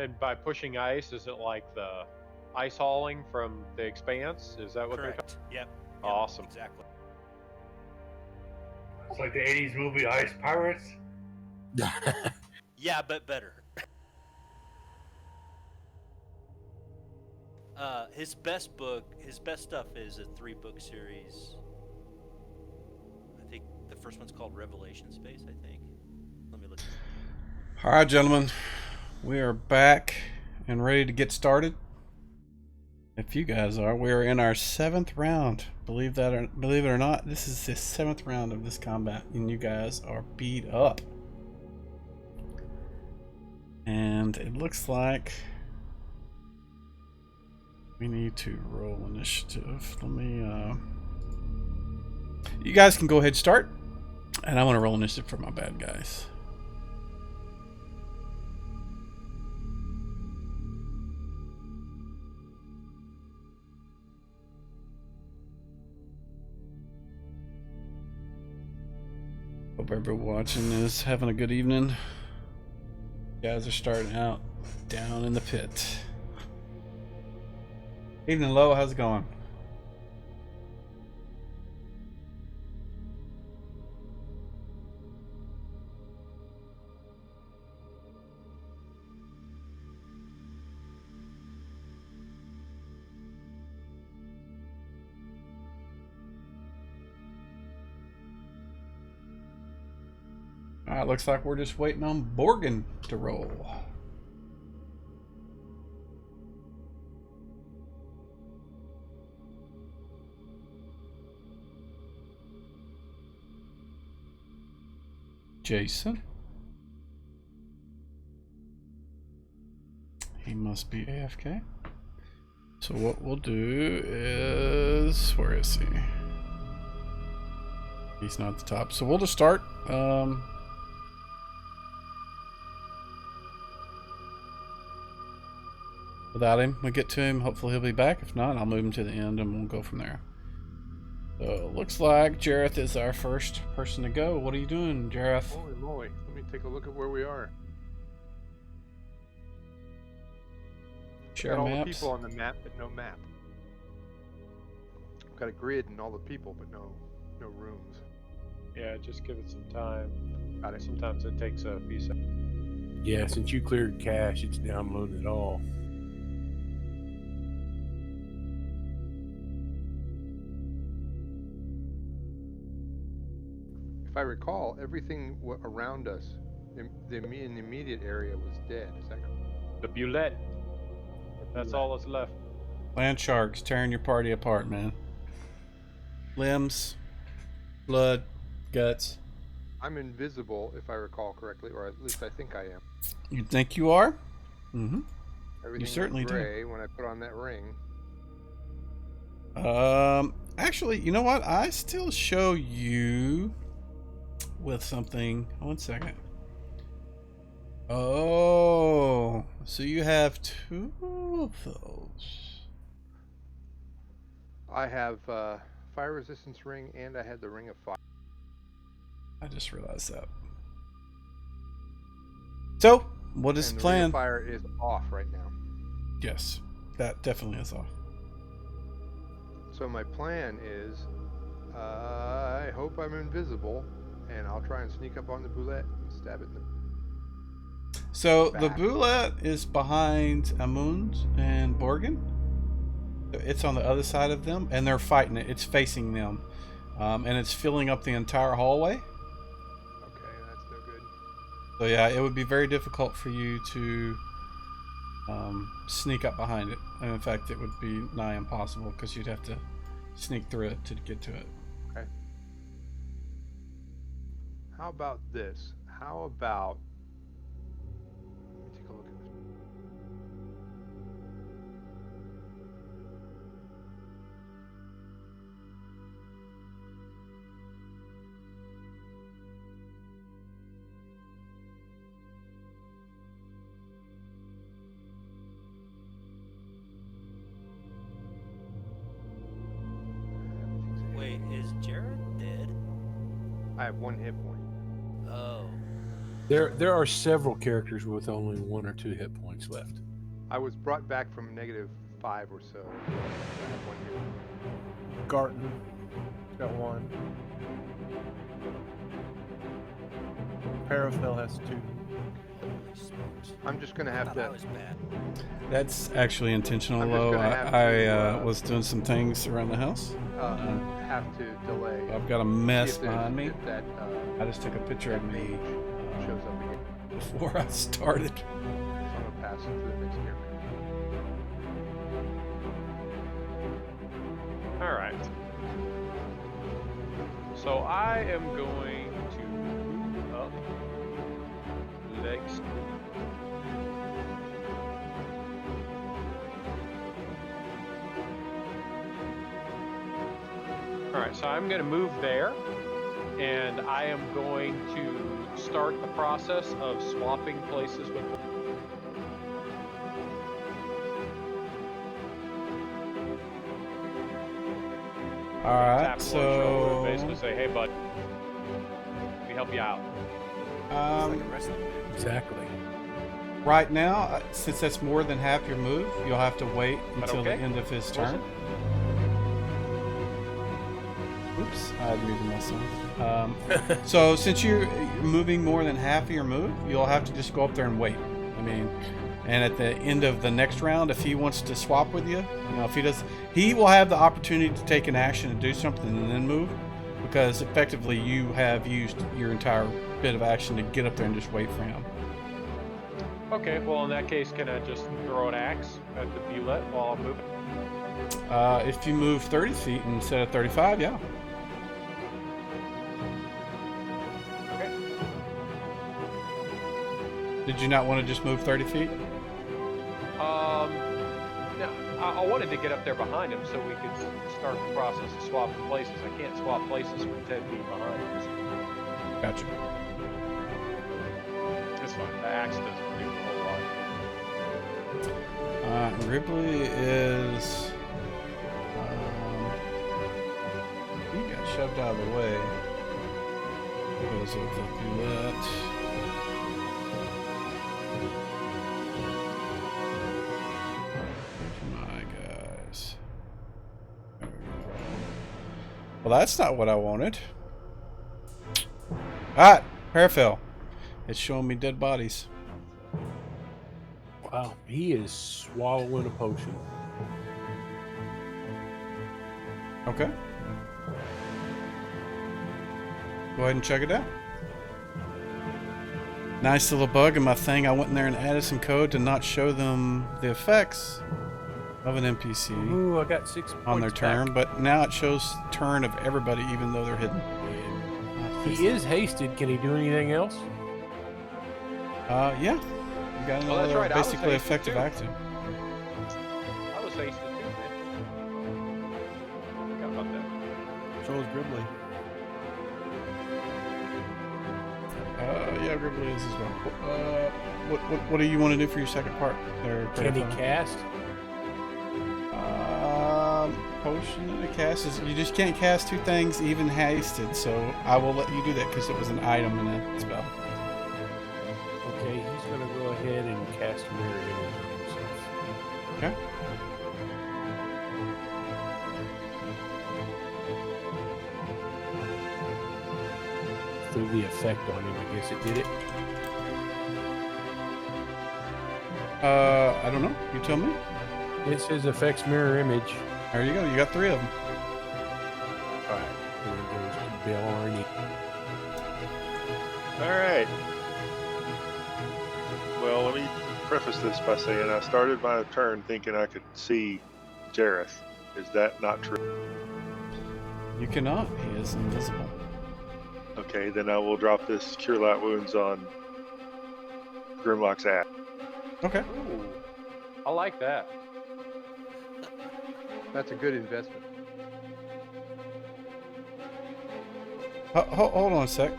And by pushing ice, is it like the ice hauling from The Expanse? Is that what Correct. Yep. Awesome. Exactly. It's like the 80s movie Ice Pirates. Yeah, but better. His best stuff is a 3-book series. I think the first one's called Revelation Space, I think. Let me look. All right, gentlemen, we are back and ready to get started. If you guys are, we are in our 7th round. Believe it or not, this is the 7th round of this combat, and you guys are beat up. And it looks like we need to roll initiative. Let me, you guys can go ahead and start, and I want to roll initiative for my bad guys. Hope everyone watching is having a good evening. You guys are starting out down in the pit. Evening, Lo. How's it going? Alright, looks like we're just waiting on Borgin to roll. Jason. He must be AFK. So what we'll do is... Where is he? He's not at the top. So we'll just start. Without him, we get to him. Hopefully he'll be back. If not, I'll move him to the end and we'll go from there. So it looks like Jareth is our first person to go. What are you doing, Jareth? Holy moly. Let me take a look at where we are. Share Got all maps. the people on the map, but no map. I've got a grid and all the people, but no rooms. Yeah, just give it some time. Sometimes it takes a few seconds. Yeah, since you cleared cache, it's downloaded it all. If I recall, everything around us in the immediate area was dead. Is that correct? The Bulette. That's all that's left. Land sharks tearing your party apart, man. Limbs, blood, guts. I'm invisible, if I recall correctly, or at least I think I am. You think you are? Mm-hmm. Everything certainly went do. gray when I put on that ring. Actually, you know what? I still show you with something. One second. Oh, so you have 2 of those. I have fire resistance ring, and I had the ring of fire. I just realized that. So, what is And the the ring plan? of fire is off right now. Yes, that definitely is off. So my plan is, I hope I'm invisible, and I'll try and sneak up on the boulette and stab it in the... So the Back. boulette is behind Amund and Borgin. It's on the other side of them, and they're fighting it. It's facing them, and it's filling up the entire hallway. Okay, that's no good. So yeah, it would be very difficult for you to sneak up behind it. And in fact, it would be nigh impossible because you'd have to sneak through it to get to it. Okay. How about this? How about... Let me take a look at this. Wait, is Jared dead? I have 1 hit point. Oh. There are several characters with only 1 or 2 hit points left. I was brought back from -5 or so. I have 1 here. Garton got 1. Paraphil has 2. Holy smokes. I'm just gonna I have thought to. I was bad. That's actually intentional, I'm just though. gonna have I to, was doing some things around the house. Have to delay. I've got a See mess if there's- behind me. if that I just took a picture of me shows up again. before I started. So I'm gonna pass it to the next character. All right. So I am going to move up next. All right, so I'm going to move there, and I am going to start the process of swapping places with. All right, Tap him on the shoulder and so basically say, "Hey, bud, let me help you out." It's like a wrestling match. Exactly. right now, since that's more than half your move, you'll have to wait until the okay? end of his turn. Oops, I muted myself. So since you're moving more than half of your move, you'll have to just go up there and wait. I mean, and at the end of the next round, if he wants to swap with you, you know, if he does, he will have the opportunity to take an action and do something and then move, because effectively you have used your entire bit of action to get up there and just wait for him. Okay, well in that case, can I just throw an axe at the Bulette while I'm moving? If you move 30 feet instead of 35, yeah. Okay. Did you not want to just move 30 feet? No, I wanted to get up there behind him so we could start the process of swapping places. I can't swap places from 10 feet behind him. So Gotcha. it's fine. The axe doesn't do a whole lot. Ripley is... he got shoved out of the way because of the Bulette. My guys. There we go. Well, that's not what I wanted. Ah, Paraphil. It's showing me dead bodies. Wow, he is swallowing a potion. Okay. Go ahead and check it out. Nice little bug in my thing. I went in there and added some code to not show them the effects of an NPC Ooh, I got 6 points on their turn, back. but now it shows turn of everybody even though they're hidden. He is hasted. Can he do anything else? Yeah. You got Oh, that's another right, I was basically hasted effective too. action. I was hasted too, man. Forgot about that. So is Gribbly. Yeah, Gribbly is as well. What do you want to do for your second part there, Can he Paraphil? cast? Potion and a cast is you just can't cast two things even hasted, so I will let you do that because it was an item in a spell. Okay, he's going to go ahead and cast Mirror Image on himself. Okay. Through the effect on him, I guess it did it. I don't know. You tell me. It says affects Mirror Image. There you go. You got 3 of them. Alright, here goes to Bill Arnie. All right. Well, let me preface this by saying I started my turn thinking I could see Jareth. Is that not true? You cannot. He is invisible. Okay, then I will drop this Cure Light Wounds on Grimlock's ass. Okay. Ooh, I like that. That's a good investment. Hold on a sec.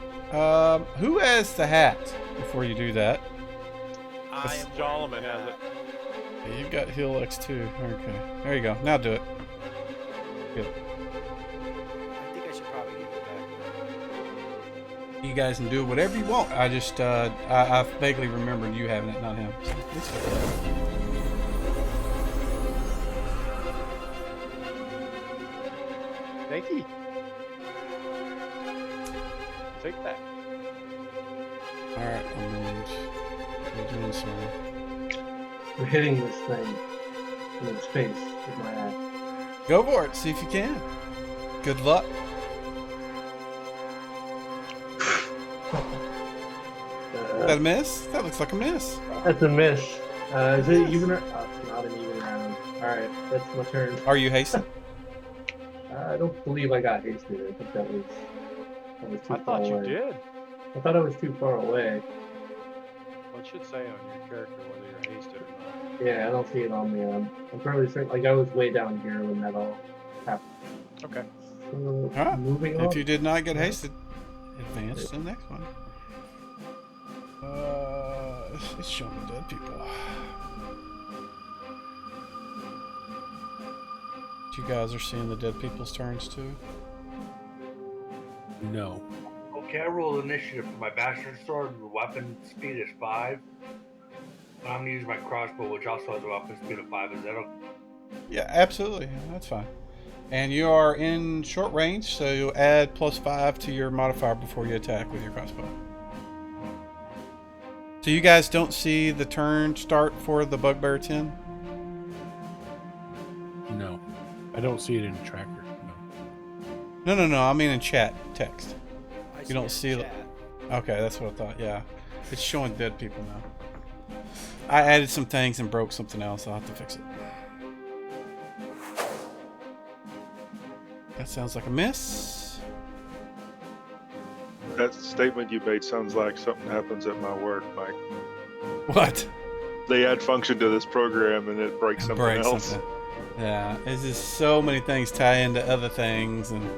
Who has the hat before you do that? I am Jolliman has it. Yeah, you've got heal X2. Okay. There you go. Now do it. Good. I think I should probably give it back. You guys can do whatever you want. I just, I vaguely remembered you having it, not him. So it's okay. Thank you. Take that. Alright, I'm doing some. We're hitting this thing in space with my axe. Go for it. See if you can. Good luck. Is that a miss? That looks like a miss. That's a miss. Is it even? Oh, it's not an even round. Alright, that's my turn. Are you hasted? I don't believe I got hasted. I think that was too I far thought you away. did. I thought I was too far away. Well, it should say on your character whether you're hasted or not. Yeah, I don't see it on me. I'm fairly certain. Like I was way down here when that all happened. Okay. So, Alright. moving on. If you did not get hasted, advance to the next one. It's showing the dead people. You guys are seeing the dead people's turns too? No. Okay, I rolled initiative for my bastard sword. The weapon speed is 5. But I'm gonna use my crossbow, which also has a weapon speed of 5. Is that okay? Yeah, absolutely. That's fine. And you are in short range, so you add +5 to your modifier before you attack with your crossbow. So you guys don't see the turn start for the Bugbear 10? No. I don't see it in the tracker. No. No. I mean in chat text. I You don't it see in it. chat. Okay, that's what I thought. Yeah, it's showing dead people now. I added some things and broke something else. I'll have to fix it. That sounds like a miss. That statement you made sounds like something happens at my work, Mike. What? They add function to this program and it breaks something Break else. something. Yeah, it's just so many things tie into other things, and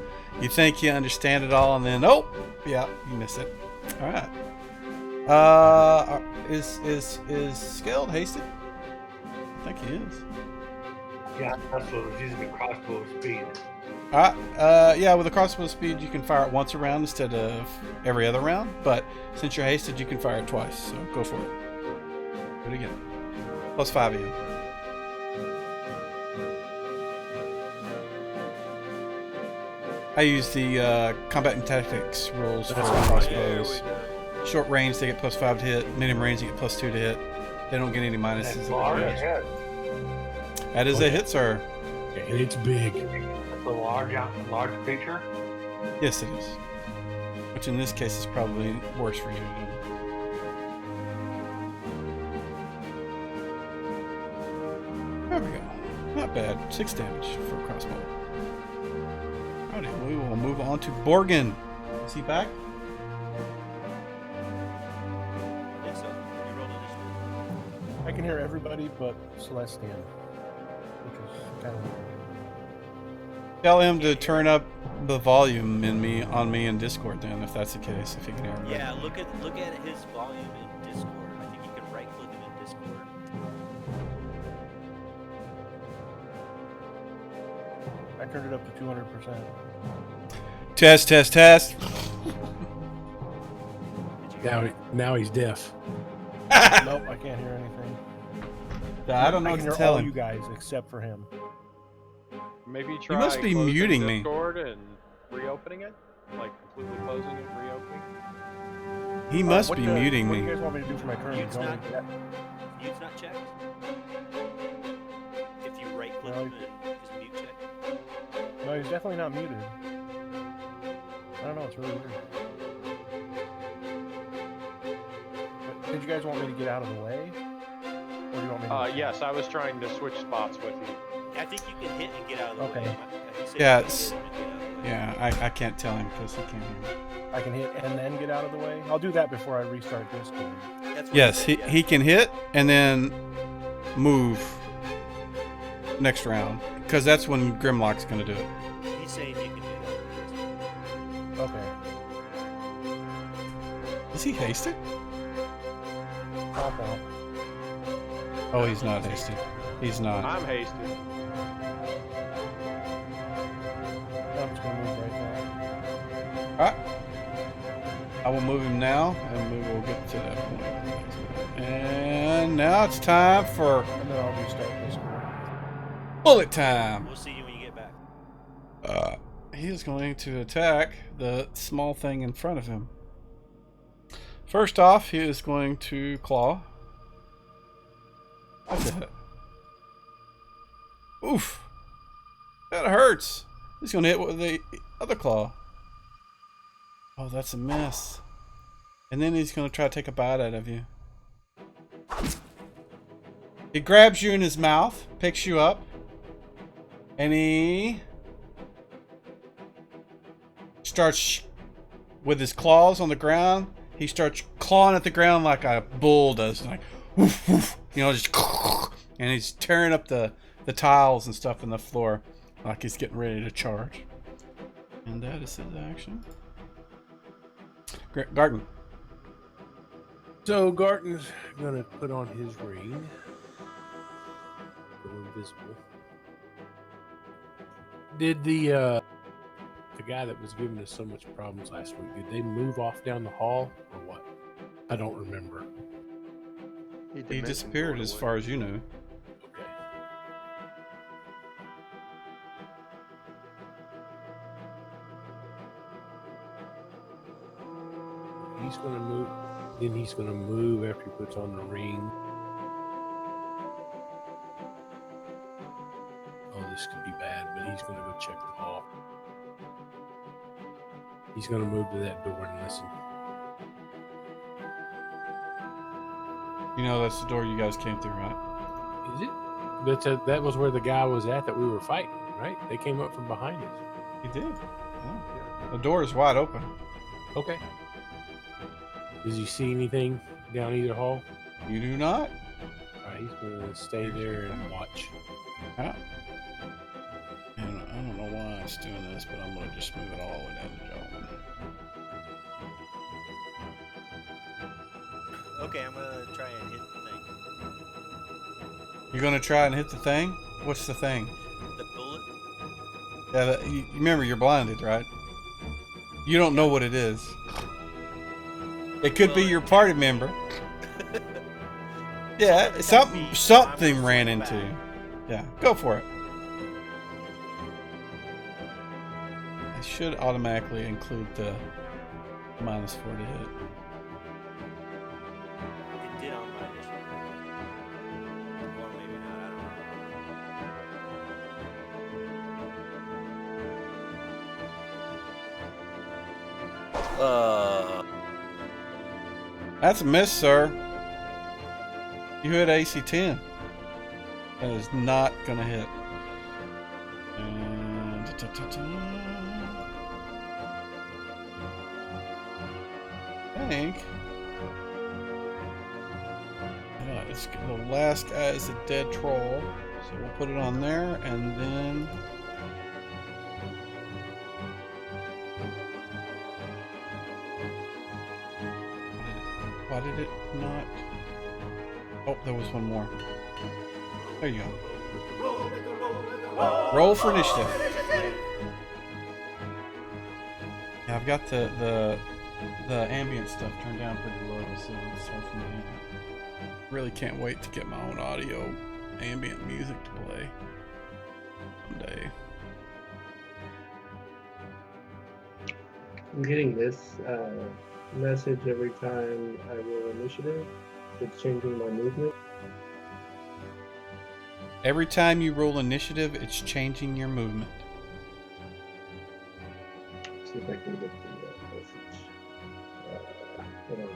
you think you understand it all, and then oh, yeah, you miss it. All right. Is Skeld hasted? I think he is. Yeah, that's what I was using the crossbow speed. Yeah, with a crossbow speed, you can fire it once a round instead of every other round. But since you're hasted, you can fire it twice. So go for it. Do it again. +5 again. I use the combat and tactics rules for crossbows. Short range, they get +5 to hit. Medium range, they get +2 to hit. They don't get any minuses. That's at large. range. Yeah. That is a hit, sir. And it's big. That's a large creature. Yes, it is. Which in this case is probably worse for you. There we go. Not bad. 6 damage for a crossbow. Alrighty, we will move on to Borgin. Is he back? I think so. You rolled initiative. I can hear everybody but Celestian, which is kind of weird. Tell him to turn up the volume on me in Discord then, if that's the case, if he can hear me. Yeah, look at his volume in Discord. I think you can right click him in Discord. I turned it up to 200%. Test. Did you Now he's deaf. Nope, I can't hear anything. I don't know I what can to hear tell all him. you guys except for him. Maybe try must be closing muting me. Discord and reopening it? Like completely closing it and reopening? He must What be the- muting what do me. you guys want me to do for my turn? Mute's Don't not- we do that? Mute's not checked? If you right click No, him and his mute check. No, he's definitely not muted. I don't know, it's really weird. But did you guys want me to get out of the way? Or do you want me to Yes, I was trying to switch spots with you. I think you can hit and get out of the Okay. way. I said Yeah, you can it's- hit and get out of the way. Yeah, I can't tell him because he can't hear me. I can hit and then get out of the way? I'll do that before I restart Discord. That's what Yes, I he, said, yeah. he can hit and then move next round because that's when Grimlock's going to do it. He's saying you can do that. Okay. Is he hasted? Pop out. Oh, he's not hasted. He's not. I'm hasted. I'm just gonna move right there. Alright. I will move him now, and we will get to that point. And now it's time for And then I'll restart this one. bullet time. We'll see you when you get back. He is going to attack the small thing in front of him. First off, he is going to claw. That's it. Oof. That hurts. He's going to hit with the other claw. Oh, that's a miss. And then he's going to try to take a bite out of you. He grabs you in his mouth, picks you up, and he starts with his claws on the ground. He starts clawing at the ground like a bull does, like woof, woof, you know, just, and he's tearing up the tiles and stuff in the floor like he's getting ready to charge. And that is his action. Garten. So Garten's gonna put on his ring. Go invisible. Did the guy that was giving us so much problems last week, did they move off down the hall or what? I don't remember. He disappeared as far as you know. Okay. He's gonna move. Then he's gonna move after he puts on the ring. Oh, this could be bad, but he's gonna go check the hall. He's gonna move to that door and listen. You know that's the door you guys came through, right? Is it? That was where the guy was at that we were fighting, right? They came up from behind us. He did. Yeah. The door is wide open. Okay. Does he see anything down either hall? You do not? Alright, he's gonna stay there and watch. Huh? I don't know why I'm doing this, but I'm gonna just move it all the way down to gentleman. Okay, I'm gonna try and hit the thing. You're gonna try and hit the thing? What's the thing? The bullet? Yeah, you remember you're blinded, right? You don't know what it is. It could be your party member. Yeah, something ran into you. Yeah, go for it. I should automatically include the -4 to hit. It did on my mission. Or maybe not, I don't know. That's a miss, sir. You hit AC 10. That is not gonna hit. And I think it's the last guy is a dead troll, so we'll put it on there, and then why did it not? Oh, there was one more. There you go. Roll for initiative. Yeah, I've got the ambient stuff turned down pretty low, so it's hard for me. Really can't wait to get my own audio ambient music to play someday. I'm getting this message every time I roll initiative. It's changing my movement. Every time you roll initiative, it's changing your movement. See if I can get the message. Hold on.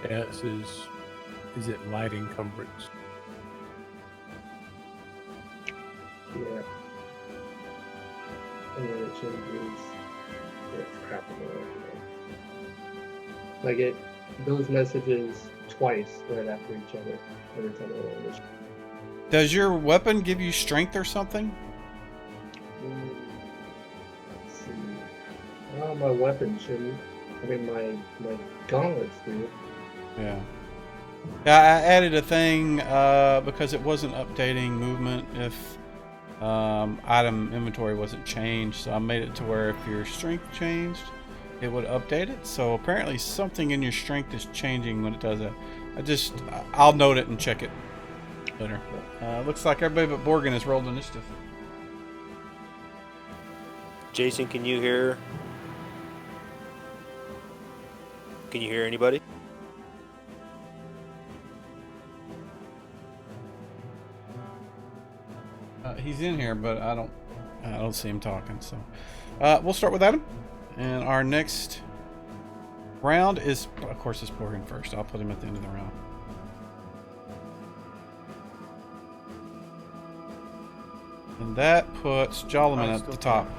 Yeah, it says, is it light encumbrance? Yeah. And then it changes. It's crap in the way. Like it, those messages twice right after each other every time I roll initiative. Does your weapon give you strength or something? Let's see. Oh, my weapon shouldn't. I mean, my gauntlets do. Yeah. Yeah, I added a thing because it wasn't updating movement if item inventory wasn't changed. So I made it to where if your strength changed, it would update it. So apparently something in your strength is changing when it does that. I'll note it and check it later. Looks like everybody but Borgen has rolled initiative. Jason, can you hear? Can you hear anybody? He's in here, but I don't see him talking. So we'll start with Adam, and our next round is, of course, it's Borgen first. I'll put him at the end of the round. And that puts Jolliman at the top.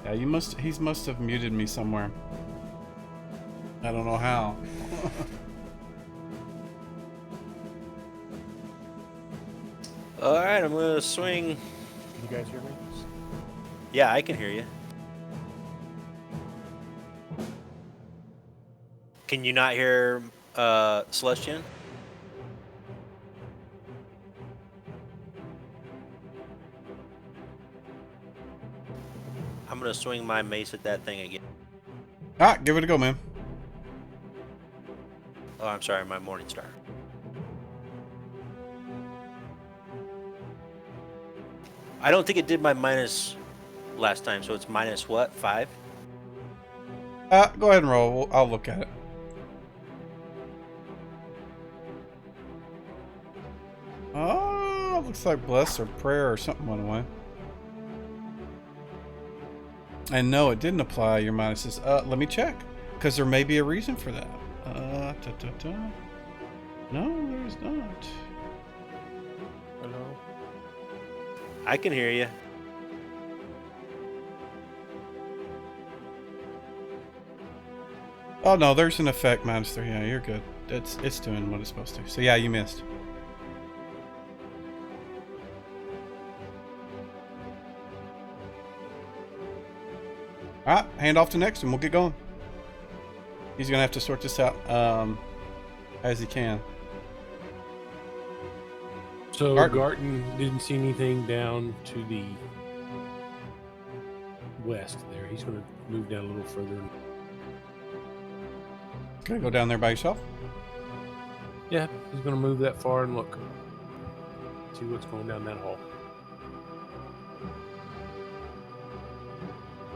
Yeah, he must have muted me somewhere. I don't know how. All right, I'm gonna swing. Can you guys hear me? Yeah, I can hear you. Can you not hear Celestian? I'm gonna swing my mace at that thing again. Give it a go, man. Oh, I'm sorry, my Morning Star. I don't think it did my minus last time, so it's minus what? 5? Go ahead and roll. I'll look at it. Oh, looks like bless or prayer or something went away. And no, it didn't apply your minuses. Let me check, because there may be a reason for that. No, there's not. Hello? I can hear you. Oh no, there's an effect -3. Yeah, you're good. It's doing what it's supposed to. So yeah, you missed. All right, hand off to next, and we'll get going. He's gonna have to sort this out as he can. So Garten. Garten didn't see anything down to the west there. He's going to move down a little further. Gonna go down there by yourself? Yeah, he's going to move that far and look. See what's going down that hall.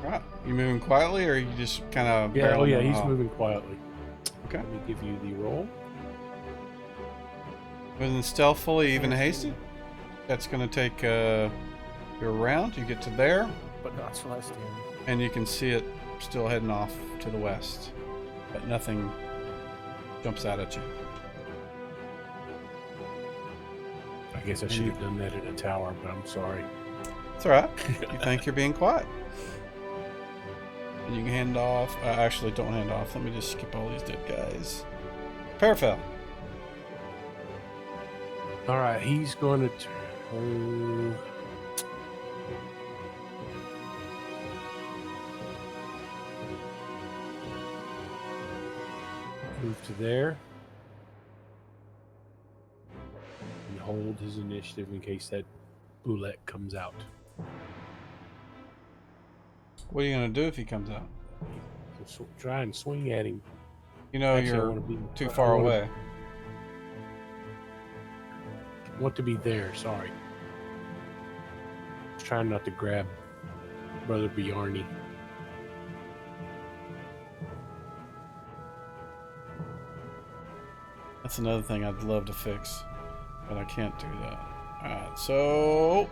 All right, you moving quietly, or you just kind of? Yeah, oh yeah, he's moving quietly. Okay. Let me give you the roll. Moving stealthily, even hasted. That's gonna take your round. You get to there, But not Celestian. and you can see it still heading off to the west, but nothing jumps out at you. I guess I should have done that in a tower, but I'm sorry. It's all right. You think you're being quiet. And you can hand off. Actually, don't hand off. Let me just skip all these dead guys. Parafel. All right, he's going to turn. Move to there. And hold his initiative in case that boulette comes out. What are you gonna do if he comes out? So try and swing at him. You know Actually, I you're wanna be- too I far wanna- away. Want to be there, sorry. Just trying not to grab Brother Bjarni. That's another thing I'd love to fix, but I can't do that. Alright, so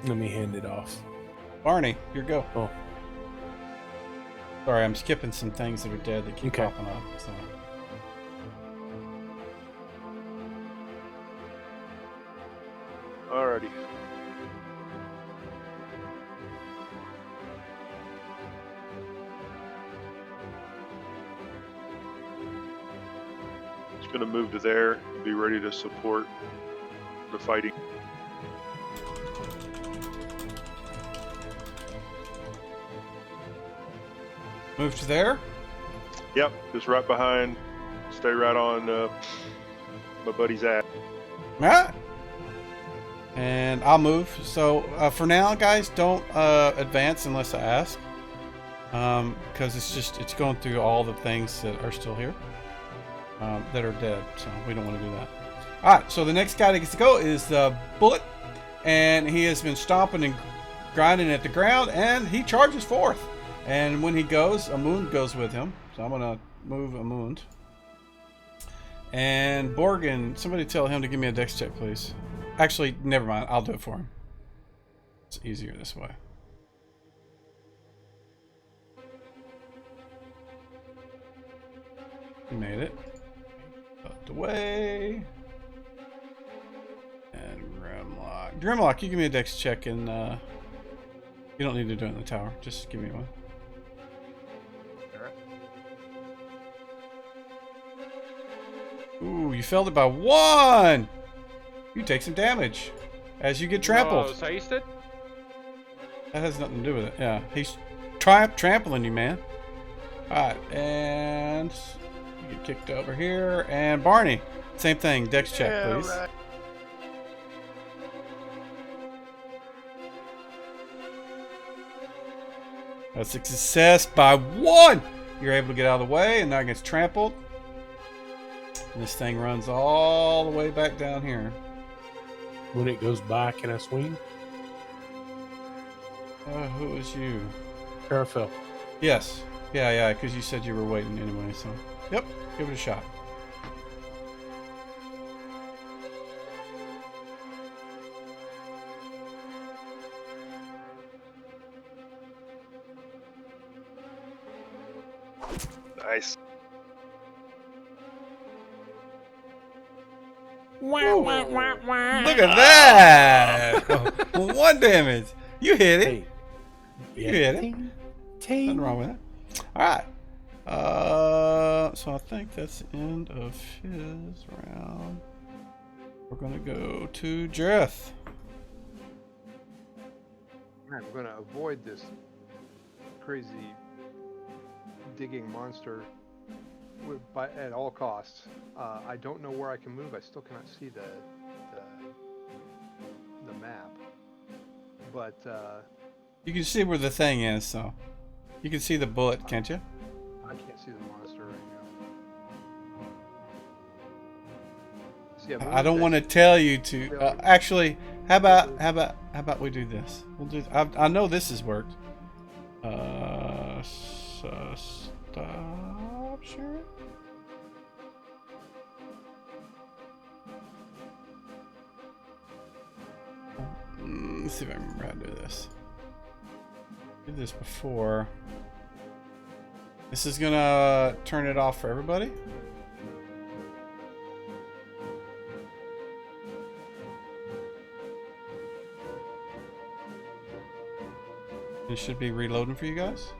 Let me hand it off. Barney, your go. Oh. Sorry, I'm skipping some things that are dead that keep Okay. popping up. So. Alrighty. It's going to move to there and be ready to support the fighting. Move to there. Yep, just right behind. Stay right on my buddy's ass. Ah! And I'll move. So for now, guys, don't advance unless I ask. Because it's going through all the things that are still here. That are dead. So we don't want to do that. Alright, so the next guy that gets to go is the Bullet. And he has been stomping and grinding at the ground. And he charges forth. And when he goes, Amund goes with him. So I'm going to move Amund. And Borgin, somebody tell him to give me a dex check, please. Actually, never mind. I'll do it for him. It's easier this way. He made it. Out the way. And Grimlock. Grimlock, you give me a dex check, and you don't need to do it in the tower. Just give me one. Ooh, you failed it by 1! You take some damage as you get trampled. Oh, tasted? That has nothing to do with it. Yeah, he's trampling you, man. Alright, and you get kicked over here. And Barney, same thing. Dex check, please. Right. That's a success by 1! You're able to get out of the way, and now it gets trampled. And this thing runs all the way back down here. When it goes by, can I swing? Who is you? Carafel. Yes. Yeah, because you said you were waiting anyway, so. Yep, give it a shot. Nice. Look at that! 1 damage. You hit it. Hey. You hit it. Nothing wrong with that. Alright. So I think that's the end of his round. We're going to go to Jareth. Alright, we're going to avoid this crazy digging monster at all costs. I don't know where I can move. I still cannot see the map. But you can see where the thing is, so you can see the bullet, can't you? I can't see the monster right now. See, I don't want to tell you to. Actually, how about we do this? We'll do. I know this has worked. Stop sharing. Let's see if I remember how to do this. Did this before. This is gonna turn it off for everybody. It should be reloading for you guys.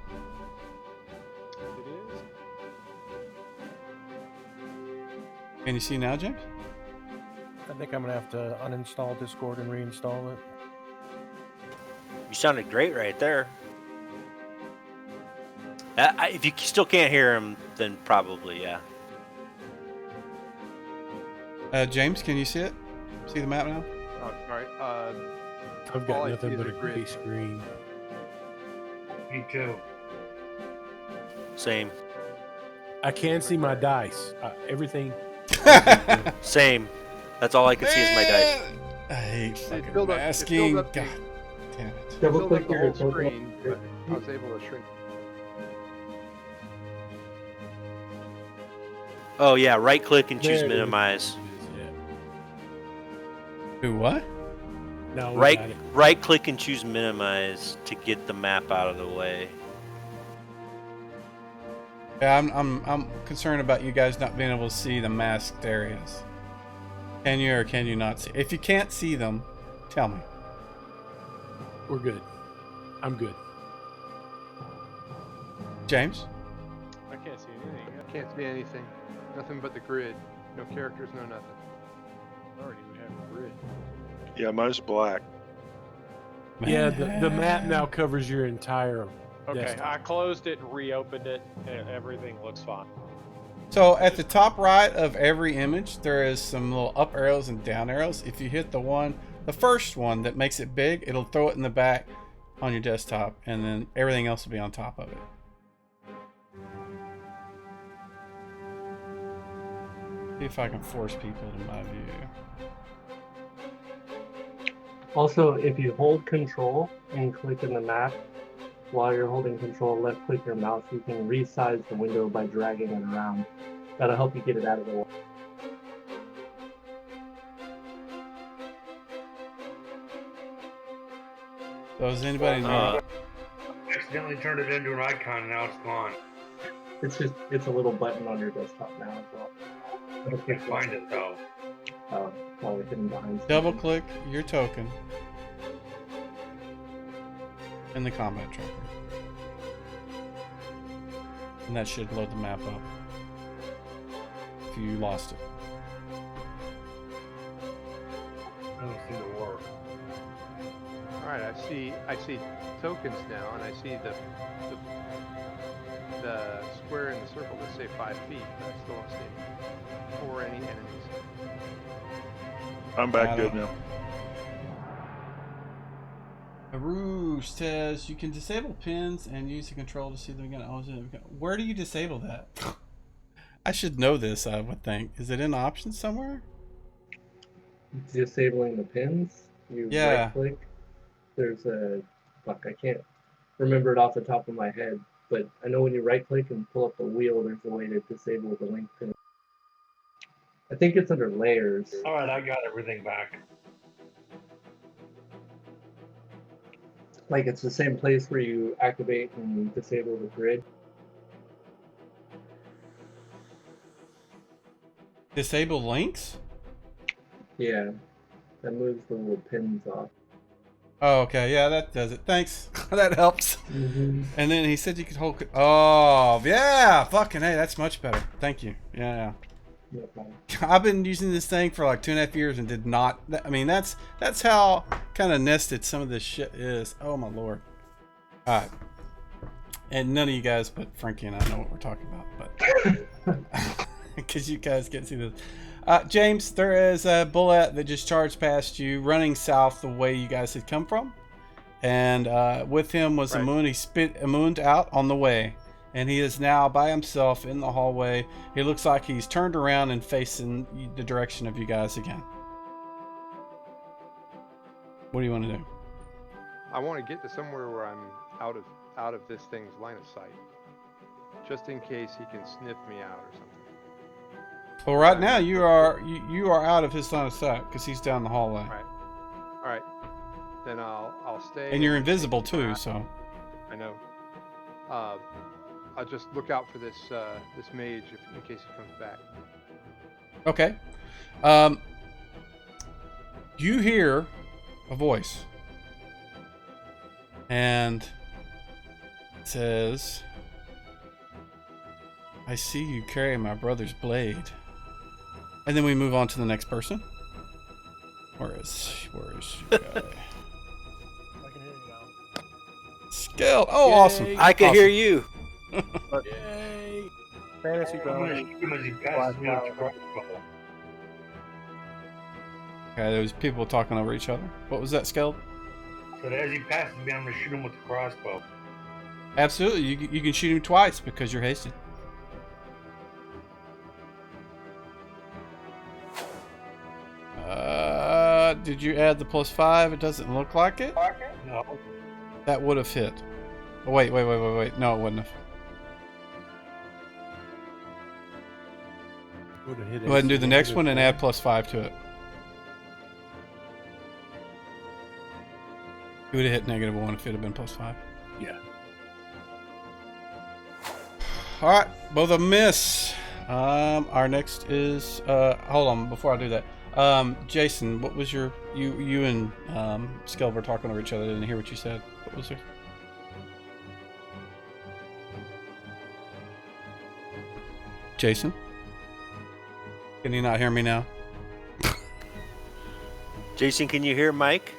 It is. Can you see now, James? I think I'm gonna have to uninstall Discord and reinstall it. You sounded great right there. If you still can't hear him, then probably, yeah. James, can you see it? See the map now? Oh, sorry. I've all got I nothing see is but a a grid. gray screen. Me too. Same. I can see my dice. Everything. Same. That's all I can see is my dice. I hate fucking filled up- it masking. filled up the- God damn it. Double Filled up click the your whole total. screen, but I was able to shrink. Oh yeah, right click and choose There it is. minimize. Yeah. Do what? No, we got it. Right click and choose minimize to get the map out of the way. Yeah, I'm concerned about you guys not being able to see the masked areas. Can you or can you not see? If you can't see them, tell me. We're good. I'm good. James? I can't see anything. Can't see anything. Nothing but the grid. No characters, no nothing. I already would have a grid. Yeah, mine's black. Yeah, the map now covers your entire Okay, desktop. I closed it and reopened it, and everything looks fine. So at the top right of every image, there is some little up arrows and down arrows. If you hit the one the first one that makes it big, it'll throw it in the back on your desktop, and then everything else will be on top of it. See if I can force people to my view. Also, if you hold control and click in the map, while you're holding control, left click your mouse, you can resize the window by dragging it around. That'll help you get it out of the way. So is anybody Accidentally turned it into an icon, and now it's gone. It's a little button on your desktop now as well. I can't find it though. Probably hidden behind. double click your token in the combat tracker, and that should load the map up if you lost it. Doesn't seem to work. All right, I see tokens now, and I see the square in the circle that say 5 feet. But I still don't see or any enemies. I'm back good now. Rouge says you can disable pins and use the control to see them again. Where do you disable that? I should know this, I would think. Is it in options somewhere? Disabling the pins. You right click. There's a I can't remember it off the top of my head, but I know when you right click and pull up the wheel, there's a way to disable the link pin. I think it's under layers. All right, I got everything back. Like it's the same place where you activate and disable the grid. Disable links? Yeah, that moves the little pins off. Oh, okay. Yeah, that does it. Thanks. That helps. Mm-hmm. And then he said you could hold... Oh, yeah. Fucking hey, that's much better. Thank you. Yeah. No problem. I've been using this thing for like 2.5 years and did not... I mean, that's how kind of nested some of this shit is. Oh, my Lord. All right. And none of you guys, but Frankie and I know what we're talking about. But because you guys can't see this. James, there is a bullet that just charged past you, running south the way you guys had come from. And with him was Amun. He spit Amun out on the way. And he is now by himself in the hallway. He looks like he's turned around and facing the direction of you guys again. What do you want to do? I want to get to somewhere where I'm out of this thing's line of sight, just in case he can sniff me out or something. Well, right now you are out of his line of sight because he's down the hallway. All right. Then I'll stay. And you're invisible too, so. I know. I'll just look out for this mage in case he comes back. Okay. You hear a voice, and it says, "I see you carry my brother's blade." And then we move on to the next person. Where is you guy? I can hear you now. Skilled. Oh, Yay. awesome. I can hear you. Yay! Fantasy I'm gonna ground. shoot him as he passes me with the crossbow. Okay, there's people talking over each other. What was that, Skilled? So that as he passes me, I'm gonna shoot him with the crossbow. Absolutely. You can shoot him twice because you're hasted. Did you add the +5? It doesn't look like it. No. That would have hit. Oh, wait. No, it wouldn't have. Go ahead and do the next one and add +5 to it. You would have hit -1 if it had been +5. Yeah. Alright, both of them miss. Our next is hold on before I do that. Jason, what was your you and Skell were talking over each other. I didn't hear what you said. What was it? Jason? Can you not hear me now? Jason, can you hear Mike?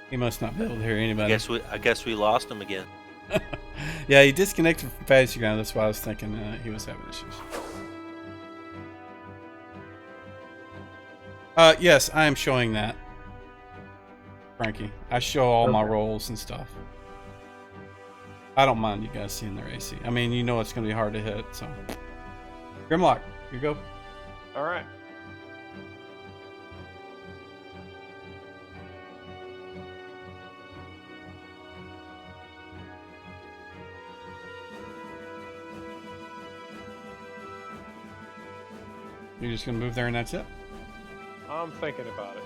He must not be able to hear anybody. I guess we lost him again. Yeah, he disconnected from Fantasy Ground. That's why I was thinking he was having issues. Yes, I am showing that, Frankie. I show all my Okay. rolls and stuff. I don't mind you guys seeing their AC. I mean, you know it's going to be hard to hit, so. Grimlock, you go. All right. You're just going to move there and that's it? I'm thinking about it.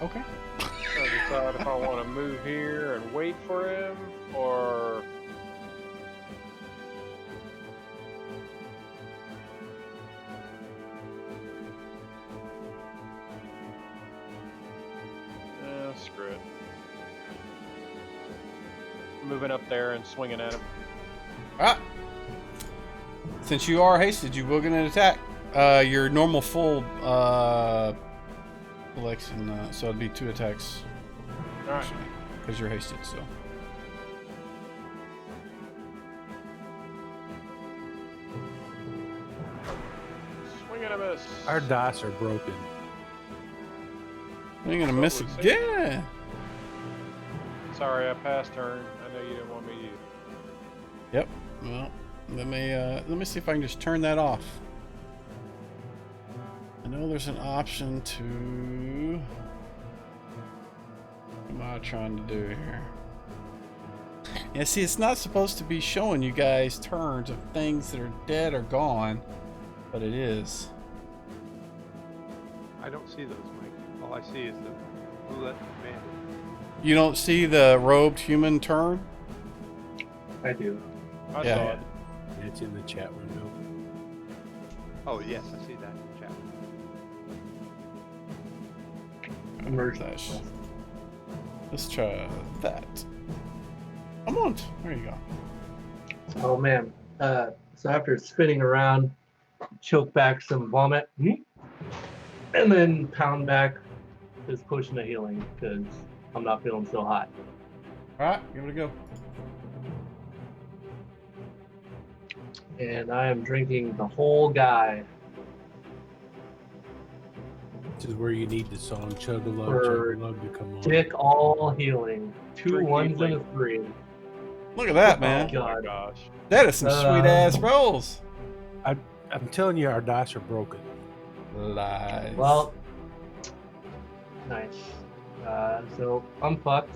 Okay. Trying to decide if I want to move here and wait for him, or screw it. Moving up there and swinging at him. Ah! Since you are hasted, you will get an attack. Your normal full collection, so it'd be 2 attacks. All right. Because you're hasted, so. Swing and a miss. Our dice are broken. You're gonna miss we'll see. again. Sorry, I passed turn. I know you didn't want me to. Yep. Well, let me see if I can just turn that off. I know there's an option to. What am I trying to do here? Yeah, see, it's not supposed to be showing you guys turns of things that are dead or gone, but it is. I don't see those, Mike. All I see is the roulette bandit. You don't see the robed human turn? I do. I Yeah. saw it. It's in the chat window. Oh, yes, I see that in the chat. Immersion. Nice. Let's try that. Come on. There you go. Oh man. So after spinning around, choke back some vomit, and then pound back this push and a healing because I'm not feeling so hot. Alright, give it a go. And I am drinking the whole guy. This is where you need the song Chug a Lug, For Chug a Lug to come on. Dick all healing. 2 Drink 1s deeply. and a 3. Look at that, Oh, man. Oh my God. gosh. That is some sweet ass rolls. I'm telling you, our dice are broken. Lies. Well, nice. So I'm fucked.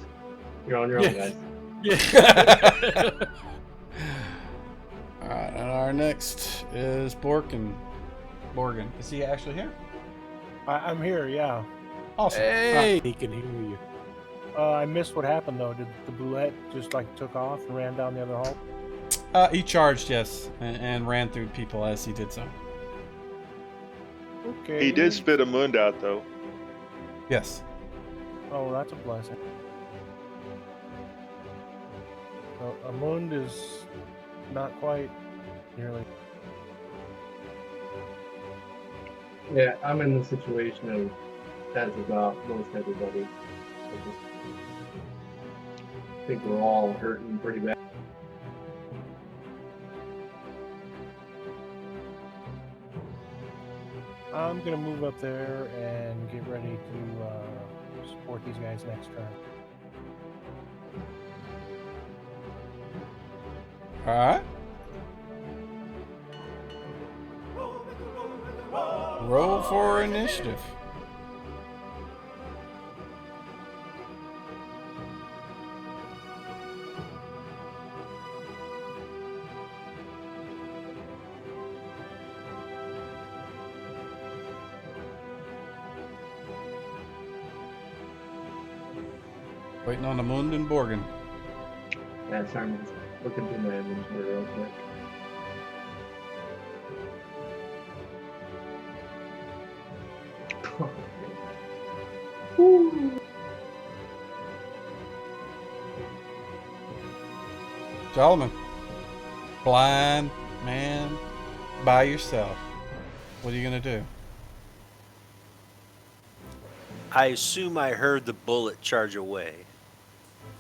You're on your own, guys. Yeah. Alright, and our next is Borgen. Is he actually here? I'm here, yeah. Awesome. Hey, he can hear you. I missed what happened though. Did the boulette just like took off and ran down the other hall? He charged, yes, and ran through people as he did so. Okay. He did spit a mund out though. Yes. Oh, that's a blessing. So Amund is not quite nearly. Yeah, I'm in the situation of as about most everybody. I think we're all hurting pretty bad. I'm gonna move up there and get ready to support these guys next turn. Alright. Roll for initiative. Waiting on the Mund and Borgen. Yeah, sorry, I'm just looking through my inventory real quick. Solomon. Blind man by yourself. What are you gonna do? I assume I heard the bullet charge away.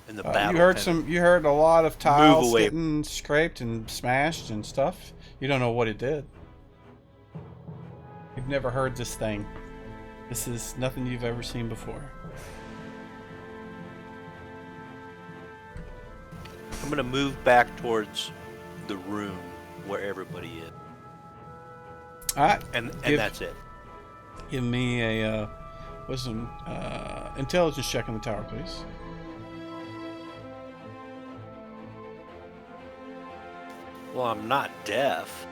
In the battle. You heard kind of- you heard a lot of tiles away. getting scraped and smashed and stuff. You don't know what it did. You've never heard this thing. This is nothing you've ever seen before. I'm gonna move back towards the room where everybody is, All right. and Give- that's it. Give me a wisdom intelligence check on the tower, please. Well, I'm not deaf.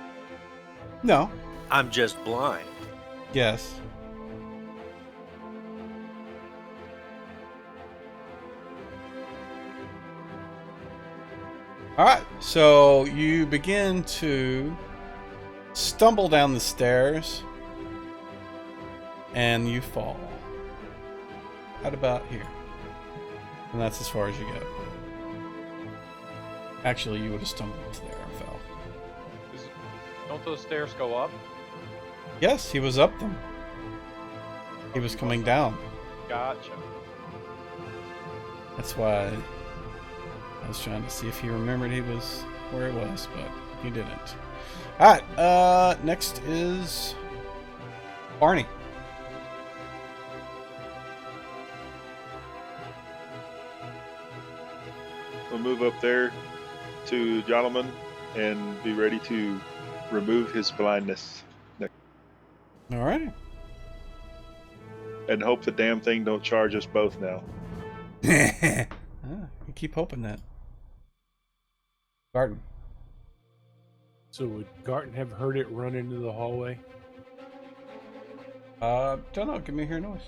No. I'm just blind. Yes. All right. So you begin to stumble down the stairs, and you fall. Right about here. And that's as far as you get. Actually, you would have stumbled there and fell. Don't those stairs go up? Yes, he was up them. He was coming down. Gotcha. That's why I was trying to see if he remembered he was where he was, but he didn't. Alright, next is Barney. We'll move up there to Gentleman and be ready to remove his blindness. Alrighty. And hope the damn thing don't charge us both now. You keep hoping that. Garden. So would Garten have heard it run into the hallway? Don't know. Give me a hear noise.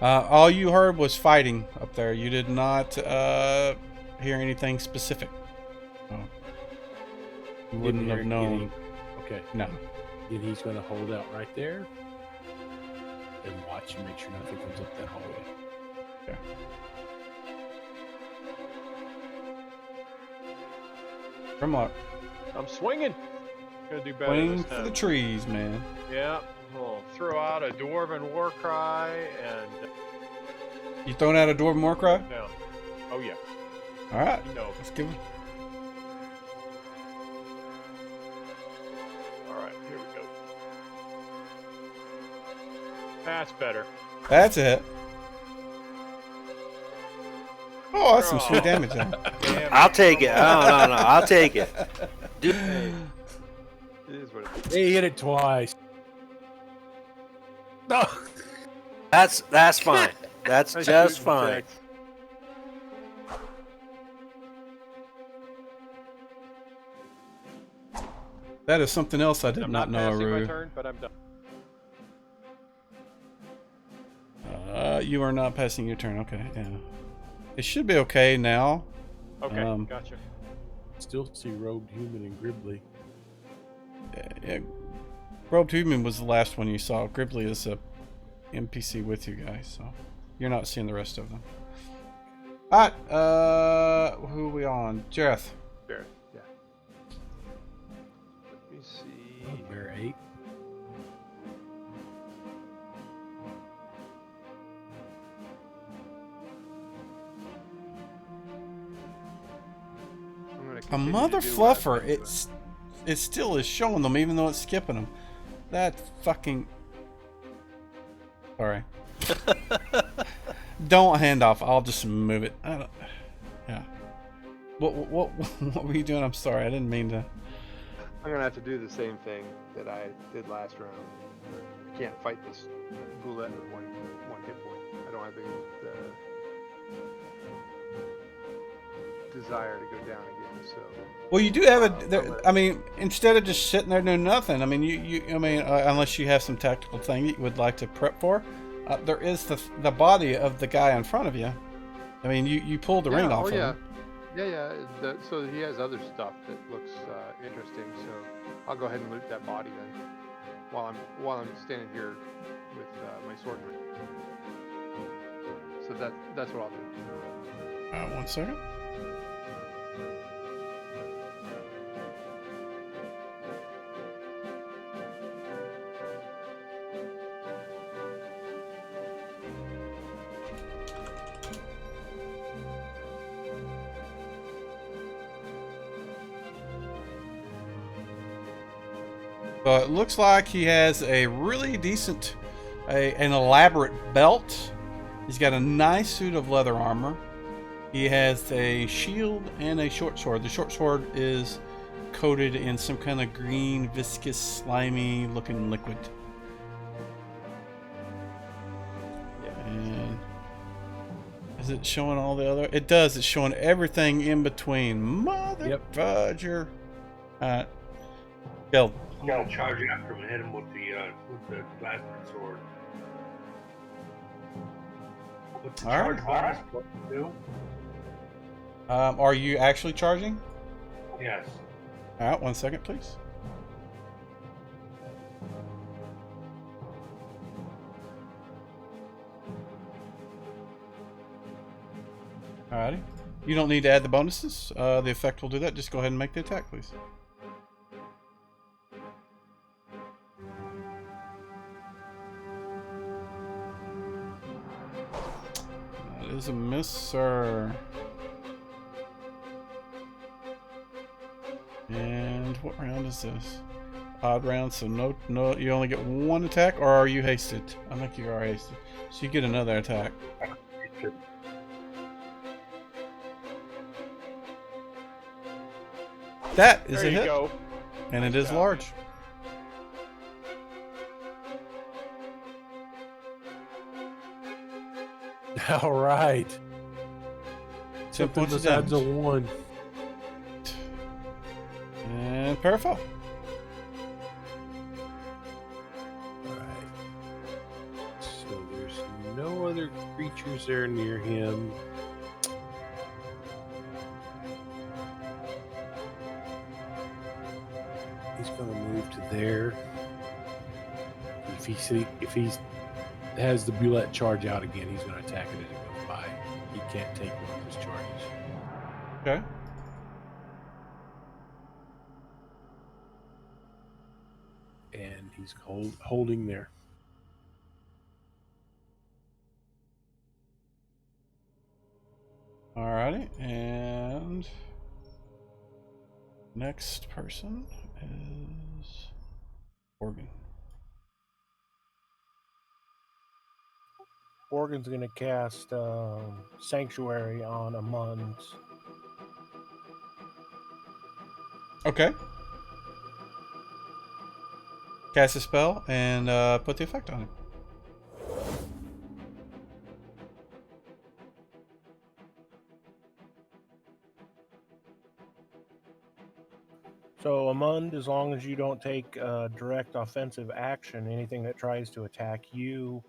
All you heard was fighting up there. You did not hear anything specific. Oh. You wouldn't have known. Okay. No. Then he's going to hold out right there and watch and make sure nothing comes up that hallway. Okay. Grimlock. I'm swinging. Gonna do better Swing this for time. the trees, man. Yeah. We'll throw out a dwarven war cry and You throwing out a dwarven war cry? down. Oh yeah. All right. You know. Let's give it. All right. Here we go. That's better. That's it. Oh, that's some Oh. sweet damage there. Damn I'll it. take it. No, I'll take it. Dude, It is what it is. They hit it twice. No. that's fine. That's Nice just shooting, fine. Jax. That is something else I did I'm not know, passing my Aru. turn, but I'm done. You are not passing your turn. Okay, yeah. It should be okay now. Okay, gotcha. Still see robed human and Gribbly. Yeah, Robed Human was the last one you saw. Gribbly is a NPC with you guys, so you're not seeing the rest of them. Alright, who are we on? Jareth. Barrett, yeah. Let me see. Oh, bear 8. I'm gonna A continue mother to do what I've fluffer. been doing. It still is showing them, even though it's skipping them. That fucking. Sorry. Don't hand off. I'll just move it. I don't. Yeah. What were you doing? I'm sorry. I didn't mean to. I'm gonna have to do the same thing that I did last round. I can't fight this bullet with one hit point. I don't have the desire to go down again. So Well, you do have a. I mean, instead of just sitting there doing nothing. I mean, unless you have some tactical thing that you would like to prep for, there is the body of the guy in front of you. I mean, you pulled the ring off of him. Yeah. So he has other stuff that looks interesting. So I'll go ahead and loot that body then, while I'm standing here with my sword. So that's what I'll do. 1 second. So it looks like he has a really decent, an elaborate belt. He's got a nice suit of leather armor. He has a shield and a short sword. The short sword is coated in some kind of green, viscous, slimy looking liquid. And is it showing all the other? It does. It's showing everything in between. Mother fudger. Go. I'm gonna charge after him and hit him with the bastard sword. What's the charge bonus do? Are you actually charging? Yes. All right, 1 second, please. Alrighty. You don't need to add the bonuses. The effect will do that. Just go ahead and make the attack, please. That is a miss, sir. And what round is this? Odd round, so no, you only get one attack, or are you hasted? I think you are hasted. So you get another attack. That is There a you hit. go. And it is large. All right. 10 Something points of besides a damage. 1. And parafall. Alright. So there's no other creatures there near him. He's gonna move to there. If he has the bullet charge out again, he's gonna attack it as it goes by. He can't take one of his charges. Okay. And he's holding there. Alrighty, and next person is Organ. Organ's gonna cast Sanctuary on Amund. Okay. Cast a spell and put the effect on him. So Amund, as long as you don't take direct offensive action, anything that tries to attack you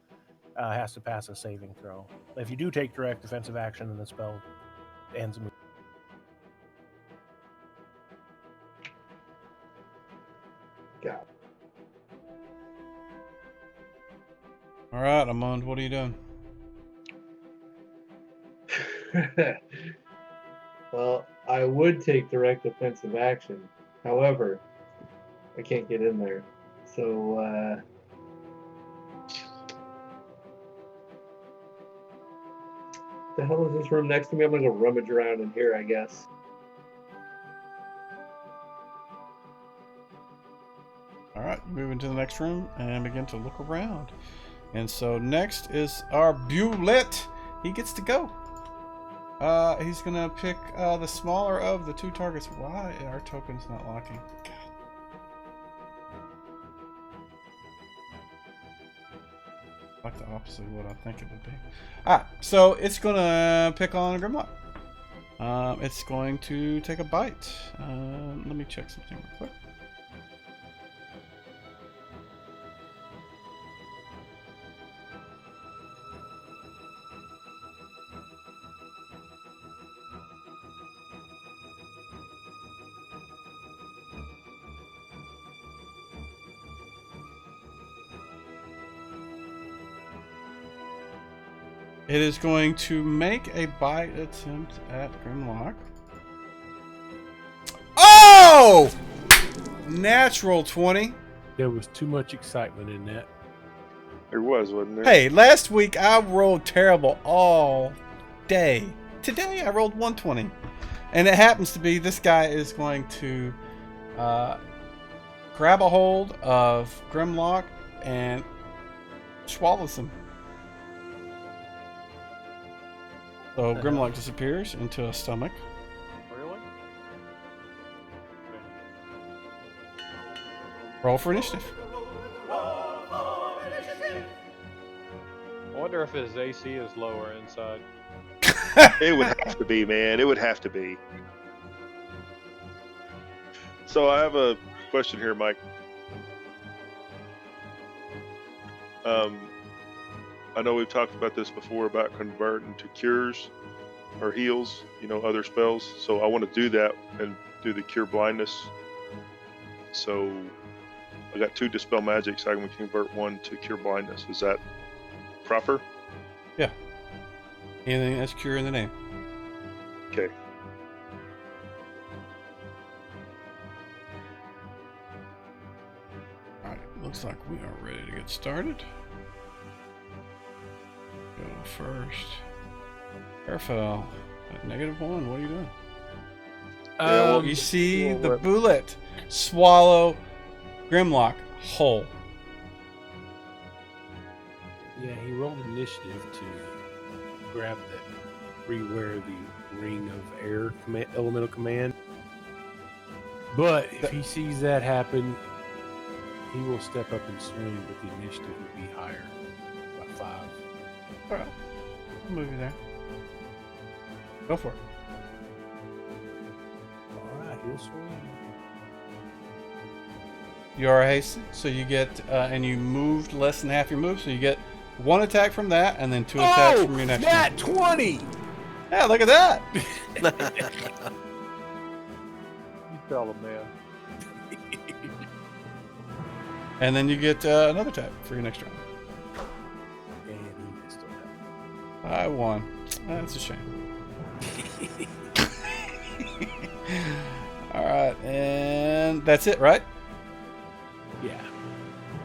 has to pass a saving throw. If you do take direct offensive action, then the spell ends immediately. God. Alright, Amund, what are you doing? Well, I would take direct offensive action. However, I can't get in there. So, the hell is this room next to me? I'm gonna go rummage around in here, I guess. Alright, you move into the next room and begin to look around. And so next is our Bullet. He gets to go. He's gonna pick the smaller of the two targets. Why are tokens not locking? God. Like the opposite of what I think it would be. So it's gonna pick on Grimlock. It's going to take a bite. Let me check something real quick. It is going to make a bite attempt at Grimlock. Oh! Natural 20. There was too much excitement in that. There was, wasn't there? Hey, last week I rolled terrible all day. Today I rolled 120. And it happens to be this guy is going to grab a hold of Grimlock and swallows him. So Grimlock disappears into a stomach. Really? Roll for initiative. I wonder if his AC is lower inside. It would have to be, man. It would have to be. So I have a question here, Mike. I know we've talked about this before about converting to cures or heals, other spells. So I want to do that and do the cure blindness. So I got 2 dispel magic, so I can convert 1 to cure blindness. Is that proper? Yeah. Anything that's cure in the name. Okay. Alright, looks like we are ready to get started. Go first. Careful. At -1, what are you doing? You see the bullet swallow Grimlock whole. Yeah, he rolled initiative to grab that, rewear the ring of air elemental command. But if he sees that happen, he will step up and swing, but the initiative will be higher by 5. Alright. I'll move you there. Go for it. Alright, he'll swing. You are hasted, so you get, and you moved less than half your move, so you get 1 attack from that, and then 2 attacks from your next one. Nat 20! Yeah, look at that! You tell him, man. And then you get another attack for your next round. And he missed on that. I won. That's a shame. Alright, and that's it, right? Yeah.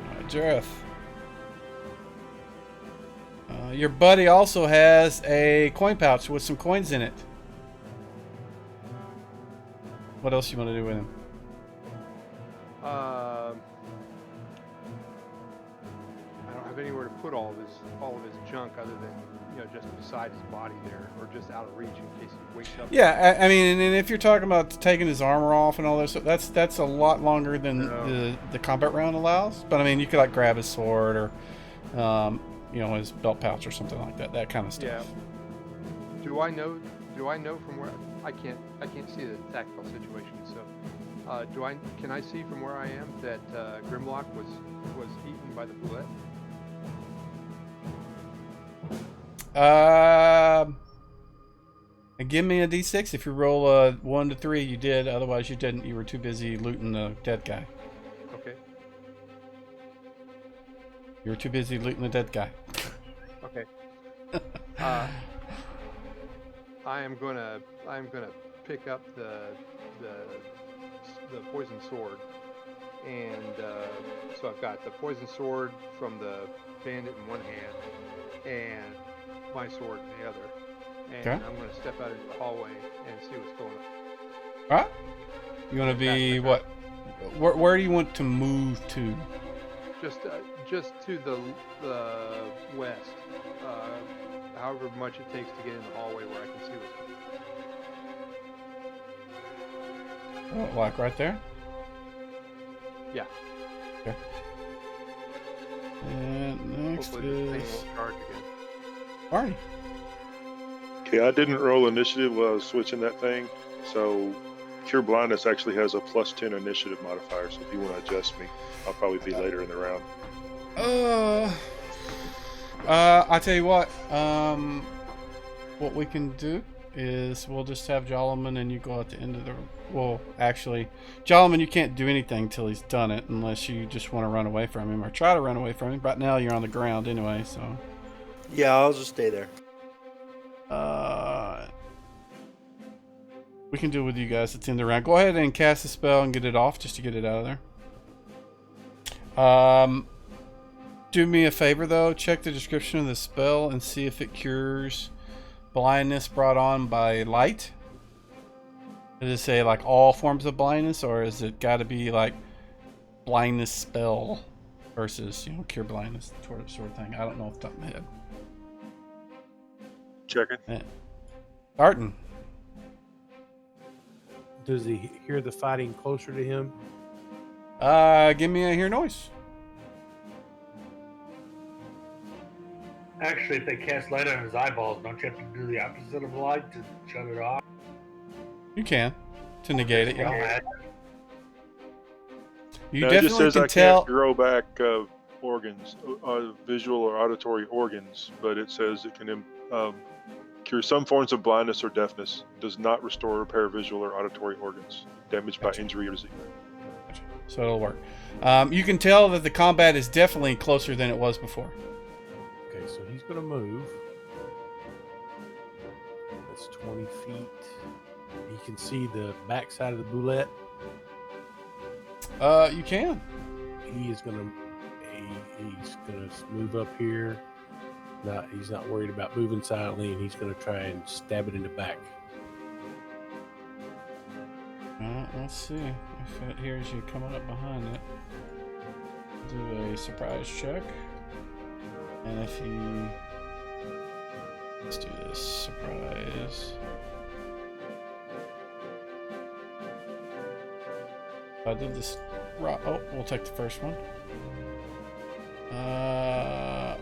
Alright, Jareth. Your buddy also has a coin pouch with some coins in it. What else you want to do with him? I don't have anywhere to put all of his junk other than just beside his body there, or just out of reach in case he wakes up. Yeah, I mean, and if you're talking about taking his armor off and all this, that's a lot longer than the combat round allows. But I mean, you could like grab his sword or his belt pouch or something like that kind of stuff. Yeah. Do I know from where I can't see the tactical situation? So, can I see from where I am that Grimlock was eaten by the bullet? Give me a d6. If you roll a 1 to 3, you did. Otherwise, you didn't. You were too busy looting the dead guy. Okay. You were too busy looting the dead guy. Okay. I'm gonna pick up the poison sword, and so I've got the poison sword from the bandit in one hand, and my sword in the other. And okay. I'm gonna step out into the hallway and see what's going on. All right. You want to be what? Where do you want to move to? Just to the west. However much it takes to get in the hallway where I can see what's going on. Oh, like right there? Yeah. Okay. And next Hopefully this thing is won't charge again. Barney. Okay, I didn't roll initiative while I was switching that thing, so Cure Blindness actually has a +10 initiative modifier, so if you want to adjust me, I'll probably be later in the round. I tell you what we can do is we'll just have Jolliman and you go at the end of the... Well, actually, Jolliman, you can't do anything till he's done it unless you just want to run away from him or try to run away from him. Right now you're on the ground anyway, so... Yeah, I'll just stay there. We can do it with you guys at the end of the round. Go ahead and cast a spell and get it off just to get it out of there. Do me a favor though, check the description of the spell and see if it cures blindness brought on by light. Does it say like all forms of blindness, or is it got to be like blindness spell versus, you know, cure blindness sort of thing. I don't know off the top of my head. Checking. Barton. Does he hear the fighting closer to him? Give me a hear noise. Actually, if they cast light on his eyeballs, don't you have to do the opposite of light to shut it off? You can to negate it. Yeah. Yeah. You No, it just definitely says can I tell. can't grow back organs, visual or auditory organs, but it says it can cure some forms of blindness or deafness. Does not restore or repair visual or auditory organs damaged by injury or disease. So it'll work. You can tell that the combat is definitely closer than it was before. Okay, so he's going to move. That's 20 feet. You can see the backside of the boulette. You can. He's gonna move up here. He's not worried about moving silently, and he's gonna try and stab it in the back. Let's see if it hears you coming up behind it. Do a surprise check, and if you let's do this surprise. I did this. Oh, we'll take the first one. Wow.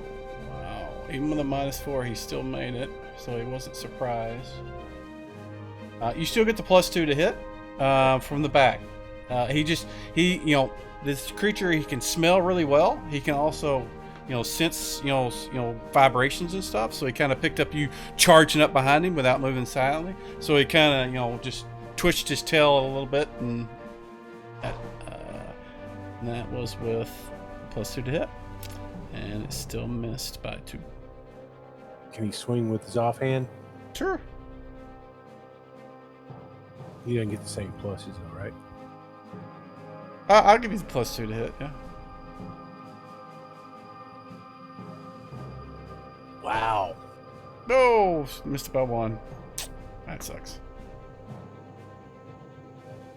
Even with a -4, he still made it, so he wasn't surprised. You still get the +2 to hit from the back. You know, this creature, he can smell really well. He can also, you know, sense, you know, vibrations and stuff. So he kind of picked up you charging up behind him without moving silently. So he kind of, you know, just twitched his tail a little bit, and that was with +2 to hit, and it still missed by 2. Can he swing with his offhand? Sure. He doesn't get the same pluses, though, right? I'll give you the +2 to hit. Yeah. Wow. No, missed by 1. That sucks.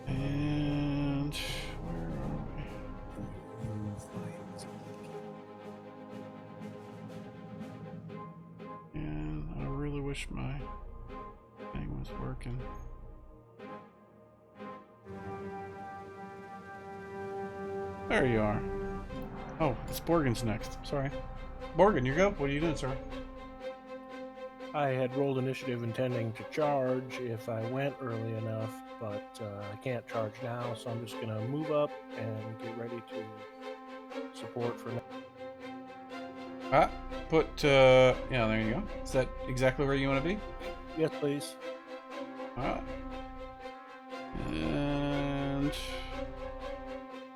And I really wish my thing was working. There you are. Oh, it's Borgen's next. Sorry. Borgen, you go. What are you doing, sir? I had rolled initiative intending to charge if I went early enough, but I can't charge now, so I'm just going to move up and get ready to support for now. Yeah, there you go. Is that exactly where you want to be? Yes, please. Alright. And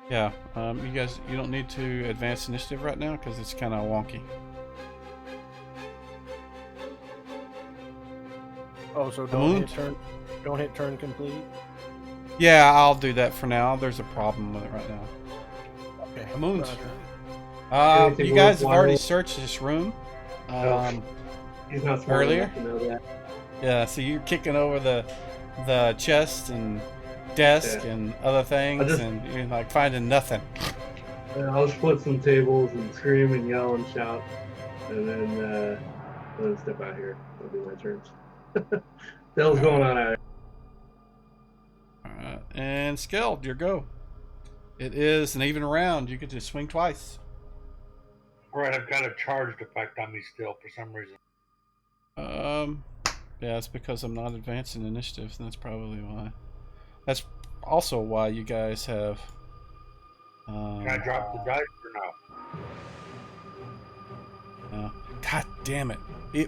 yeah, you guys, you don't need to advance initiative right now because it's kind of wonky. Oh, so don't hit turn complete? Yeah, I'll do that for now. There's a problem with it right now. Okay. Moons. Roger. You guys have already searched this room. He's not smart earlier. enough to know that. Yeah, so you're kicking over the chest and desk and other things, and you're like finding nothing. I'll flip some tables and scream and yell and shout, and then step out here. That'll be my turn. What the hell's going on out here? Alright, and Skeld, your go. It is an even round. You get to swing twice. Right, I've got a charged effect on me still for some reason. Yeah, it's because I'm not advancing initiative, and that's probably why. That's also why you guys have. Can I drop the dice or no? No. God damn it.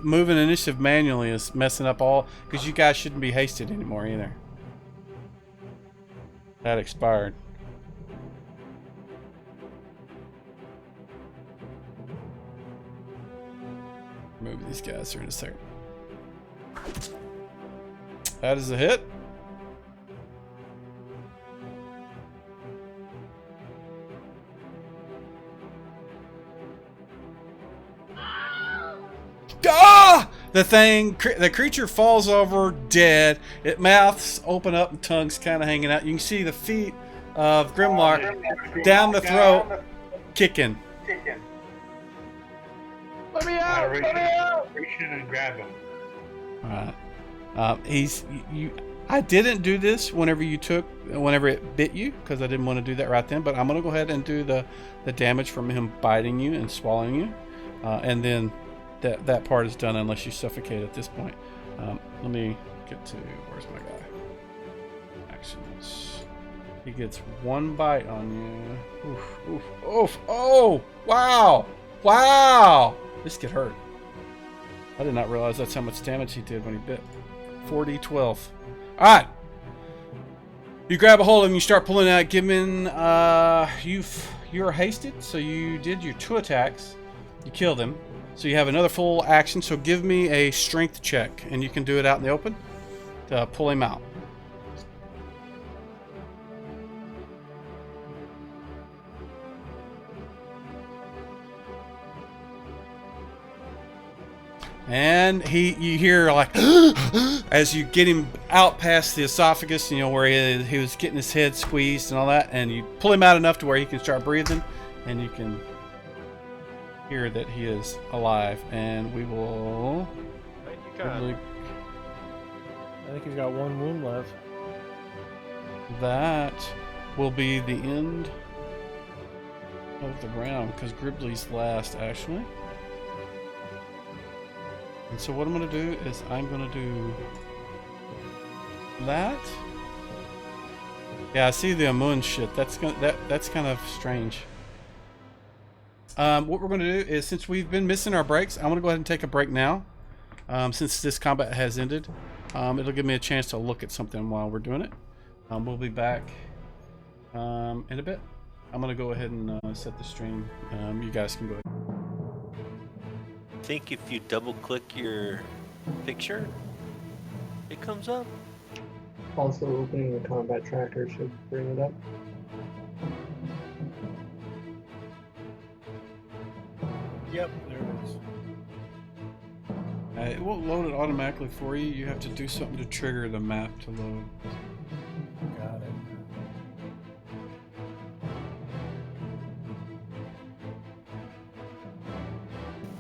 Moving initiative manually is messing up all, because you guys shouldn't be hasted anymore either. That expired. Move these guys here in a second. That is a hit. Ah! The creature falls over dead. It mouths open up and tongue's kind of hanging out. You can see the feet of Grimlock down the throat, kicking. Let me out! Let me out! Reach in and grab him. All right. You. I didn't do this whenever it bit you because I didn't want to do that right then. But I'm gonna go ahead and do the damage from him biting you and swallowing you, and then that part is done unless you suffocate at this point. Let me get to where's my guy? Actions. He gets one bite on you. Oof, oof, oof. Oh, wow, wow. This could hurt. I did not realize that's how much damage he did when he bit. 4d12. Alright. You grab a hold of him, you start pulling out, you're hasted, so you did your 2 attacks. You killed him. So you have another full action, so give me a strength check, and you can do it out in the open to pull him out. And you hear like as you get him out past the esophagus, where he was getting his head squeezed and all that, and you pull him out enough to where he can start breathing, and you can hear that he is alive. And we will. I think he's got 1 wound left. That will be the end of the round because Gribbly's last, actually. And so what I'm going to do is I'm going to do that. Yeah, I see the Amun shit. That's kind of strange. What we're going to do is, since we've been missing our breaks, I'm going to go ahead and take a break now. Since this combat has ended, it'll give me a chance to look at something while we're doing it. We'll be back in a bit. I'm going to go ahead and set the stream. You guys can go ahead. I think if you double click your picture, it comes up. Also, opening the combat tracker should bring it up. Yep, there it is. It won't load it automatically for you. You have to do something to trigger the map to load. Got it.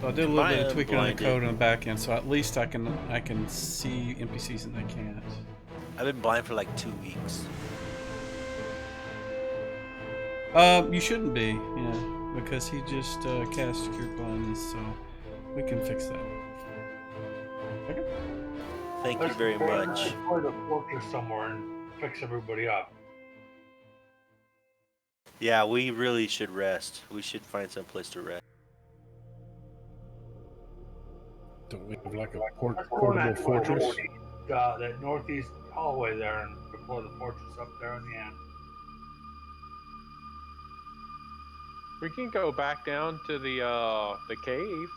So I did a little bit of tweaking on the code on the back end, so at least I can see NPCs and they can't. I've been blind for like 2 weeks. You shouldn't be, yeah, because he just cast Cure Blindness, so we can fix that. Okay. Thank you very much. Let's deploy the fortress somewhere and fix everybody up. Yeah, we really should rest. We should find some place to rest. Don't we have like a portable fortress? That northeast hallway there, and deploy the fortress up there in the end. We can go back down to the cave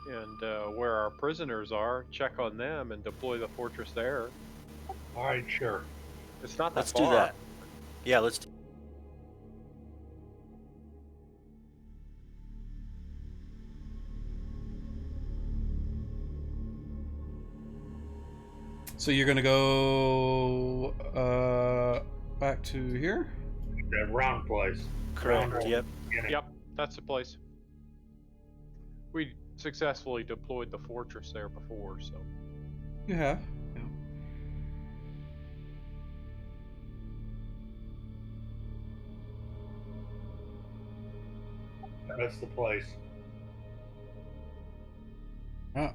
and where our prisoners are, check on them, and deploy the fortress there. All right, sure. It's not that Let's far. do that. Yeah, let's do. So you're gonna go back to here? That round place. Correct. Round Yep. Yep, that's the place. We successfully deployed the fortress there before, so. You have. Yeah. That's the place. Oh.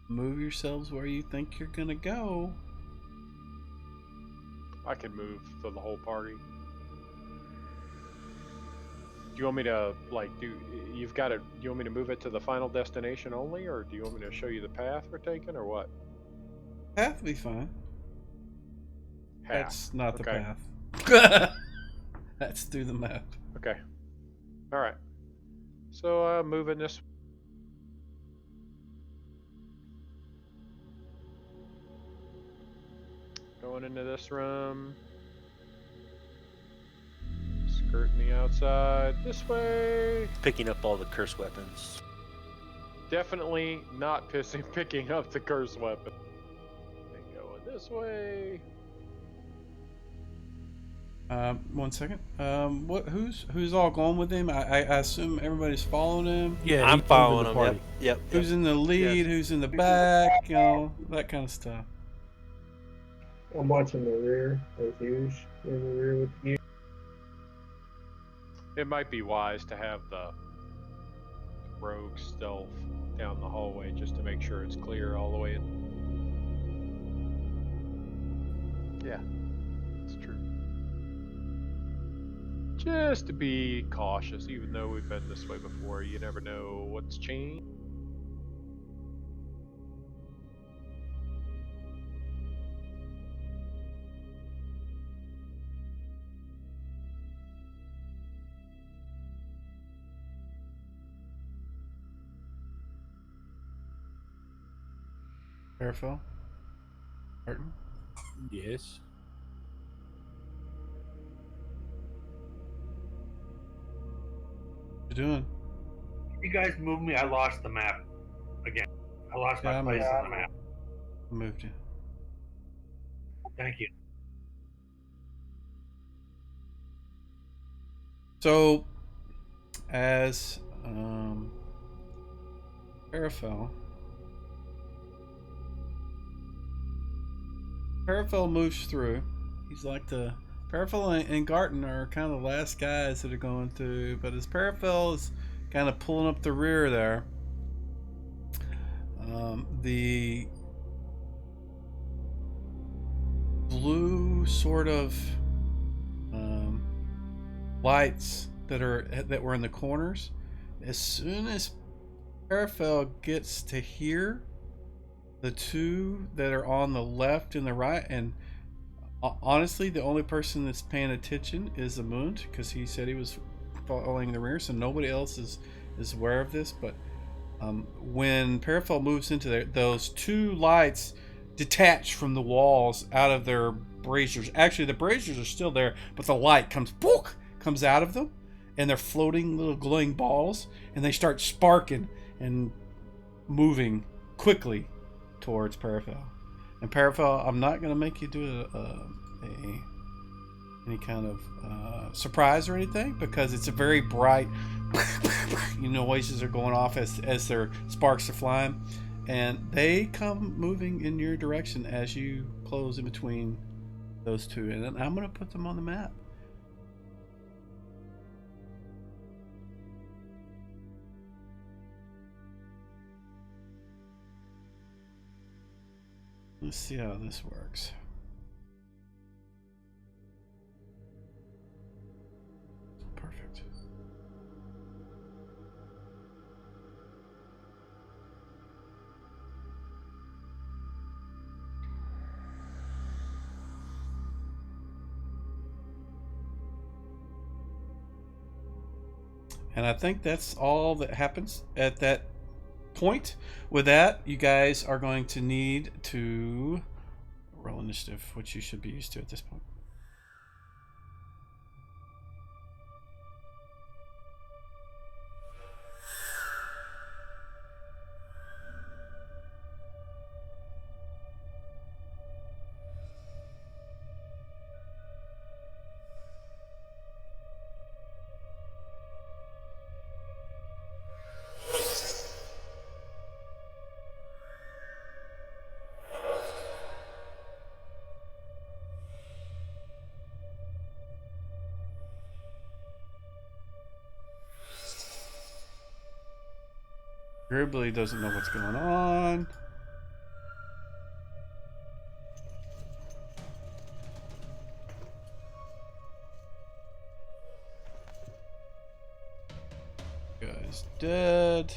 Move yourselves where you think you're gonna go. I can move for the whole party. Do you want me to, like, do you want me to move it to the final destination only, or do you want me to show you the path we're taking, or what? Path will be fine. Half. That's not the Okay. path. Let's do the map. Okay. Alright. So, moving this. Going into this room. Skirting the outside. This way. Picking up all the curse weapons. Definitely not picking up the curse weapon. This way. 1 second. Who's all going with him? I assume everybody's following him. Yeah, I'm he told following the him. party. Yep. Who's in the lead? Yes. Who's in the back? You know, that kind of stuff. I'm watching the rear as usual. In the rear with you. It might be wise to have the rogue stealth down the hallway just to make sure it's clear all the way in. Yeah, it's true. Just to be cautious, even though we've been this way before. You never know what's changed. Airfell? Martin? Yes. What you doing? You guys moved me. I lost the map again. I lost Yeah, my I'm place over. on the map. I moved you. Thank you. So, as Parafel moves through. He's like Parafel and Garton are kind of the last guys that are going through, but as Parafel is kind of pulling up the rear there, the blue sort of lights that were in the corners, as soon as Parafel gets to here, the two that are on the left and the right, and honestly the only person that's paying attention is the moon, because he said he was following the rear, so nobody else is aware of this. But when Parafel moves into there, those two lights detach from the walls out of their braziers. Actually, the braziers are still there, but the light comes out of them, and they're floating little glowing balls, and they start sparking and moving quickly towards Parafel. And Parafel, I'm not going to make you do any kind of surprise or anything, because it's a very bright noises are going off as their sparks are flying, and they come moving in your direction as you close in between those two. And then I'm going to put them on the map. Let's see how this works. Perfect. And I think that's all that happens at that point. With that, you guys are going to need to roll initiative, which you should be used to at this point. Gribbly doesn't know what's going on. Guy's dead.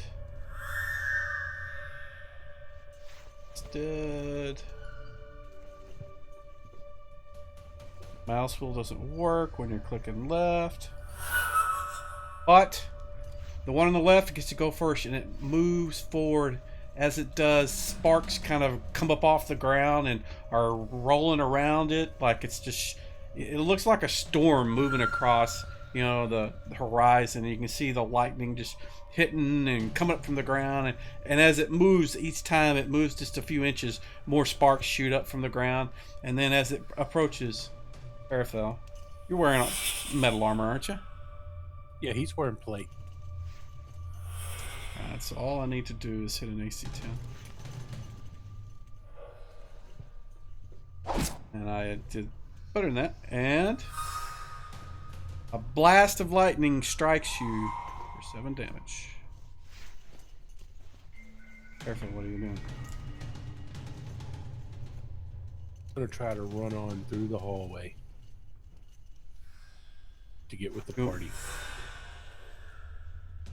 It's dead. Mouse wheel doesn't work when you're clicking left. But the one on the left gets to go first, and it moves forward. As it does, sparks kind of come up off the ground and are rolling around it like it's just... It looks like a storm moving across the horizon. And you can see the lightning just hitting and coming up from the ground, and as it moves, each time it moves just a few inches, more sparks shoot up from the ground, and then as it approaches Arafel, you're wearing metal armor, aren't you? Yeah, he's wearing plate. Alright, so all I need to do is hit an AC 10. And I did better than that, and a blast of lightning strikes you for 7 damage. Careful, what are you doing? I'm going to try to run on through the hallway to get with the party.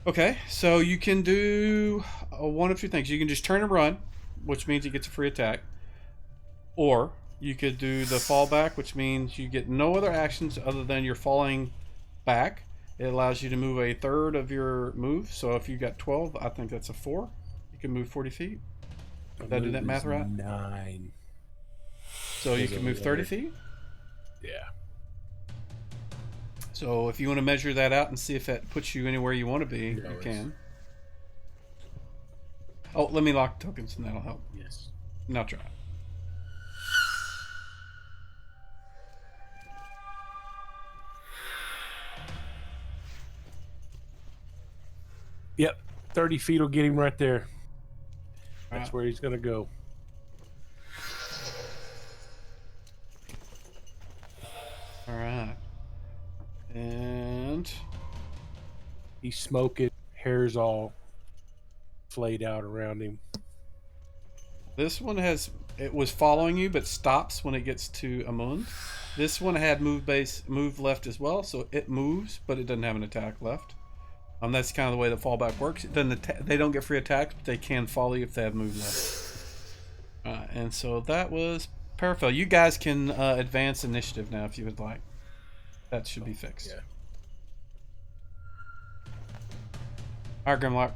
Okay, so you can do one of two things. You can just turn and run, which means you get a free attack. Or you could do the fallback, which means you get no other actions other than you're falling back. It allows you to move a third of your move. So if you got 12, I think that's a 4. You can move 40 feet. Did I do that math right? 9. So you can move 30 feet? Yeah. So if you want to measure that out and see if that puts you anywhere you want to be, you can. Oh, let me lock tokens and that'll help. Yes. Now try. Yep. 30 feet will get him right there. That's Right. where he's going to go. All right. And he's smoking. Hair's all flayed out around him. this one it was following you but stops when it gets to Amund. This one had move left as well, so it moves, but it doesn't have an attack left. That's kind of the way the fallback works. It doesn't they don't get free attacks, but they can follow you if they have move left. And so that was Parafel. You guys can advance initiative now if you would like. That should be fixed. Yeah. All right, Grimlock.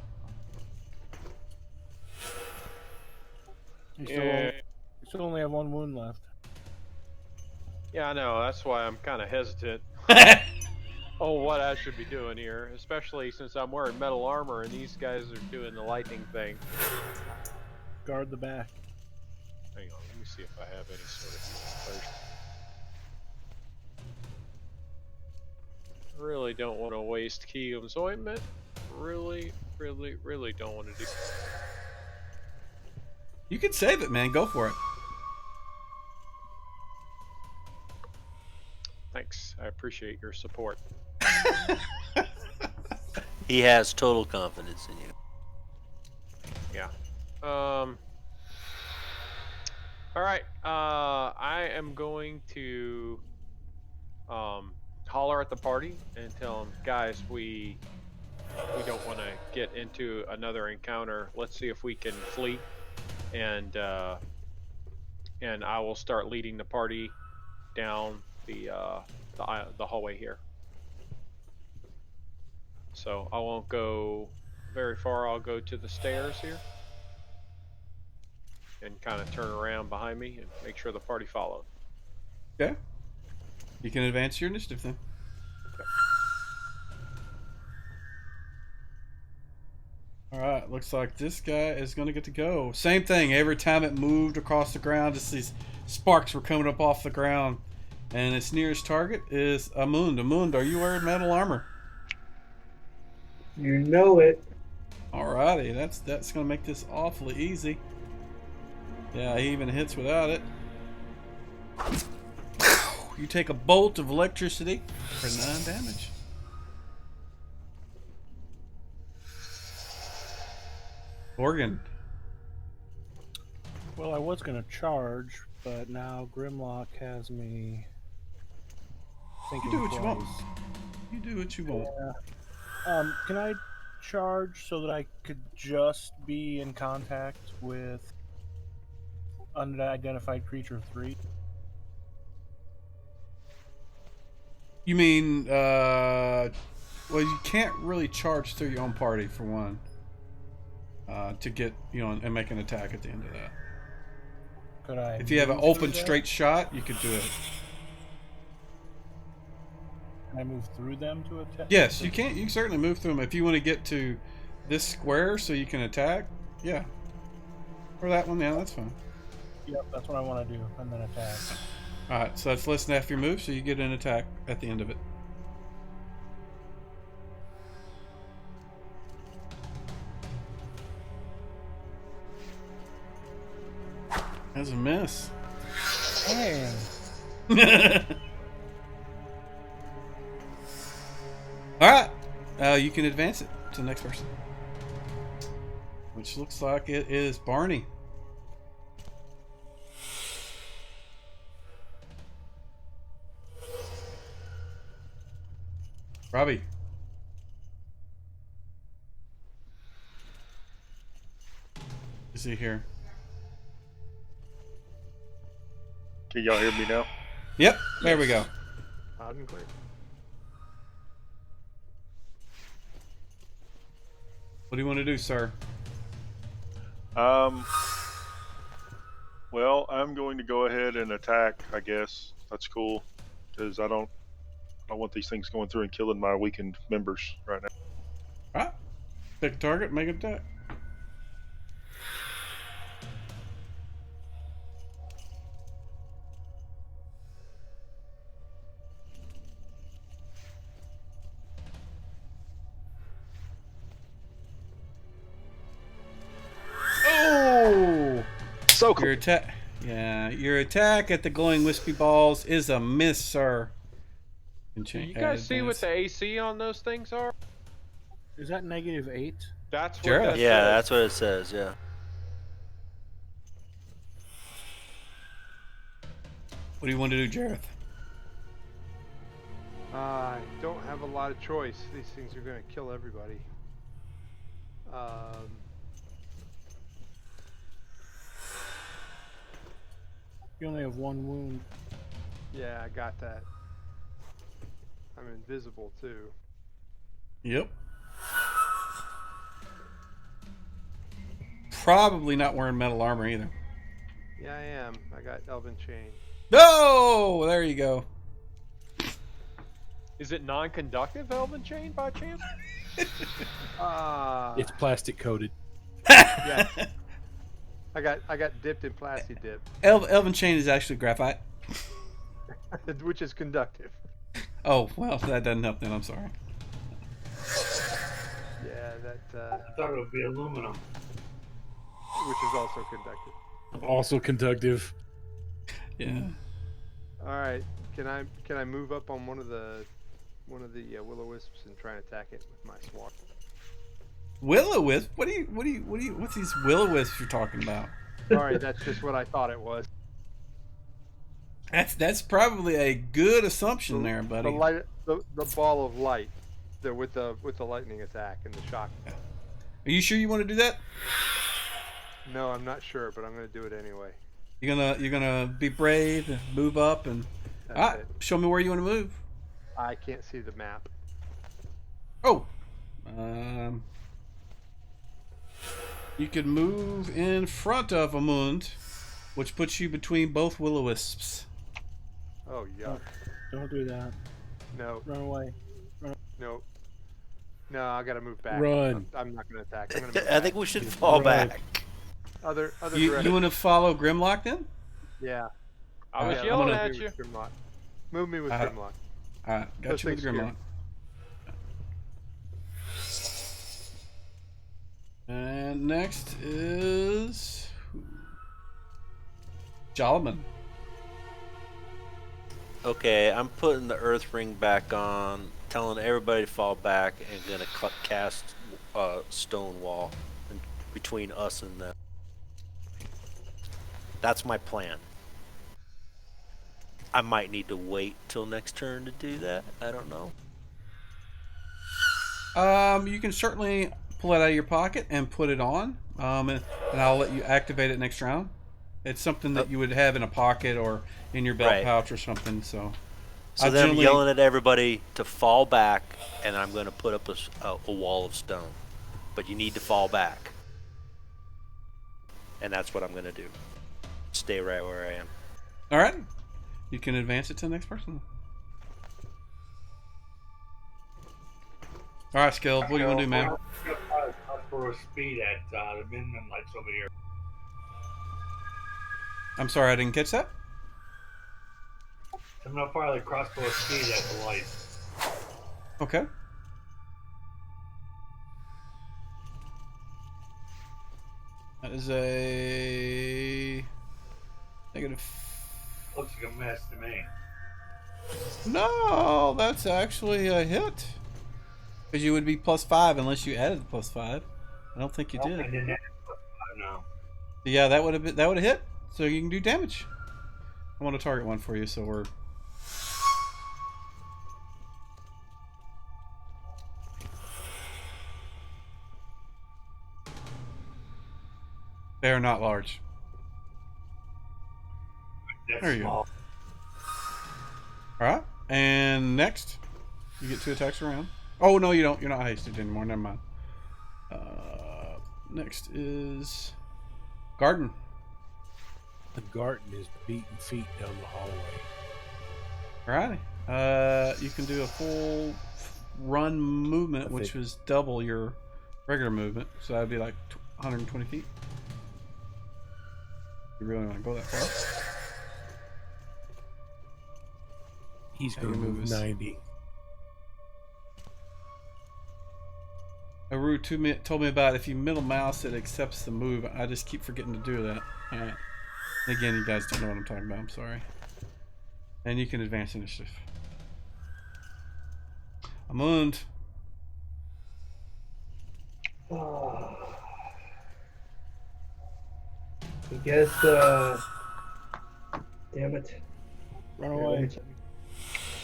You still only have 1 wound left. Yeah, I know. That's why I'm kind of hesitant. Oh, what I should be doing here, especially since I'm wearing metal armor and these guys are doing the lightning thing. Guard the back. Hang on, let me see if I have any sort of first. Really don't want to waste Keegan's ointment. Really don't want to do. You can save it, man. Go for it. Thanks. I appreciate your support. He has total confidence in you. Yeah. All right. I am going to holler at the party and tell them, guys, we don't want to get into another encounter. Let's see if we can flee, and I will start leading the party down the hallway here. So I won't go very far. I'll go to the stairs here and kind of turn around behind me and make sure the party follows. Okay. You can advance your initiative then. Okay. Alright, looks like this guy is going to get to go. Same thing, every time it moved across the ground, just these sparks were coming up off the ground. And its nearest target is Amund. Amund, are you wearing metal armor? You know it. Alrighty, that's going to make this awfully easy. Yeah, he even hits without it. You take a bolt of electricity for 9 damage. Morgan. Well, I was going to charge, but now Grimlock has me thinking You do what you want. twice. You do what you want. Yeah. Can I charge so that I could just be in contact with unidentified creature 3? You mean, well, you can't really charge through your own party, for one. To get, and make an attack at the end of that. Could I? If you have an move open through that? straight shot, you could do it. Can I move through them to attack? Yes, you can. You can certainly move through them if you want to get to this square so you can attack. Yeah. Or that one. Yeah, that's fine. Yep, that's what I want to do, and then attack. All right. So that's less than half your move, so you get an attack at the end of it. That's a miss. Dang. All right. You can advance it to the next person, which looks like it is Barney. Robbie. Is he here? Can y'all hear me now? Yep. There we go. Loud and clear. What do you want to do, sir? Well, I'm going to go ahead and attack, I guess. That's cool. Because I don't want these things going through and killing my weakened members right now. All right. Pick a target, make an attack. Oh! So cool. Your attack. Yeah, your attack at the glowing wispy balls is a miss, sir. Can you guys see what the AC on those things are? Is that -8? That's what Sure. that Yeah, says. that's what it says. Yeah. What do you want to do, Jareth? I don't have a lot of choice. These things are going to kill everybody. You only have 1 wound. Yeah, I got that. I'm invisible too. Yep. Probably not wearing metal armor either. Yeah, I am. I got Elven Chain. No! There you go. Is it non-conductive Elven Chain by chance? It's plastic coated. Yeah. I got dipped in plasti dip, Elven chain is actually graphite. which is conductive. Oh, well, that doesn't help then. I'm sorry. Yeah, that I thought it would be aluminum. which is also conductive. Also conductive. Yeah. All right, can I move up on one of the will-o-wisps and try and attack it with my swat? Will-o-wisp? What's these will-o-wisps you're talking about? Sorry, that's just what I thought it was. That's probably a good assumption there, buddy. The ball of light, with the lightning attack and the shock. Are you sure you want to do that? No, I'm not sure, but I'm going to do it anyway. You're gonna be brave and move up and That's it. show me where you want to move. I can't see the map. Oh, you could move in front of Amund, which puts you between both will-o-wisps. Oh, yuck. Don't do that. No, Run away. no. No, I gotta move back. Run. I'm not gonna attack. I'm gonna move I back. think we should fall Right. back. Other You direction. want to follow Grimlock then? Yeah. I was Yeah, yelling move at me you. with Grimlock. Move me with Uh, Grimlock. All right, got Those you with things Grimlock. And next is Jolman. Okay, I'm putting the earth ring back on, telling everybody to fall back, and gonna cast a stone wall between us and them. That's my plan. I might need to wait till next turn to do that. I don't know. You can certainly pull it out of your pocket and put it on, and I'll let you activate it next round. It's something that you would have in a pocket or in your belt Right. pouch or something. So Then I'm yelling at everybody to fall back, and I'm going to put up a wall of stone. But you need to fall back. And that's what I'm going to do. Stay right where I am. All right, you can advance it to the next person. All right, Skilled. What do you want to do, man? I'm gonna apply crossbow speed at the minimum lights over here. I'm sorry, I didn't catch that. I'm gonna fire the crossbow speed at the lights. Okay. That is a negative. Looks like a mess to me. No, that's actually a hit. Because you would be +5 unless you added the +5. I don't think you did. I didn't add no. Yeah, that would have hit. So you can do damage. I want to target one for you, so we're. They are not large. That's There you small. go. Alright. And next, you get 2 attacks around. Oh, no, you don't. You're not hasted anymore. Never mind. Next is Garden. The garden is beating feet down the hallway. Alrighty. You can do a full run movement, which was double your regular movement. So that would be like 120 feet. You really want to go that far? He's How going to you move move is- 90. Aru told me about if you middle mouse, it accepts the move. I just keep forgetting to do that. Alright. Again, you guys don't know what I'm talking about. I'm sorry. And you can advance initiative. Amund. I guess, damn it. Run away.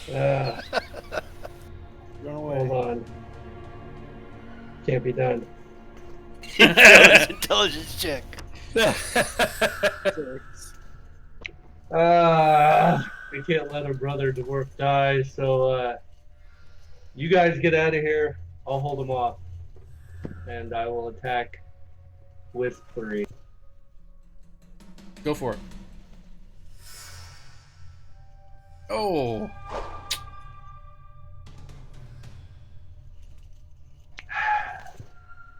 Uh, Run away. hold on. Can't be done. Intelligence check. I can't let a brother dwarf die, so you guys get out of here. I'll hold him off. And I will attack with 3. Go for it. Oh.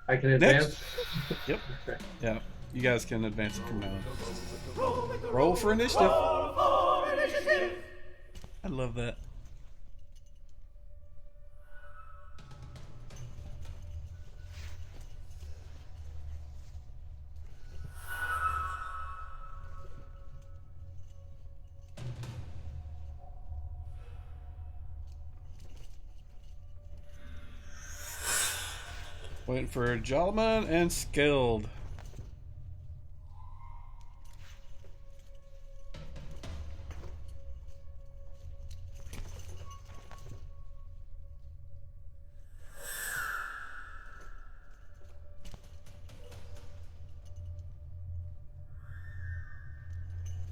I can advance? Yep. Okay. Yeah. You guys can advance it from now on. Roll for initiative. I love that. Waiting for Jolman and Skilled.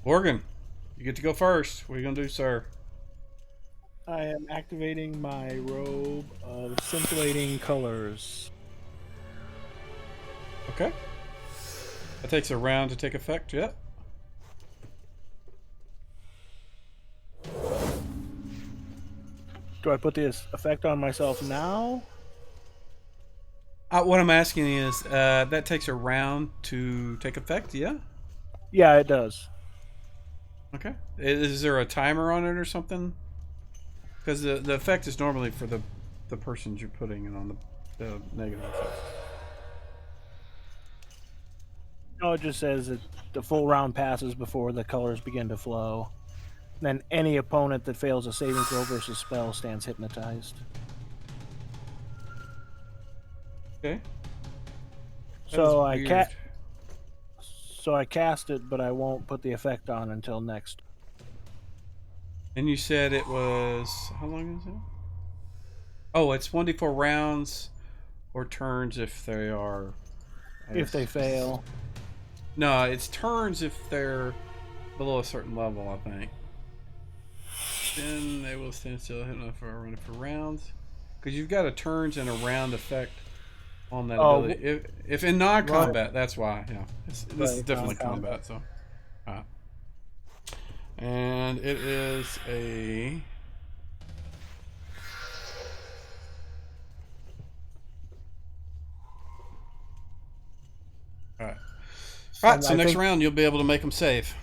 Morgan, you get to go first. What are you gonna do, sir? I am activating my robe of scintillating colors. Okay. That takes a round to take effect, yep. Do I put this effect on myself now? What I'm asking is, that takes a round to take effect, yeah? Yeah, it does. Okay. Is there a timer on it or something? Because the effect is normally for the persons you're putting it on the negative effect. No, it just says that the full round passes before the colors begin to flow. Then any opponent that fails a saving throw versus spell stands hypnotized. Okay. So That is weird. I cast it, but I won't put the effect on until next. And you said it was, how long is it? Oh, it's 1d4 rounds or turns if they are. If they fail. No, it's turns if they're below a certain level, I think. Then they will stand still, hit for running for rounds. Because you've got a turns and a round effect on that ability. If in non-combat, that's why. Yeah, this is definitely combat. So, and it is a All right. All right. And So I next think- round, you'll be able to make them save.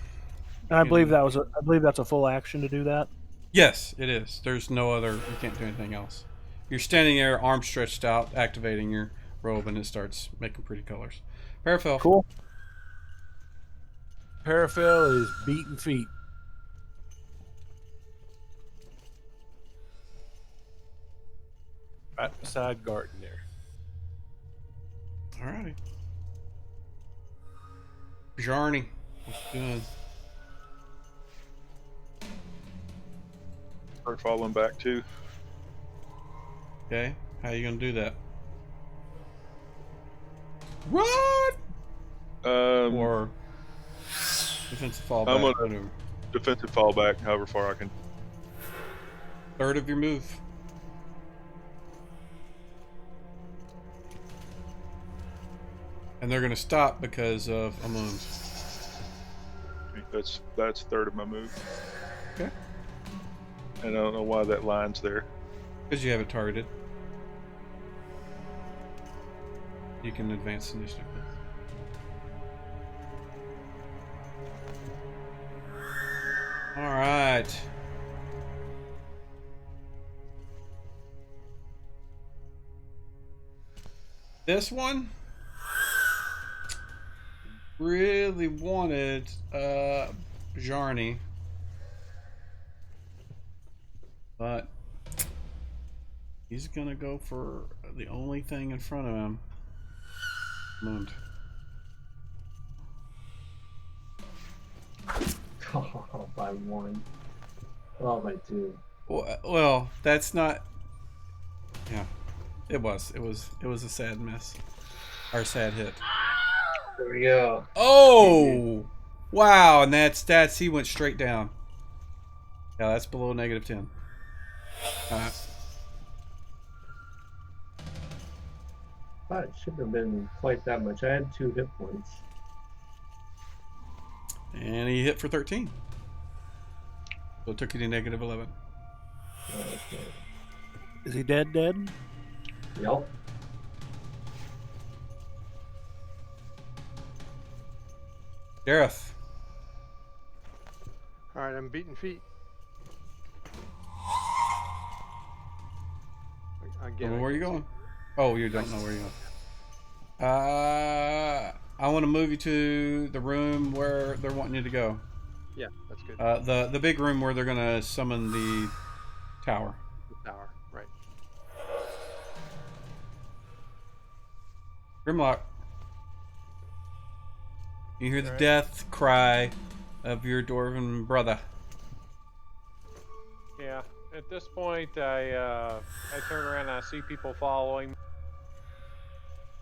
And I believe that was I believe that's a full action to do that. Yes, it is. There's no other. You can't do anything else. You're standing there, arms stretched out, activating your robe, and it starts making pretty colors. Paraphil. Cool. Paraphil is beating feet. Right beside Garten there. Alrighty. Jarny, what's doing? Start falling back too. Okay, how you gonna do that? What? Or defensive fallback? I'm gonna whatever. defensive fallback, however far I can. Third of your move. And they're gonna stop because of a wound. That's third of my move. Okay. And I don't know why that line's there. Because you have it targeted. You can advance initiative. Alright. This one really wanted Jarny, but he's gonna go for the only thing in front of him. Mooned. Oh, by one. Oh, by two. Well, that's not. Yeah, it was a sad miss, or a sad hit. There we go. Oh, wow! And that's he went straight down. Yeah, that's below -10. Thought it shouldn't have been quite that much. I had 2 hit points. And he hit for 13. So it took you to -11. Okay. Is he dead? Dead? Yep. Gareth. All right, I'm beating feet. Again, Well, where are you going? Oh, you don't know where you're going. I want to move you to the room where they're wanting you to go. Yeah, that's good. The big room where they're gonna summon the tower. The tower, right. Grimlock. You hear the death cry of your dwarven brother. Yeah. At this point, I turn around and I see people following,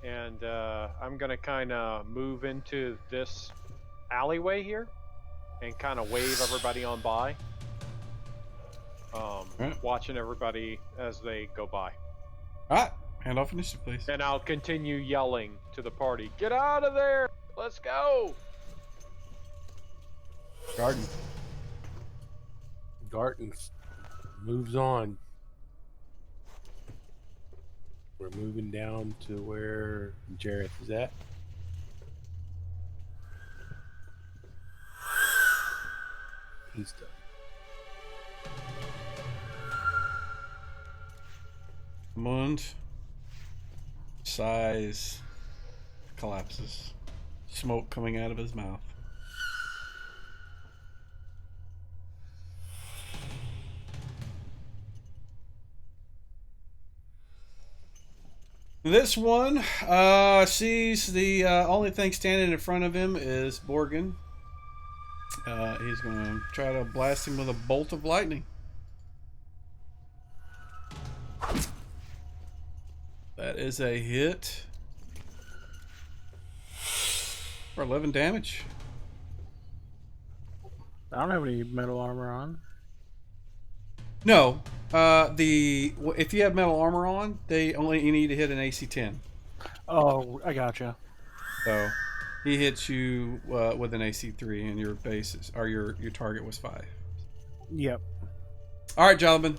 and I'm gonna kind of move into this alleyway here, and kind of wave everybody on by, watching everybody as they go by. All right, hand off initiative, please. And I'll continue yelling to the party, "Get out of there! Let's go!" Garden. Garten moves on. We're moving down to where Jareth is at. He's done. Mund sighs, collapses, smoke coming out of his mouth. This one sees the only thing standing in front of him is Borgin. He's going to try to blast him with a bolt of lightning. That is a hit for 11 damage. I don't have any metal armor on. No, if you have metal armor on, you need to hit an AC 10. Oh, I gotcha. So he hits you with an AC 3, and your base or your target was 5. Yep. All right, gentlemen,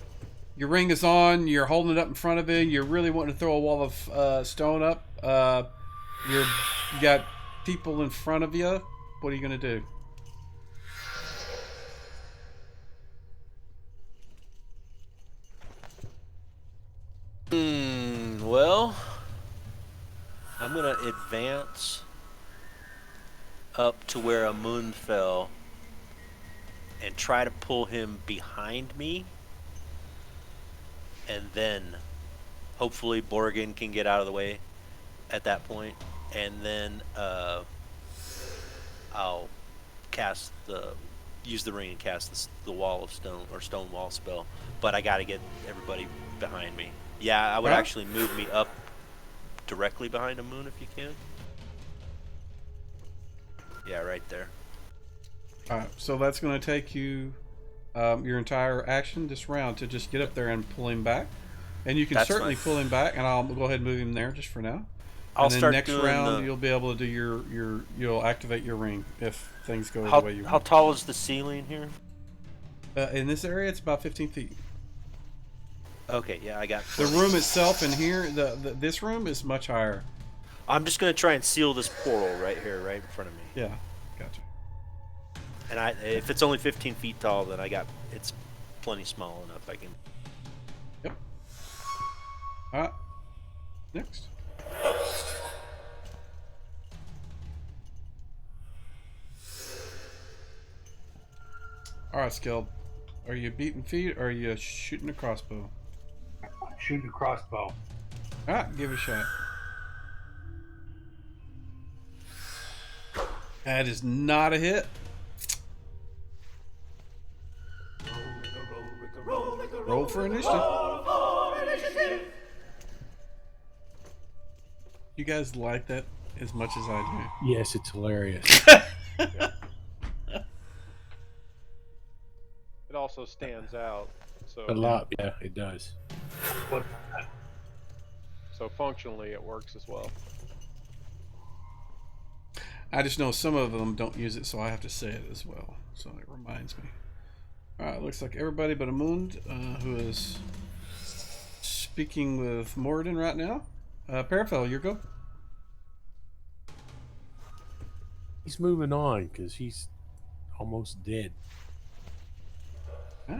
your ring is on. You're holding it up in front of you. You're really wanting to throw a wall of stone up. You got people in front of you. What are you going to do? Well, I'm gonna advance up to where a moon fell and try to pull him behind me, and then hopefully Borgin can get out of the way at that point, and then I'll use the ring and cast the wall of stone or stone wall spell. But I got to get everybody behind me. Yeah, I would actually move me up directly behind a moon if you can. Yeah, right there. Alright, so that's going to take you your entire action this round to just get up there and pull him back. And you can That's certainly fine. pull him back, and I'll go ahead and move him there just for now. I'll and then start next doing round you'll be able to do you'll activate your ring if things go the way you How want. tall is the ceiling here? In this area, it's about 15 feet. Okay, yeah, I got The room itself in here, this room is much higher. I'm just gonna try and seal this portal right here, right in front of me. Yeah, gotcha. And if it's only 15 feet tall, then it's plenty small enough. I can. Yep. Alright. Next. Alright, Skilled. Are you beating feet or are you shooting a crossbow? Shooting a crossbow. Alright, give it a shot. That is not a hit. Roll for initiative. You guys like that as much as I do? Yes, it's hilarious. It also stands out. So A lot, yeah, it does. What? So functionally, it works as well. I just know some of them don't use it, so I have to say it as well. So it reminds me. Alright, looks like everybody but Amund, who is speaking with Moradin right now. Parafel, your go. He's moving on because he's almost dead.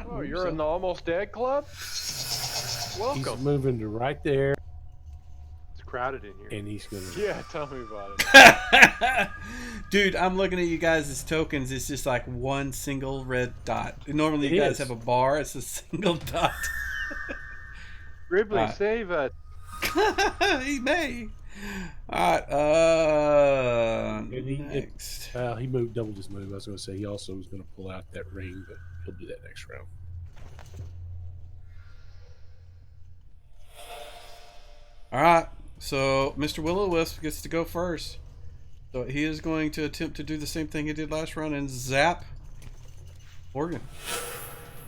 Oh, you're in the almost dead club? He's Welcome. moving to right there, It's crowded in here. and he's gonna. Yeah, tell me about it. Dude, I'm looking at you guys as tokens. It's just like one single red dot. Normally, you guys have a bar. It's a single dot. Ripley, save us. He may. Alright, next. He doubled his move. I was going to say he also was going to pull out that ring, but he'll do that next round. Alright, so Mr. Will-O-Wisp gets to go first. So he is going to attempt to do the same thing he did last round and zap Morgan.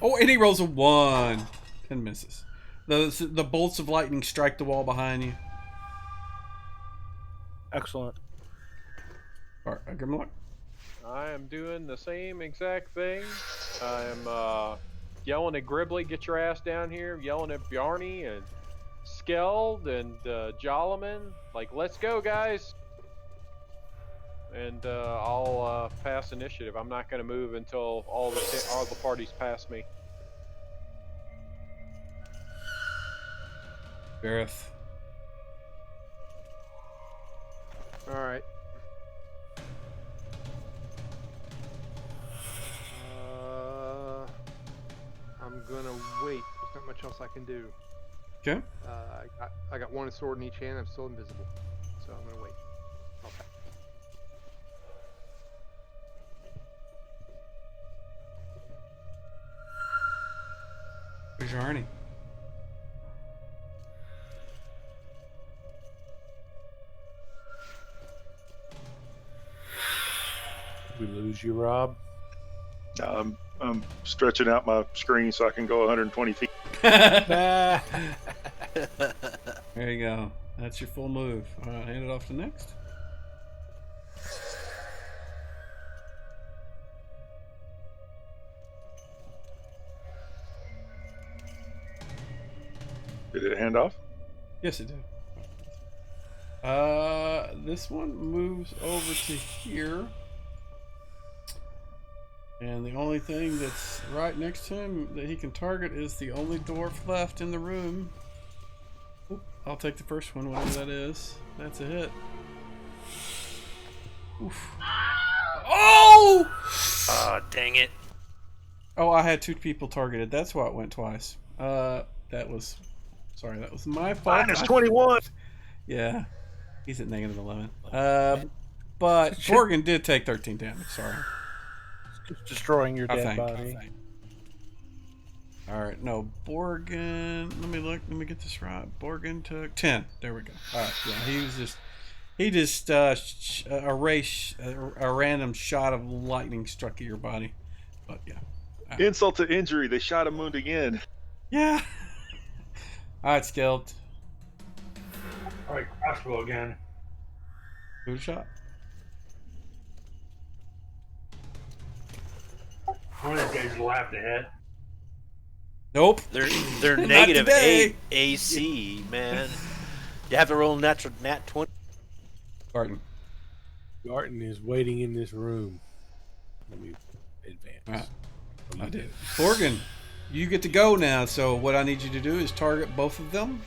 Oh, and he rolls a 1 and misses. The bolts of lightning strike the wall behind you. Excellent. Alright, Grimlock. I am doing the same exact thing. I am yelling at Gribbly, get your ass down here. Yelling at Bjarni and Skeld and Jolliman. Like, let's go, guys. And I'll pass initiative. I'm not going to move until all the parties pass me. Gareth. Alright. I'm gonna wait. There's not much else I can do. Okay. I got one sword in each hand. I'm still invisible. So I'm gonna wait. Okay. Where's your Arnie? We lose you, Rob. I'm stretching out my screen so I can go 120 feet. There you go. That's your full move. Alright, hand it off to next. Did it hand off? Yes, it did. This one moves over to here. And the only thing that's right next to him that he can target is the only dwarf left in the room. Oop, I'll take the first one, whatever that is. That's a hit. Oof. Oh! Ah, dang it. Oh, I had 2 people targeted. That's why it went twice. That was my fault. Minus 21. Yeah, he's at negative 11. But Borgen did take 13 damage. Sorry. Just destroying your I dead think. body. All right, no, Borgen. Let me look. Let me get this right. Borgen took 10. There we go. All right, yeah, he just a random shot of lightning struck at your body. But yeah. Insult to injury. They shot him wound again. Yeah. All right, Skeld. All right, crossbow again. Who shot? One of these days will have to hit. Nope. They're Not negative today. 8 AC, man. You have to roll nat 20. Barton. Garten is waiting in this room. Let me advance. All right. I did. Borgen, you get to go now. So what I need you to do is target both of them,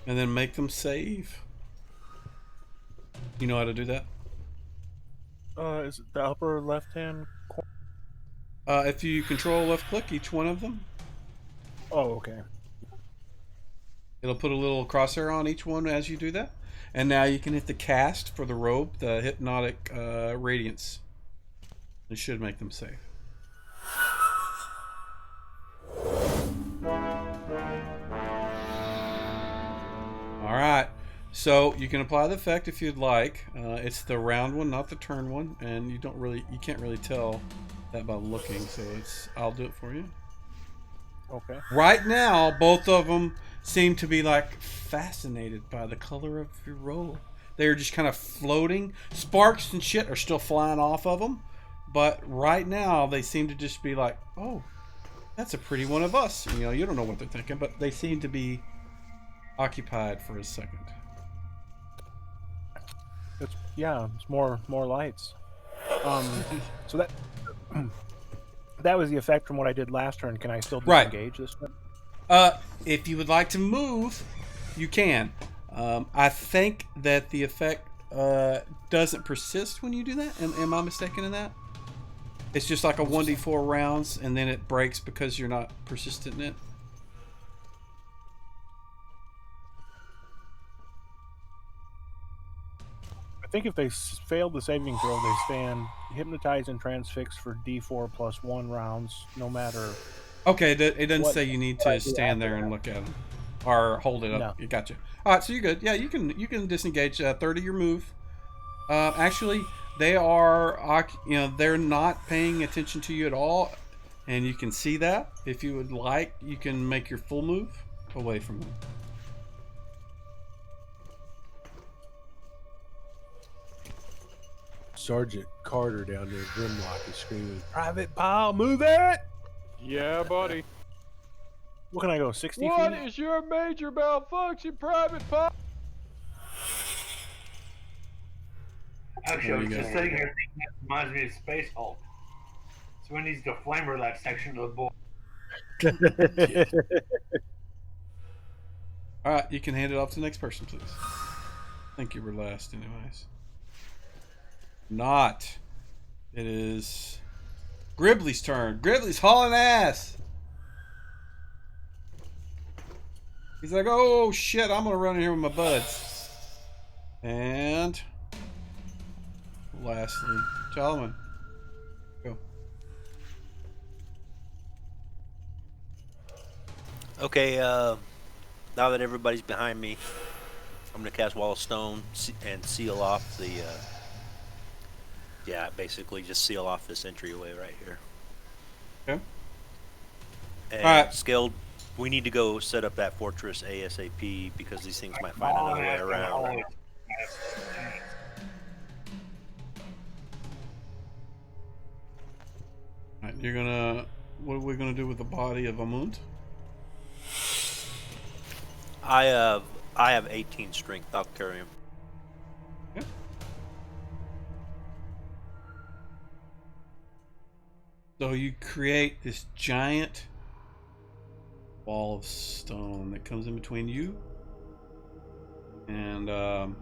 and then make them save. You know how to do that? Is it the upper left-hand corner? If you control left click each one of them, Oh, okay. it'll put a little crosshair on each one as you do that. And now you can hit the cast for the robe, the hypnotic radiance. It should make them safe. All right. So you can apply the effect if you'd like. It's the round one, not the turn one, and you can't really tell that by looking. So I'll do it for you. Okay. Right now, both of them seem to be like fascinated by the color of your robe. They're just kind of floating. Sparks and shit are still flying off of them, but right now they seem to just be like, "Oh, that's a pretty one of us." You know, you don't know what they're thinking, but they seem to be occupied for a second. It's more lights. So that was the effect from what I did last turn. Can I still disengage this turn? If you would like to move, you can. I think that the effect doesn't persist when you do that. Am I mistaken in that? It's just like a 1d4 rounds, and then it breaks because you're not persistent in it. I think if they fail the saving throw, they stand hypnotized and transfixed for D4 plus 1 rounds, no matter. Okay, it doesn't What- say you need to stand there and look at them or hold it up. No. You gotcha. All right, so you're good. Yeah, you can disengage. 30 your move. Actually, they are they're not paying attention to you at all, and you can see that. If you would like, you can make your full move away from them. Sergeant Carter down there, Grimlock, is screaming, "Private Pile, move it!" Yeah, buddy. What can I go, 60 What feet? is your major malfunction, Private Pop? Actually, I was There you just go. sitting here thinking that reminds me of Space Hulk. So when he's the flamer that section of the board. All right, you can hand it off to the next person, please. I think you were last, anyways. Not. It is Gribbly's turn. Gribbly's hauling ass. He's like, "Oh shit, I'm gonna run in here with my buds." And lastly, Solomon. Go. Okay, now that everybody's behind me, I'm going to cast Wall of Stone and seal off the... basically just seal off this entryway right here. Okay. And Alright. Skilled, we need to go set up that fortress ASAP because these things might find another way around. Alright, you're gonna... What are we gonna do with the body of Amund? I have 18 strength. I'll carry him. So you create this giant wall of stone that comes in between you and them.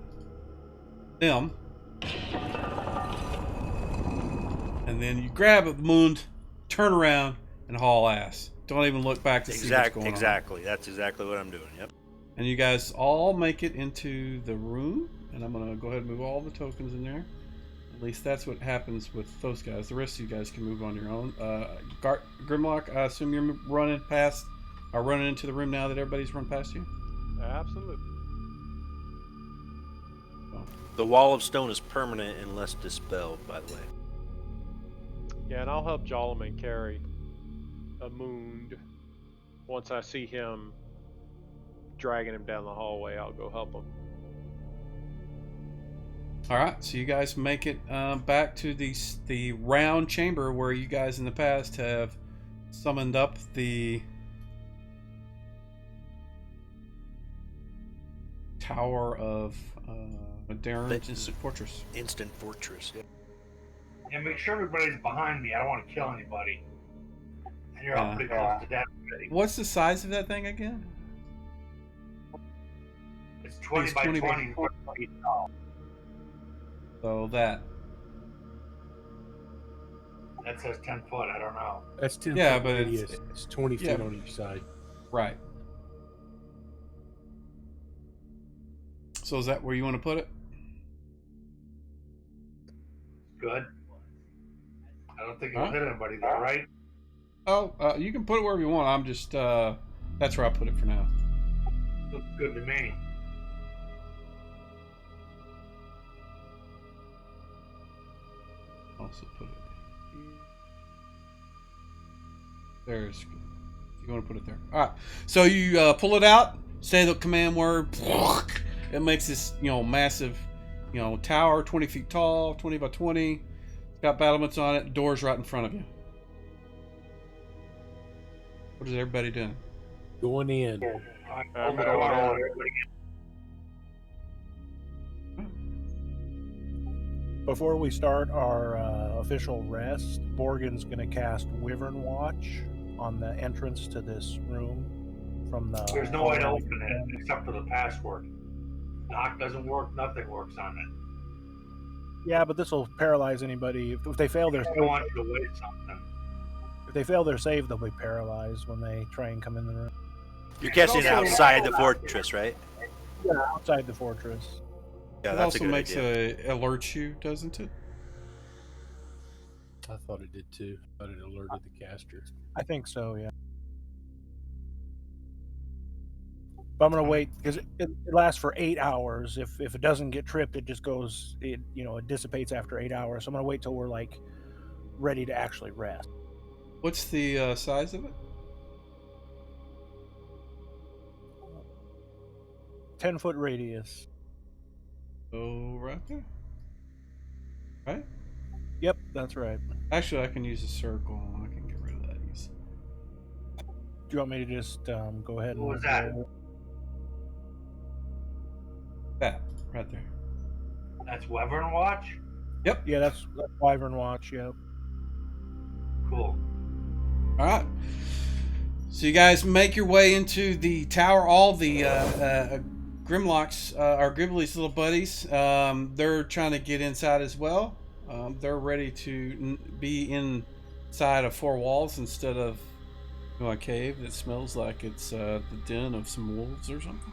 And then you grab the moon, turn around, and haul ass. Don't even look back to see what's going on. Exactly. That's exactly what I'm doing. Yep. And you guys all make it into the room. And I'm going to go ahead and move all the tokens in there. At least that's what happens with those guys. The rest of you guys can move on your own. Grimlock, I assume you're running into the room now that everybody's run past you? Absolutely. Oh. The wall of stone is permanent unless dispelled, by the way. Yeah, and I'll help Jolliman carry a moond. Once I see him dragging him down the hallway, I'll go help him. All right, so you guys make it back to the round chamber where you guys in the past have summoned up the Tower of Darren's Instant Fortress. Instant Fortress, yep. And make sure everybody's behind me. I don't want to kill anybody. And you're all pretty close to death already. What's the size of that thing again? It's 20 by 20 feet tall. So that says 10 foot. I don't know. That's 10 Yeah, foot but radius. It's 20 feet yeah. on each side. Right. So is that where you want to put it? Good. I don't think it'll hit anybody though, right? Oh, you can put it wherever you want. I'm just that's where I put it for now. Looks good to me. Also put it here. There's good. You want to put it there. All right. So you pull it out. Say the command word. It makes this massive tower, 20 feet tall, 20 by 20. It's got battlements on it. Doors right in front of you. What is everybody doing? Going in. I'm going on. Before we start our official rest, Borgen's going to cast Wyvern Watch on the entrance to this room from the... There's no way to open it except for the password. Knock doesn't work, nothing works on it. Yeah, but this will paralyze anybody. If they fail their... I don't want you to waste something. If they fail their save, they'll be paralyzed when they try and come in the room. You're casting it outside the fortress, right? Yeah, outside the fortress. Yeah, it that's also a good makes idea. it alert you, doesn't it? I thought it did too. I thought it alerted the caster. I think so, yeah. But I'm going to wait because it lasts for 8 hours. If it doesn't get tripped, it just goes, it dissipates after 8 hours. So I'm going to wait till we're ready to actually rest. What's the size of it? 10-foot radius. Oh, right there. Right? Yep, that's right. Actually, I can use a circle. I can get rid of that easy. Do you want me to just go ahead and... What was that? That, right there. That's Wyvern Watch? Yep. Yeah, that's Wyvern Watch, yep. Cool. All right. So you guys make your way into the tower. All the Grimlocks, our Gribbly's little buddies, they're trying to get inside as well. They're ready to be inside of four walls instead of a cave that smells like it's the den of some wolves or something.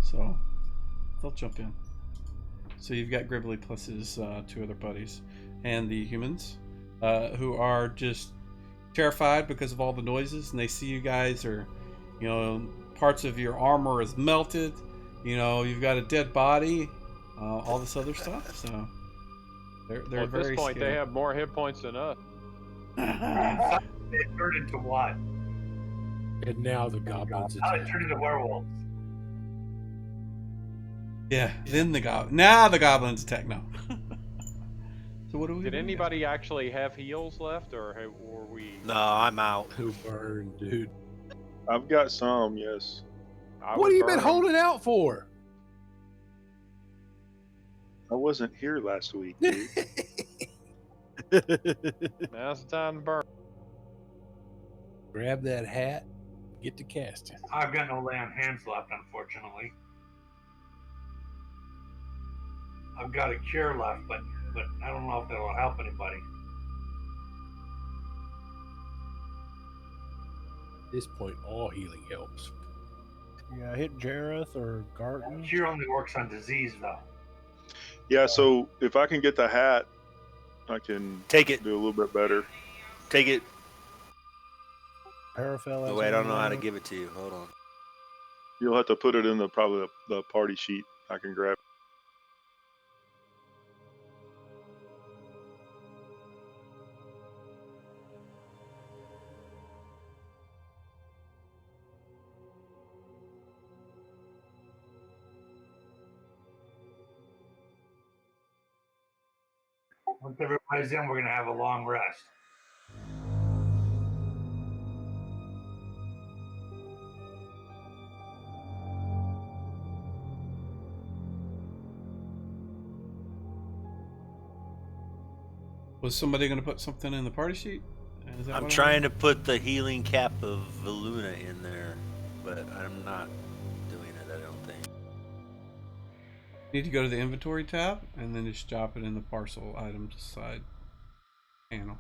So they'll jump in. So you've got Gribbly plus his two other buddies and the humans who are just terrified because of all the noises, and they see you guys are, parts of your armor is melted. You've got a dead body, all this other stuff. So they're Well, at very this point, scared. they have more hit points than us. It turned into what? And now the goblins Now it attack. turned into werewolves. Yeah. Then now the goblins attack. No. So what do we? Did do anybody actually have heals left, or were we? No, I'm out. Who burned, dude? I've got some, yes. I What would have you been burn 'em. holding out for? I wasn't here last week, dude. Now's the time to burn. Grab that hat, get to casting. I've got no lay on hands left, unfortunately. I've got a cure left, but I don't know if that'll help anybody. At this point, all healing helps. Yeah, hit Jareth or Garten. Cure only works on disease, though. Yeah, so if I can get the hat, I can Take it. do a little bit better. Take it. Paraphil. Oh, wait, I don't know how to give it to you. Hold on. You'll have to put it in probably the party sheet. I can grab. Once everybody's in, we're going to have a long rest. Was somebody going to put something in the party sheet? Is that I'm what trying to put the healing cap of Valuna in there, but I'm not doing it, I don't think. You need to go to the inventory tab and then just drop it in the parcel items side panel.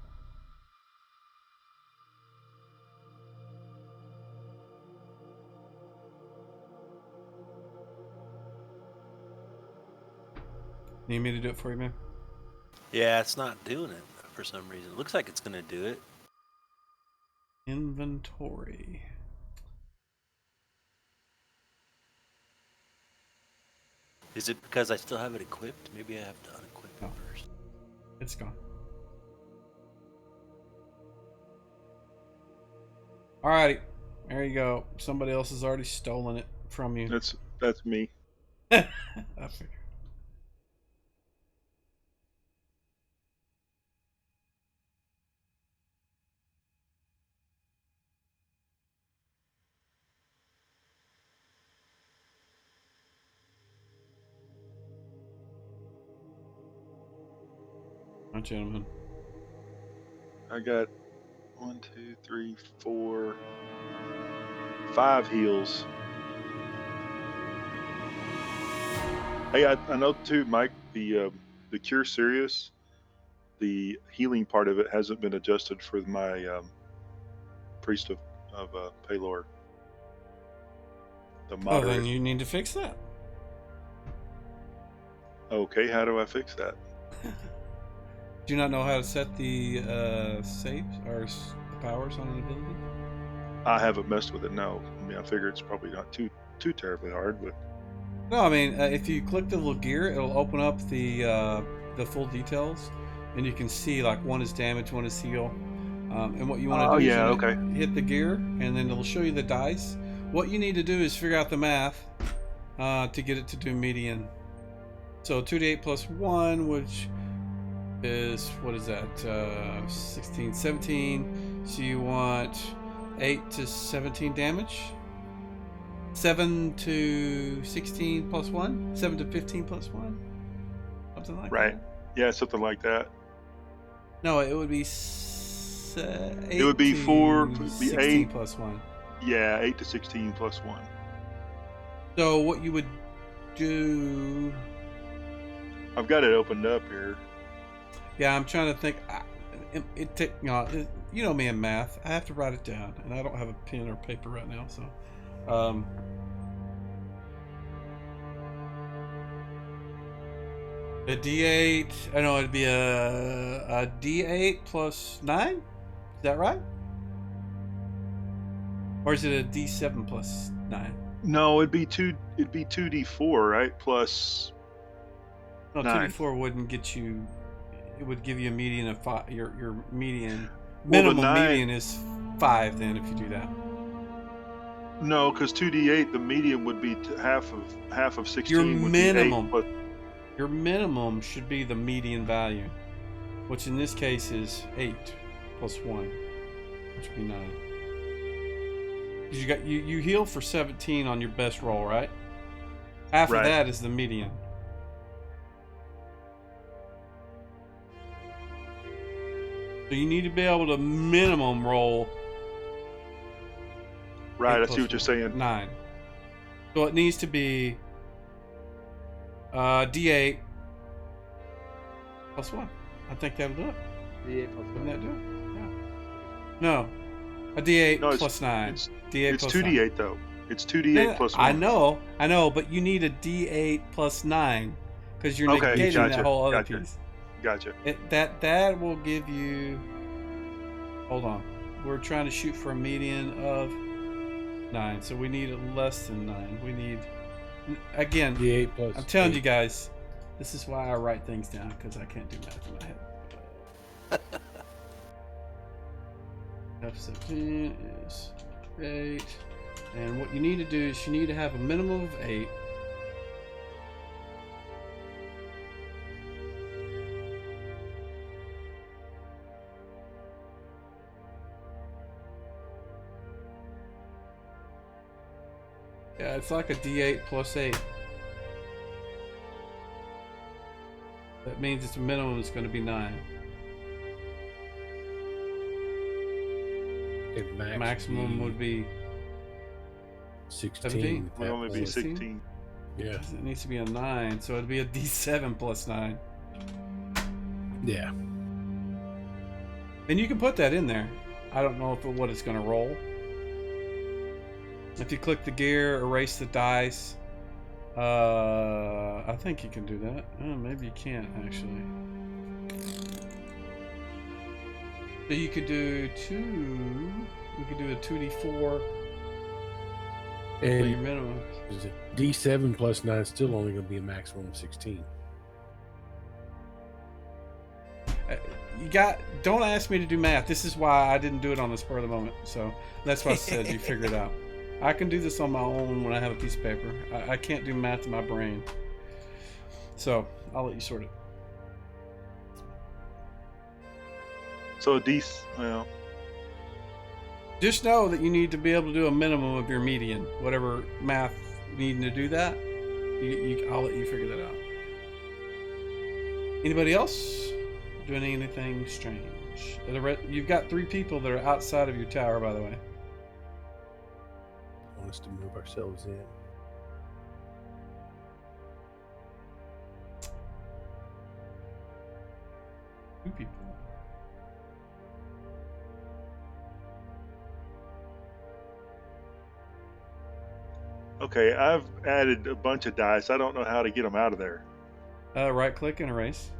Need me to do it for you, man? Yeah, it's not doing it for some reason. It looks like it's going to do it. Inventory. Is it because I still have it equipped? Maybe I have to unequip No. it first. It's gone. Alrighty. There you go. Somebody else has already stolen it from you. That's me. I figured. Oh, gentlemen. I got 1, 2, 3, 4, 5 heals. Hey, I know too, Mike. The Cure Serious, the healing part of it hasn't been adjusted for my Priest of Palor. The Oh, moderate. then you need to fix that. Okay, how do I fix that? Do you not know how to set the saves or the powers on an ability? I haven't messed with it. No, I mean I figure it's probably not too terribly hard, but No, I mean if you click the little gear, it'll open up the full details, and you can see like one is damage, one is heal, and what you want to do is hit the gear, and then it'll show you the dice. What you need to do is figure out the math to get it to do median. So 2d8 plus 1, which is, what is that, 16, 17, so you want 8 to 17 damage, 7 to 16 plus 1, 7 to 15 plus 1, something like that. right, yeah, something like that. No, it would be 8 it would be 4, it would be 16 8 plus 1. Yeah, 8 to 16 plus 1. So what you would do... I've got it opened up here. Yeah, I'm trying to think. You know me in math. I have to write it down, and I don't have a pen or paper right now. So, a D8. I know it'd be a D8 plus 9. Is that right? Or is it a D7 plus 9? No, it'd be 2d4, right? Plus No, 9. 2d4 wouldn't get you. It would give you a median of 5. Your median Well, minimum median is 5. Then, if you do that, no, because 2d8, the median would be half of 16. your would be 8, minimum, but your minimum should be the median value, which in this case is 8 plus 1, which would be 9. Because you heal for 17 on your best roll, right? Half Right. of that is the median. So you need to be able to minimum roll. Right, 8 I plus see what you're 1, saying. 9. So it needs to be D8 plus 1. I think that'll do it. D8 plus Wouldn't 1. that do it? Yeah. No. A D8 No, plus 9. It's D8 it's plus 2d8 though. It's 2d8 9. plus I 1. know, but you need a D8 plus 9 because you're Okay, negating gotcha, that whole other gotcha. piece. Gotcha. That will give you. Hold on. We're trying to shoot for a median of 9, so we need less than 9. We need, again, D8 plus. I'm telling 8. you guys, this is why I write things down, because I can't do math in my head. F17 is 8, and what you need to do is you need to have a minimum of 8. Yeah, it's like a D8 plus 8. That means its minimum is going to be 9. And Maximum would be 16. 17. Would only be 16? 16. Yeah. It needs to be a 9, so it'd be a D7 plus 9. Yeah. And you can put that in there. I don't know what it's going to roll. If you click the gear, erase the dice. I think you can do that. Oh, maybe you can't actually. So you could do 2. We could do a 2d4. For your And minimum. is it D7 plus 9 is still only going to be a maximum of 16. Don't ask me to do math. This is why I didn't do it on the spur of the moment. So that's why I said you figure it out. I can do this on my own when I have a piece of paper. I can't do math in my brain. So I'll let you sort it. So well, Just know that you need to be able to do a minimum of your median. Whatever math needing to do that, I'll let you figure that out. Anybody else doing anything strange? You've got 3 people that are outside of your tower, by the way. I want us to move ourselves in. Two people. okay, I've added a bunch of dice. I don't know how to get them out of there. Right click and erase.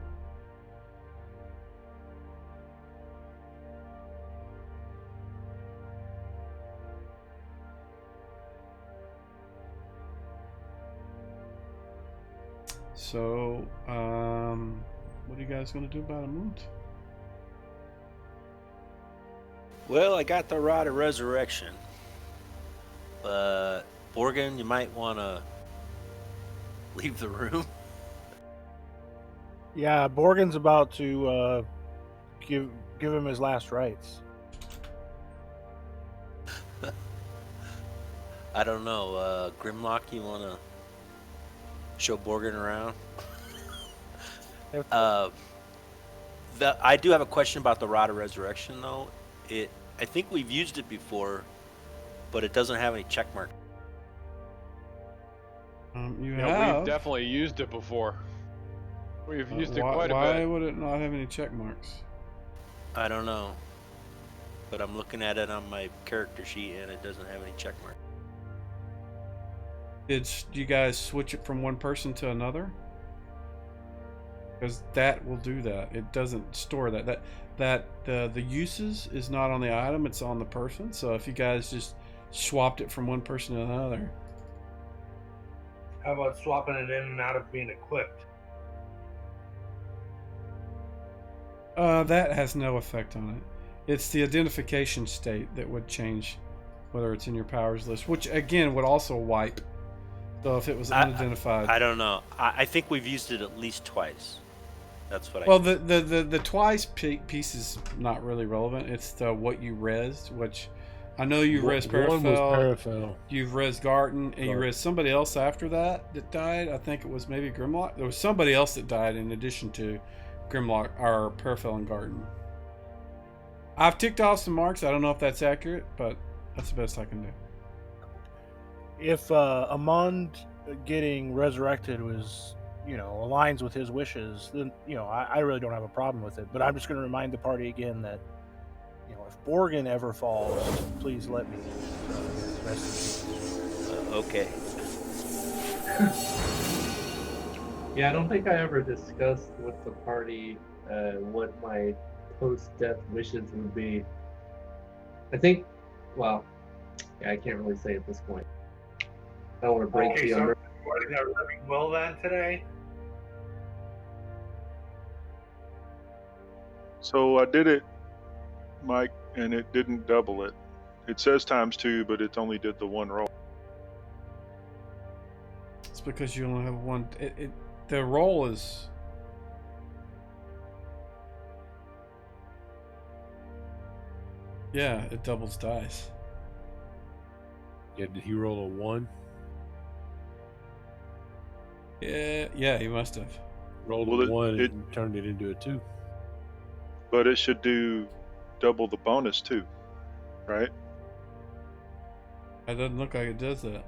So, what are you guys going to do about a moot? Well, I got the Rod of Resurrection, but Borgen, you might want to leave the room. Yeah, Borgen's about to give him his last rites. I don't know. Grimlock, you want to show Borgen around? I do have a question about the Rod of Resurrection, though. I think we've used it before, but it doesn't have any check mark. We've definitely used it before. We've used it quite a bit. Why would it not have any check marks? I don't know, but I'm looking at it on my character sheet, and it doesn't have any check mark. Did you guys switch it from one person to another? Because that will do that. It doesn't store that. The uses is not on the item; it's on the person. So if you guys just swapped it from one person to another, How about swapping it in and out of being equipped? that has no effect on it. It's the identification state that would change whether it's in your powers list, which again would also wipe. So if it was unidentified, I don't know. I think we've used it at least twice. That's what Well, the twice piece is not really relevant. It's the what you rezzed, which I know you res One was Parafel, Parafel. you've res Garten, and you res somebody else after that died. I think it was maybe Grimlock. There was somebody else that died in addition to Grimlock or Parafel and Garten. I've ticked off some marks. I don't know if that's accurate, but that's the best I can do. If Amand getting resurrected was, aligns with his wishes, then, I really don't have a problem with it. But I'm just going to remind the party again that, if Borgin ever falls, please let me rest in peace. Okay. Yeah, I don't think I ever discussed with the party what my post-death wishes would be. I think, well, yeah, I can't really say at this point. I don't want to break the so under. what is our living will then today? So I did it, Mike, and it didn't double it. It says ×2, but it only did the one roll. It's because you only have one. The roll is. Yeah, it doubles dice. Yeah, did he roll a 1? Yeah, he must have. Rolled Well, a 1 it- and turned it into a 2. But it should do double the bonus too, right? It doesn't look like it does that.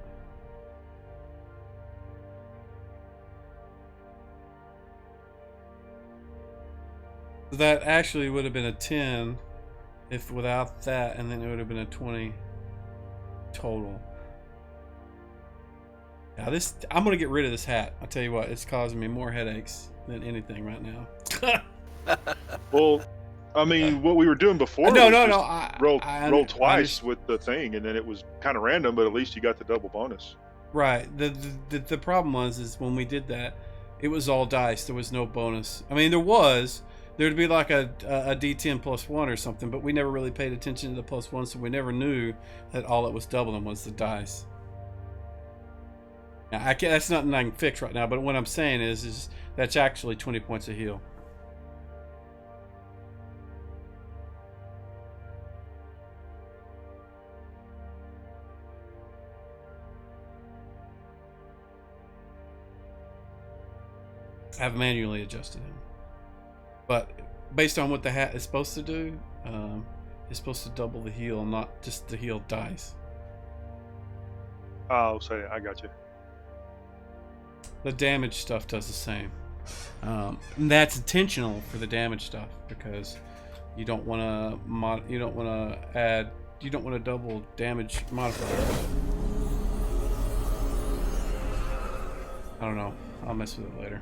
That actually would have been a 10 if without that, and then it would have been a 20 total. Now I'm gonna get rid of this hat. I'll tell you what, it's causing me more headaches than anything right now. Well, I mean, what we were doing before No, was no, just no. roll twice with the thing, and then it was kind of random, but at least you got the double bonus. Right. The problem is when we did that, it was all dice. There was no bonus. I mean, there'd be like a D10 +1 or something, but we never really paid attention to the +1, so we never knew that all it was doubling was the dice. Now, that's nothing I can fix right now, but what I'm saying is that's actually 20 points of heal. I've manually adjusted him, but based on what the hat is supposed to do, it's supposed to double the heal, not just the heal dice. Oh, say I got you. The damage stuff does the same. And that's intentional for the damage stuff because you don't want to double damage modifiers. I don't know. I'll mess with it later.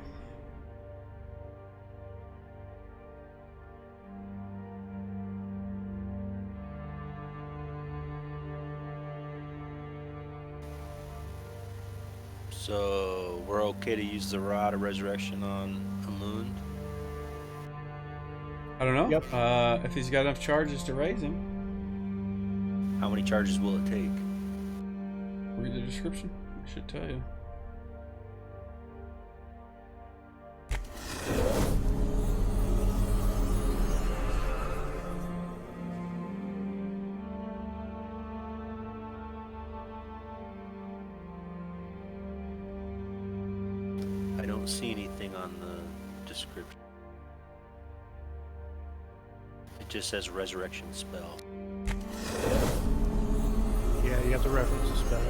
So we're okay to use the Rod of Resurrection on Amund? I don't know. Yep. If he's got enough charges to raise him. How many charges will it take? Read the description. It should tell you. I don't see anything on the description. It just says resurrection spell. Yeah, you have to reference the spell.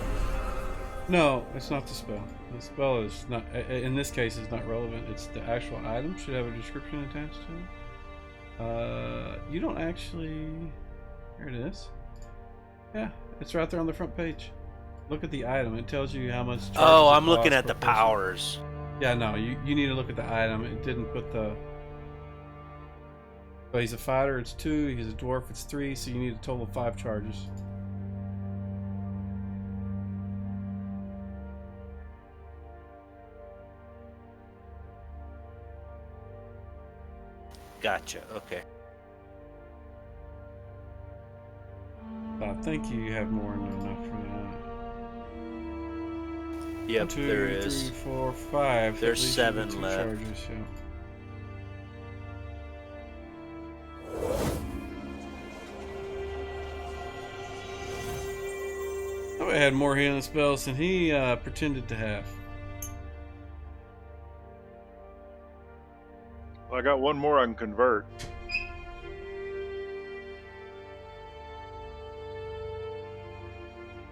No, it's not the spell. The spell is not, in this case, is not relevant. It's the actual item should have a description attached to it. You don't actually. Here it is. Yeah, it's right there on the front page. Look at the item. It tells you how much. Oh, I'm looking at the powers. Yeah, no, you need to look at the item. It didn't put the. So he's a fighter, it's 2. He's a dwarf, it's 3. So you need a total of 5 charges. Gotcha. Okay. I think you have more than enough for that. Yep, 1, 2, there is. 3, 4, 5. There's At least 7 2 left. Charges, yeah. I had more healing spells than he pretended to have. Well, I got one more I can convert.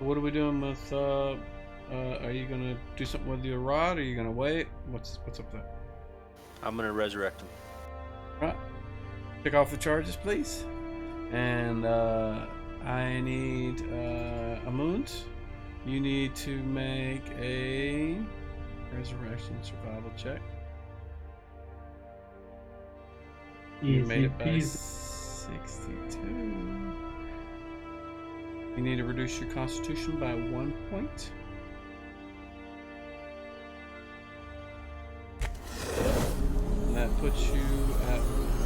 what are we doing with? Are you gonna do something with your rod? Or are you gonna wait? What's up there? I'm gonna resurrect him. Right. Pick off the charges, please. And I need a moon. You need to make a resurrection survival check. You made it by 62. You need to reduce your constitution by 1 point. And that puts you at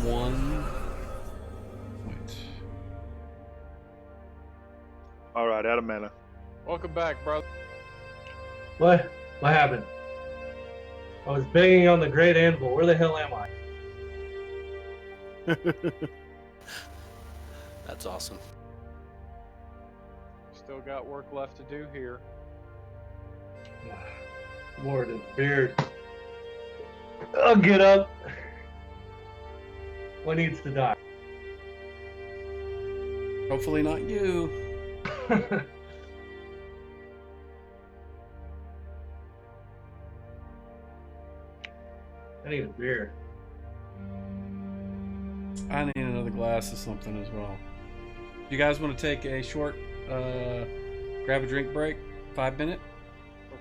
1 point. All right, out of mana. Welcome back, brother. What? What happened? I was banging on the great anvil. Where the hell am I? That's awesome. Still got work left to do here. Lord, his beard. I'll get up. What needs to die? Hopefully not you. I need a beer. I need another glass of something as well. You guys want to take a short grab a drink break? 5 minute?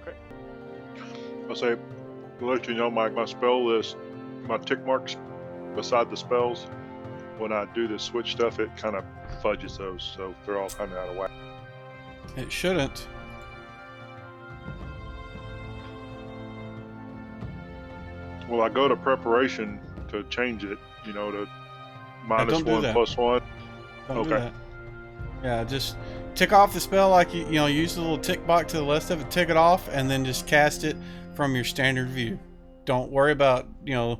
Okay. I'll say, to let you know, my spell list, my tick marks beside the spells, when I do the switch stuff, it kind of fudges those, so they're all kind of out of whack. It shouldn't. Well, I go to preparation to change it, you know, to -1 +1. Don't do Okay. that. Yeah, just tick off the spell like you know, use the little tick box to the left of it, tick it off, and then just cast it from your standard view. Don't worry about, you know,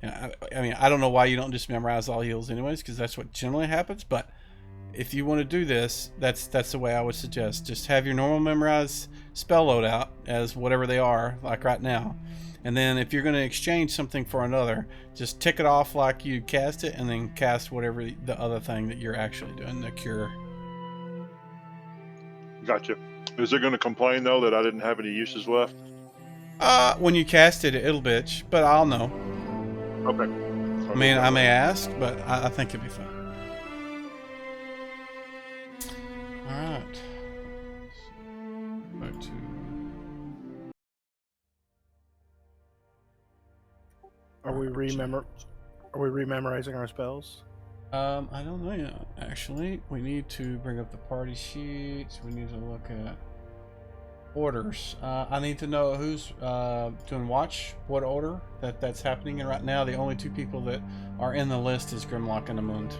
I mean, I don't know why you don't just memorize all heals anyways, because that's what generally happens, but if you want to do this, that's the way I would suggest. Just have your normal memorized spell loadout as whatever they are, like right now. And then if you're going to exchange something for another, just tick it off like you cast it, and then cast whatever the other thing that you're actually doing, the cure. Gotcha. Is it going to complain, though, that I didn't have any uses left? When you cast it, it'll bitch, but I'll know. Okay. I mean, I may ask, but I think it'll be fine. Alright. Back to... Are we rememorizing our spells? I don't know yet, actually. We need to bring up the party sheets. We need to look at orders. I need to know who's doing watch, what order that's happening in right now. The only two people that are in the list is Grimlock and Amund.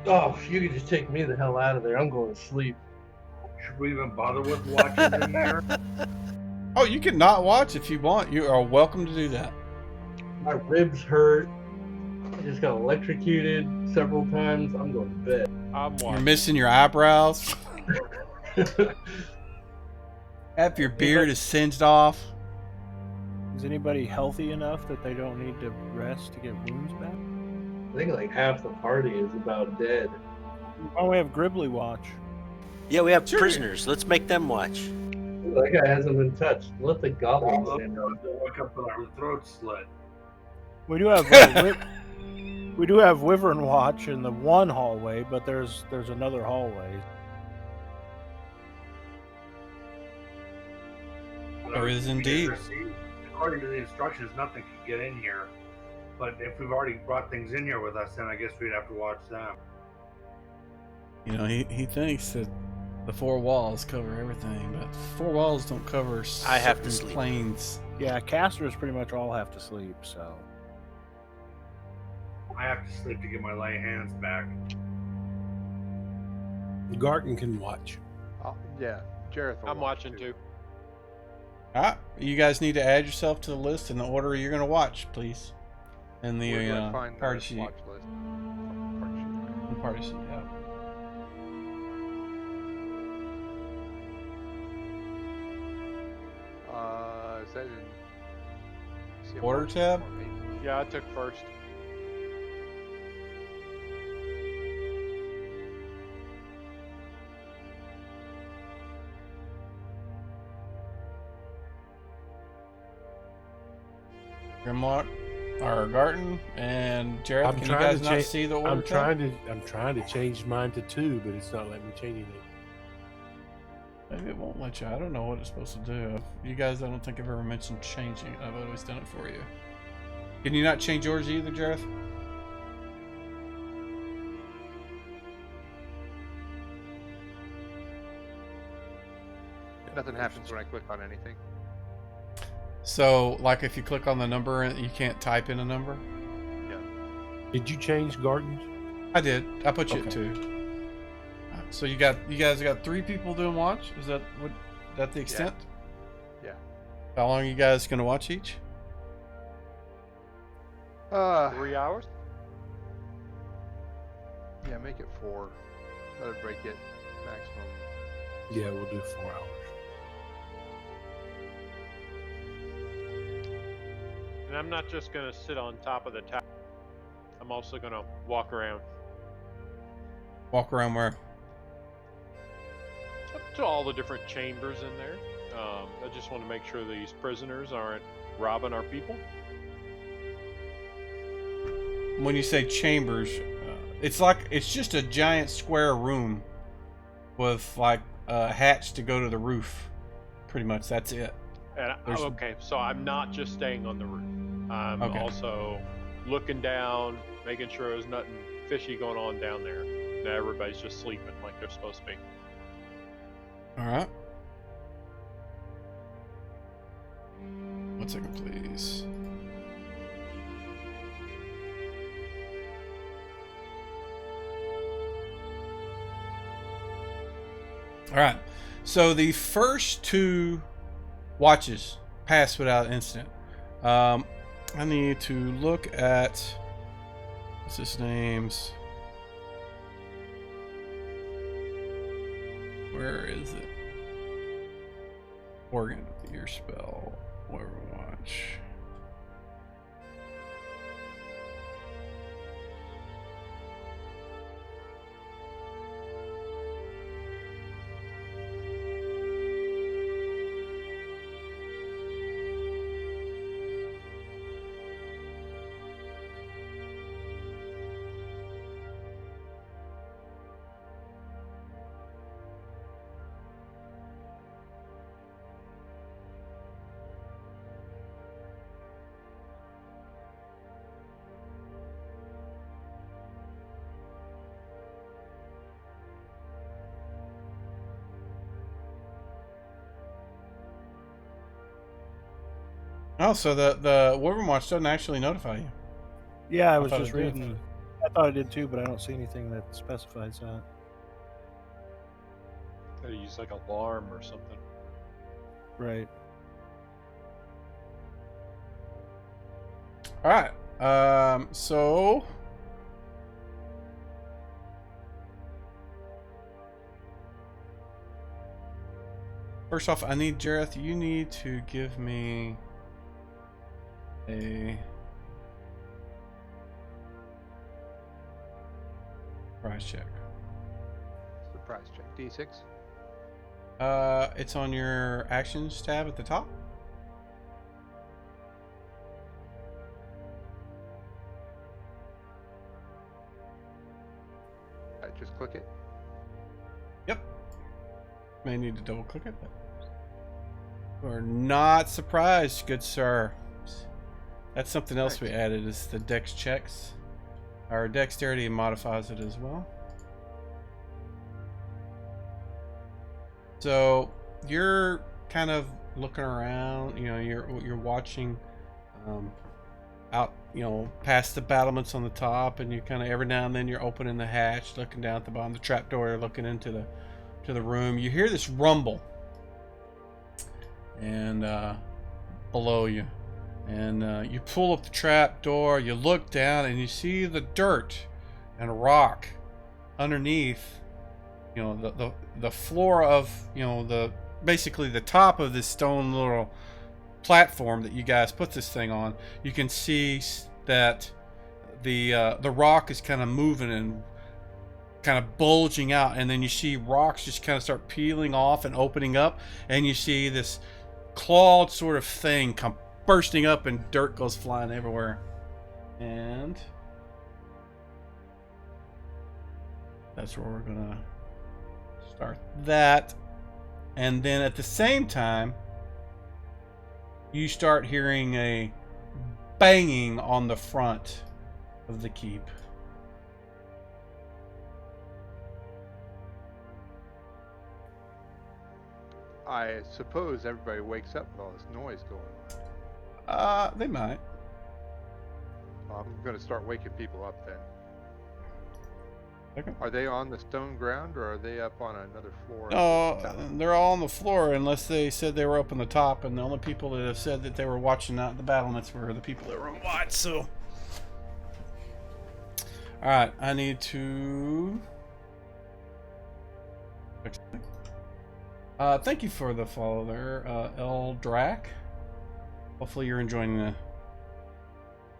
Oh, you can just take me the hell out of there. I'm going to sleep. Should we even bother with watches in here? Oh, you can not watch if you want. You are welcome to do that. My ribs hurt. I just got electrocuted several times. I'm going to bed. I'm watching. You're missing your eyebrows. Half your beard is singed off. Is anybody healthy enough that they don't need to rest to get wounds back? I think like half the party is about dead. Why don't we have Gribbly watch? Yeah, we have prisoners. Let's make them watch. That guy hasn't been touched. Let the goblins stand up. Wake up with our throats slit. We do have we do have Wyvern watch in the one hallway, but there's another hallway. There is indeed. According to the instructions, nothing can get in here. But if we've already brought things in here with us, then I guess we'd have to watch them. You know, he thinks that the four walls cover everything, but four walls don't cover I have to certain sleep. planes. Yeah, casters pretty much all have to sleep, so. I have to sleep to get my lay hands back. Garten can watch. Yeah, Jareth will I'm watch watching too. Alright, you guys need to add yourself to the list in the order you're going to watch, please. In the Where do I find the party sheet. watch list? Party sheet. The party sheet, yeah. Is that in see, Order March tab? or April? Yeah, I took first. Grimlock, or Garten, and Jareth. I'm Can you trying guys to not cha- see the order I'm tab? trying to change mine to 2, but it's not letting me change anything. Maybe it won't let you. I don't know what it's supposed to do. You guys, I don't think I've ever mentioned changing it. I've always done it for you. Can you not change yours either, Jareth? Nothing happens when I click on anything. So, like if you click on the number and you can't type in a number? Yeah. Did you change Gardens? I did. I put you at Okay. 2. So you guys got 3 people doing watch? Is that the extent? Yeah. How long are you guys gonna watch each? 3 hours? Yeah, make it 4. Let it break it maximum. Yeah, we'll do 4 hours. And I'm not just gonna sit on top of the tower. I'm also gonna walk around Walk around where? up to all the different chambers in there. I just want to make sure these prisoners aren't robbing our people. When you say chambers, it's just a giant square room with like a hatch to go to the roof. Pretty much, that's it. And okay, so I'm not just staying on the roof. I'm Okay. also looking down, making sure there's nothing fishy going on down there. That everybody's just sleeping like they're supposed to be. All right. 1 second, please. All right. So the first 2 watches pass without incident. I need to look at what's his name's. Where is it? Organ of the Year spell. Overwatch. Oh, so the Overwatch doesn't actually notify you. Yeah, I was thought just it did. reading. I thought it did too, but I don't see anything that specifies that. Gotta use like an alarm or something. Right. All right. So first off, I need Jareth. You need to give me a prize check. Surprise check. D6. It's on your actions tab at the top. Just click it. Yep. May need to double click it. We're not surprised, good sir. That's something else we added is the dex checks. Our dexterity modifies it as well. So you're kind of looking around, you know, you're watching out, you know, past the battlements on the top, and you kind of every now and then you're opening the hatch, looking down at the bottom of the trapdoor, looking into the room. You hear this rumble and below you, and you pull up the trap door, you look down, and you see the dirt and rock underneath, you know, the floor of, you know, basically the top of this stone little platform that you guys put this thing on. You can see that the rock is kind of moving and kind of bulging out, and then you see rocks just kind of start peeling off and opening up, and you see this clawed sort of thing come bursting up and dirt goes flying everywhere. And that's where we're gonna start that. And then at the same time, you start hearing a banging on the front of the keep. I suppose everybody wakes up with all this noise going on. They might. Well, I'm going to start waking people up then. Okay. Are they on the stone ground or are they up on another floor? No, they're all on the floor unless they said they were up on the top, and the only people that have said that they were watching out the battlements were the people that were on watch, so. Alright, I need to... thank you for the follow there, L. Drac. Hopefully you're enjoying the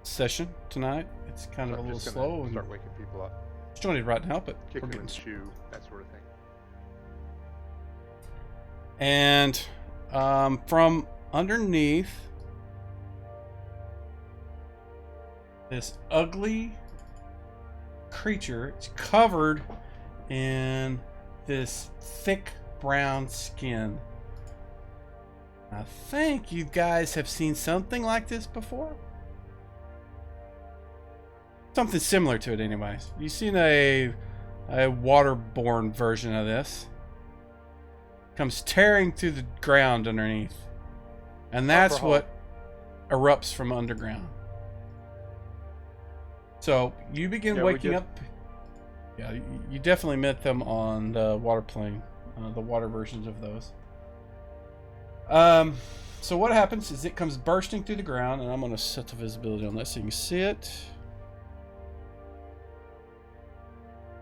session tonight. It's kind of a little slow. And start waking people up. It's joining right now, but Kick we're them in getting the shoe, that sort of thing. And from underneath this ugly creature, it's covered in this thick brown skin. I think you guys have seen something like this before. Something similar to it anyways. You've seen a waterborne version of this. Comes tearing through the ground underneath. And that's what erupts from underground. So you begin waking up. Yeah, you definitely met them on the water plane, the water versions of those. So what happens is it comes bursting through the ground, and I'm going to set the visibility on that so you can see it.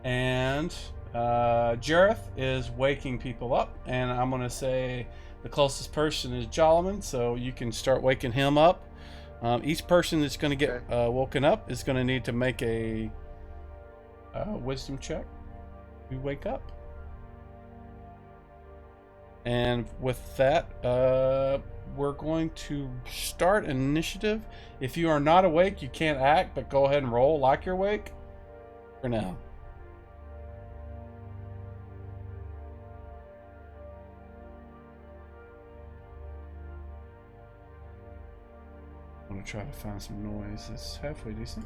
And Jareth is waking people up, and I'm going to say the closest person is Jolliman, so you can start waking him up. Each person that's going to get woken up is going to need to make a wisdom check to wake up. And with that, we're going to start an initiative. If you are not awake, you can't act, but go ahead and roll like you're awake for now. I'm going to try to find some noise that's halfway decent.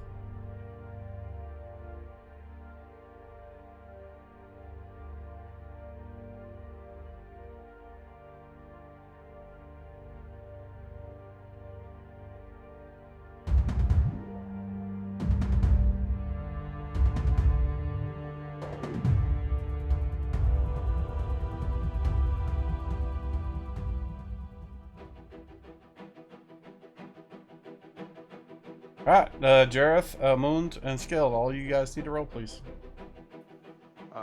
Alright, Jareth, Moond, and Skeld, all you guys need to roll, please. What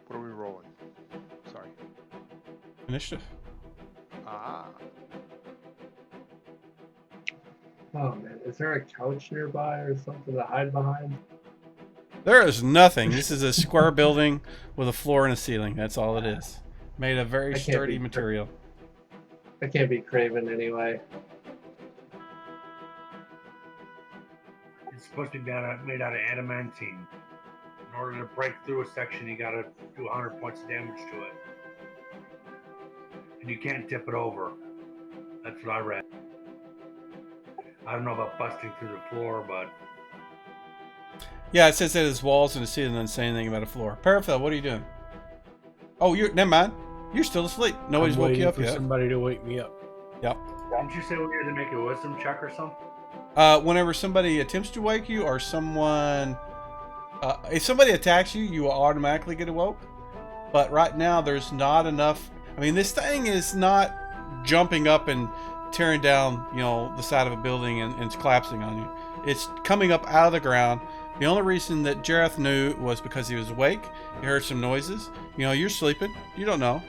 are we rolling? Sorry. Initiative. Ah. Oh man, is there a couch nearby or something to hide behind? There is nothing. This is a square building with a floor and a ceiling. That's all it is. Made of very sturdy material. I can't be Craven anyway. It's supposed to be made out of adamantine. In order to break through a section, you gotta do 100 points of damage to it. And you can't tip it over. That's what I read. I don't know about busting through the floor, but... Yeah, it says that there's walls and a ceiling, doesn't say anything about a floor. Paraphil, what are you doing? Oh, never mind. You're still asleep. Nobody's woke you up yet. Somebody to wake me up. Yep. Didn't you say we had to make a wisdom check or something? Whenever somebody attempts to wake you, or someone... if somebody attacks you, you will automatically get awoke. But right now, there's not enough... I mean, this thing is not jumping up and tearing down, the side of a building and it's collapsing on you. It's coming up out of the ground. The only reason that Jareth knew was because he was awake. He heard some noises. You're sleeping. You don't know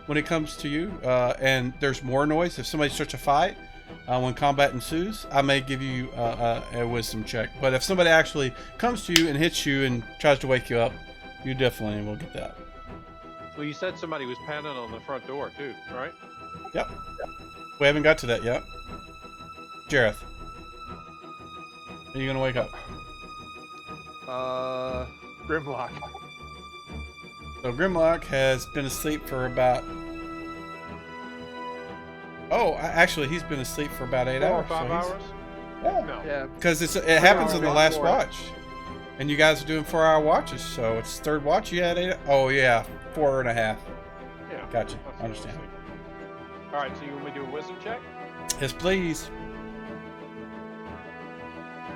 when it comes to you. And there's more noise. If somebody starts a fight, when combat ensues, I may give you a wisdom check. But if somebody actually comes to you and hits you and tries to wake you up, you definitely will get that. Well, you said somebody was pounding on the front door too, right? Yep. We haven't got to that yet. Jareth, are you gonna wake up? Grimlock. So Grimlock has been asleep for about. Oh, actually, he's been asleep for about 8 4 or hours. 5 so he's- hours? Yeah. No. Yeah. Because it happens in the last more. watch, and you guys are doing 4-hour watches, so it's third watch. You had 8. Oh yeah, 4.5. Yeah. Gotcha. That's I understand. what I was thinking. All right, so you want me to do a wisdom check? Yes, please.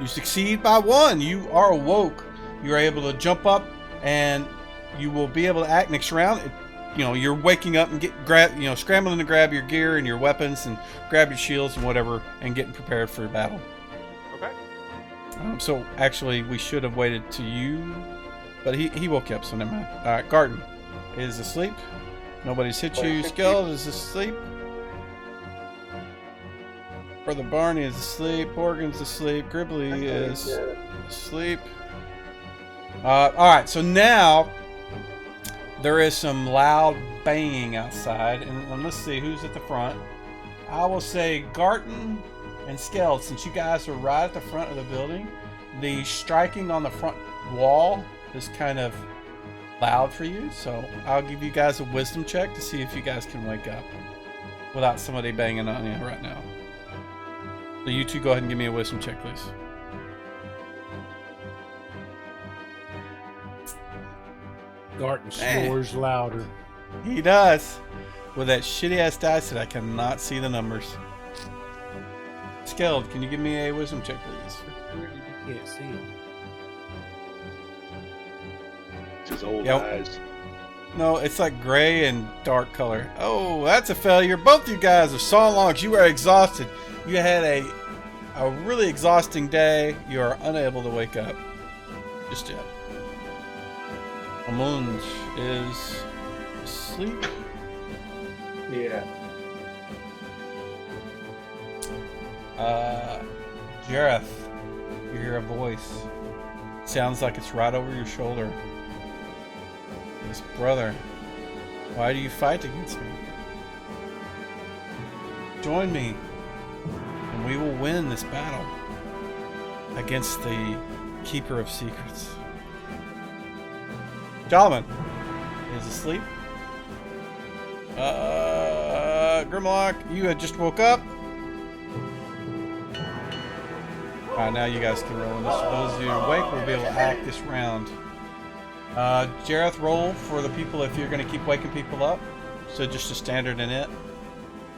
You succeed by 1. You are awoke. You are able to jump up, and you will be able to act next round. You're waking up and scrambling to grab your gear and your weapons and grab your shields and whatever, and getting prepared for battle. Okay. So actually, we should have waited to you, but he woke you up, so never mind. All right, Garden is asleep. Nobody's hit you. Skeld is asleep. Brother Barney is asleep. Morgan's asleep. Gribbly is asleep. All right, so now there is some loud banging outside, and let's see who's at the front. I will say Garton and Skeld, since you guys are right at the front of the building, the striking on the front wall is kind of loud for you, so I'll give you guys a wisdom check to see if you guys can wake up without somebody banging on you right now. So you two go ahead and give me a wisdom check, please. Garten snores louder. He does. With that shitty ass dice that I cannot see the numbers. Skeld, can you give me a wisdom check, please? You can't see it. It's his old Yep. eyes. No, it's like gray and dark color. Oh, that's a failure. Both you guys are saw logs. You are exhausted. You had a really exhausting day. You are unable to wake up just yet. Amund is asleep. Yeah. Jareth, you hear a voice. Sounds like it's right over your shoulder. His brother, why do you fight against me? Join me, and we will win this battle against the Keeper of Secrets. Solomon is asleep. Grimlock, you had just woke up. Alright, now you guys can roll in this. Those of you awake will be able to act this round. Jareth, roll for the people if you're going to keep waking people up. So just a standard in it.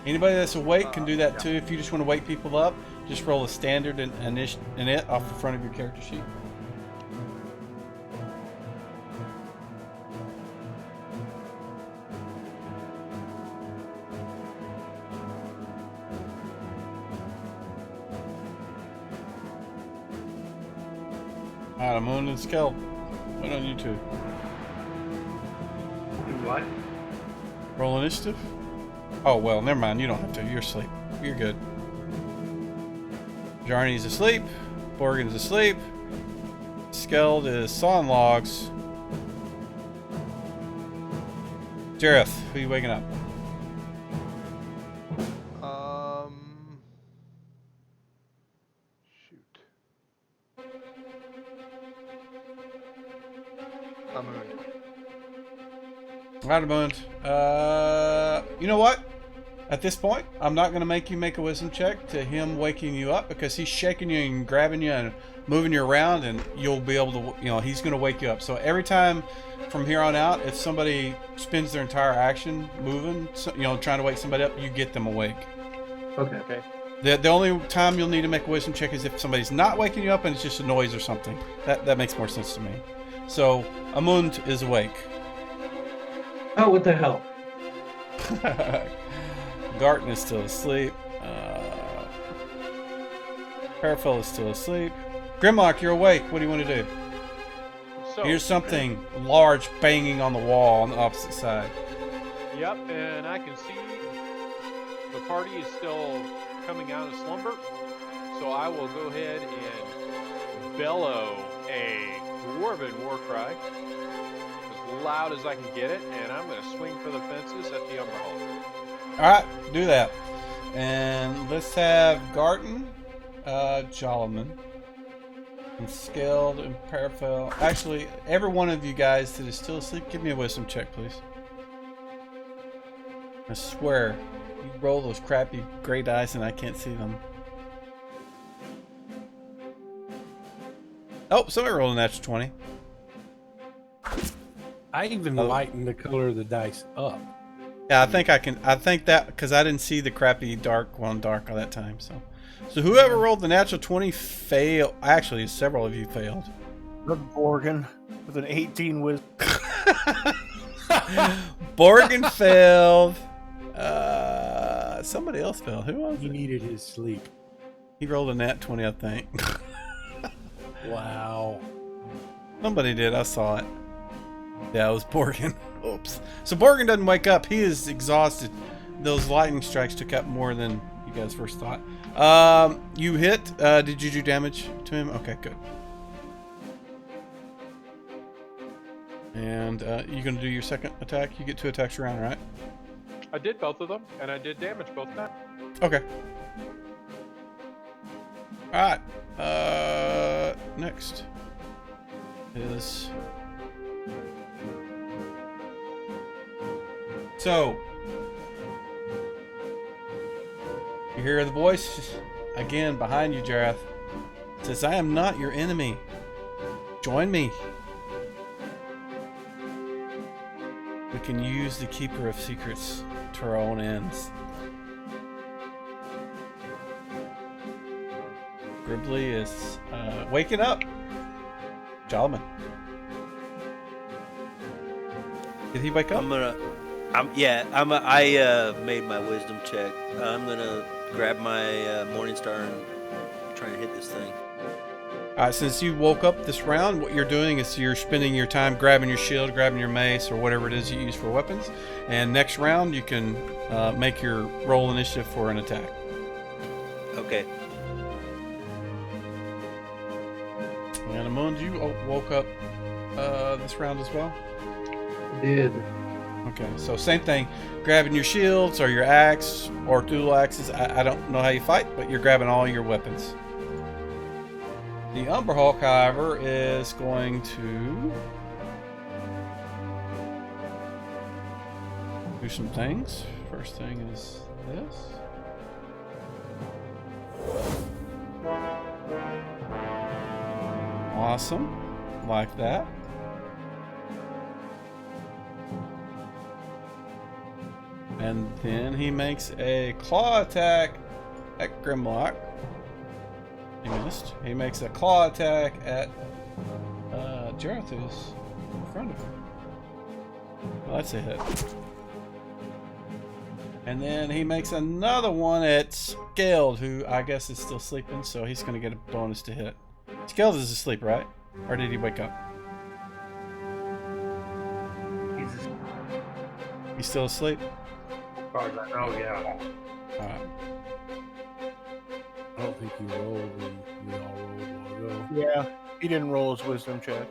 Anybody that's awake can do that too. If you just want to wake people up, just roll a standard in it off the front of your character sheet. Alright, Moon and Skeld. What on you two? Do what? Roll initiative? Oh, well, never mind. You don't have to. You're asleep. You're good. Jarny's asleep. Borgen's asleep. Skeld is sawing logs. Jareth, who are you waking up? Shoot. Amund. Radamund. You know what? At this point, I'm not going to make you make a wisdom check to him waking you up because he's shaking you and grabbing you and moving you around, and you'll be able to, he's going to wake you up. So every time from here on out, if somebody spends their entire action moving, trying to wake somebody up, you get them awake. Okay. Okay. The only time you'll need to make a wisdom check is if somebody's not waking you up and it's just a noise or something. That makes more sense to me. So Amund is awake. Oh, what the hell? Garten is still asleep. Parafel is still asleep. Grimlock, you're awake. What do you want to do? So, Here's something large banging on the wall on the opposite side. Yep, and I can see the party is still coming out of slumber. So I will go ahead and bellow a dwarven war cry as loud as I can get it, and I'm going to swing for the fences at the Umber Hall. Alright, do that. And let's have Garten Jolliman. And skilled and parafel. Actually, every one of you guys that is still asleep, give me a wisdom check, please. I swear, you roll those crappy gray dice and I can't see them. Oh, somebody rolled a natural 20. I even lightened the color of the dice up. Yeah, I think I can. I think that because I didn't see the crappy dark one dark all that time. So whoever rolled the natural 20 failed. Actually, several of you failed. Borgen with an 18 wisdom. Borgen failed. Somebody else failed. Who was He it? needed his sleep. He rolled a nat 20, I think. Wow. Somebody did. I saw it. Yeah, it was Borgen. Oops. So Borgen doesn't wake up. He is exhausted. Those lightning strikes took out more than you guys first thought. You hit. Did you do damage to him? Okay, good. And you gonna do your second attack? You get 2 attacks around, right? I did both of them, and I did damage both times. Okay. All right. Next is so you hear the voice again behind you, Jareth. It says, "I am not your enemy. Join me. We can use the Keeper of Secrets to our own ends." Gribbly is waking up. Jolliman. Did he wake up? I made my wisdom check. I'm gonna grab my morning star and try and hit this thing. Alright, since you woke up this round, what you're doing is you're spending your time grabbing your shield, grabbing your mace, or whatever it is you use for weapons. And next round, you can make your roll initiative for an attack. Okay. And Amund, you woke up this round as well? Did. Okay, so same thing. Grabbing your shields or your axe or dual axes. I don't know how you fight, but you're grabbing all your weapons. The Umber Hulk, however, is going to do some things. First thing is this. Awesome. Like that. And then he makes a claw attack at Grimlock. He missed. He makes a claw attack at Jareth, who's in front of him. Well, that's a hit. And then he makes another one at Scaled, who I guess is still sleeping, so he's going to get a bonus to hit. Scaled is asleep, right? Or did he wake up? He's still asleep? As far as I know, yeah. Alright. I don't think you rolled when we all rolled a while ago. Yeah, he didn't roll his wisdom check.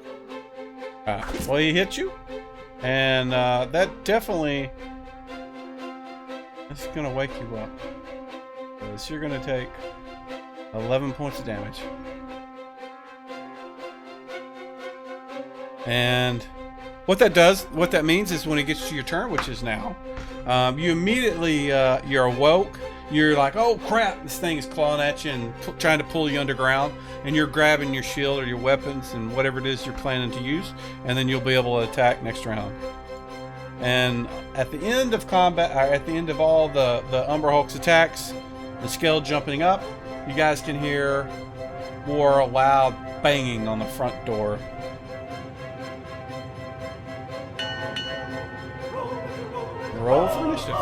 Alright, well, he hit you. And that definitely... That's going to wake you up. So you're going to take 11 points of damage. And what that means is when it gets to your turn, which is now, you immediately, you're awoke. You're like, oh crap, this thing is clawing at you and trying to pull you underground. And you're grabbing your shield or your weapons and whatever it is you're planning to use. And then you'll be able to attack next round. And at the end of combat, or at the end of all the Umber Hulk's attacks, the scale jumping up, you guys can hear more loud banging on the front door. Roll for initiative.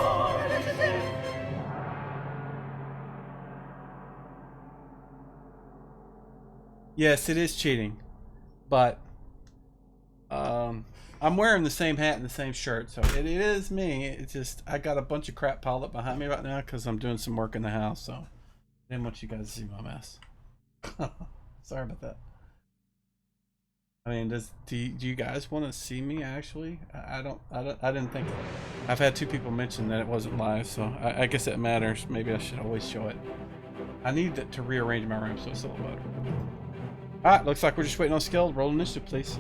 Yes, it is cheating, but I'm wearing the same hat and the same shirt, so it is me. It's just I got a bunch of crap piled up behind me right now because I'm doing some work in the house, so I didn't want you guys to see my mess. Sorry about that. I mean, do you guys want to see me actually? I didn't think. I've had 2 people mention that it wasn't live, so I guess it matters. Maybe I should always show it. I need to rearrange my room so it's a little better. Alright, looks like we're just waiting on skill. Roll initiative, please.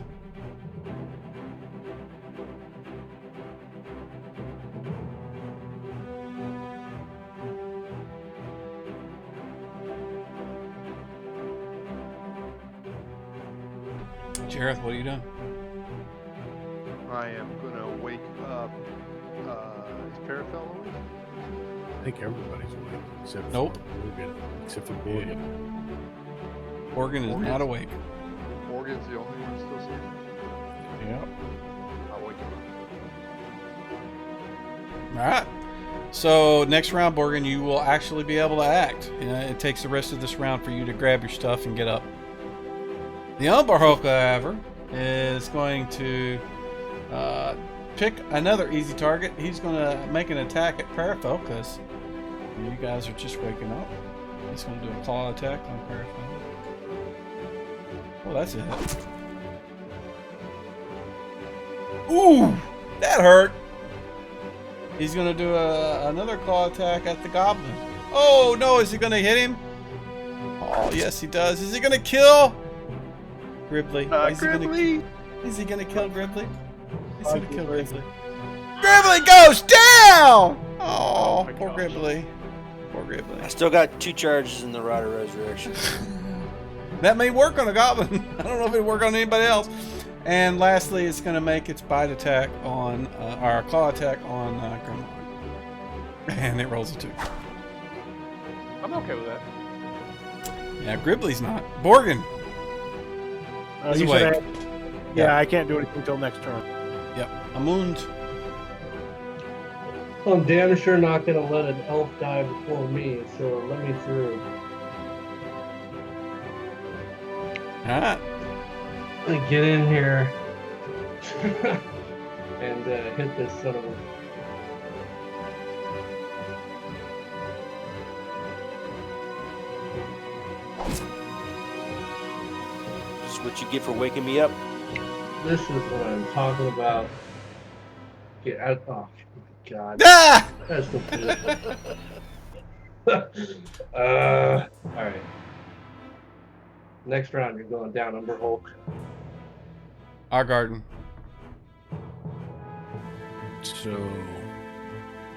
Jareth, what are you doing? I am gonna wake up. Is Parafel awake? I think everybody's awake except Nope. for Morgan. Except for Morgan. Morgan is not awake. Morgan's the only one still sleeping. Yep. I'll wake him up. Alright. So next round, Morgan, you will actually be able to act. It takes the rest of this round for you to grab your stuff and get up. The Umberhulk, however, is going to pick another easy target. He's going to make an attack at Parafel because you guys are just waking up. He's going to do a claw attack on Parafel. Oh, that's a hit. Ooh, that hurt. He's going to do another claw attack at the Goblin. Oh, no, is he going to hit him? Oh, yes, he does. Is he going to kill Gribbly? Is he going to kill Gribbly? He's going to kill Gribbly. Gribbly goes down! Oh, poor Gribbly. Poor Gribbly. I still got 2 charges in the Rod of Resurrection. That may work on a Goblin. I don't know if it'll work on anybody else. And lastly, it's going to make its bite attack on, or claw attack on Grimlock. And it rolls a 2. I'm okay with that. Yeah, Gribbly's not. Borgin. He's You said awake. yeah, I can't do anything until next turn. Yep. Amund. I'm damn sure not gonna let an elf die before me, so let me through. Alright. Get in here and hit this son of a. This is what you get for waking me up. This is what I'm talking about. Get out! Oh my god! Ah! That's the all right. Next round, you're going down, Umberhulk. Our garden. So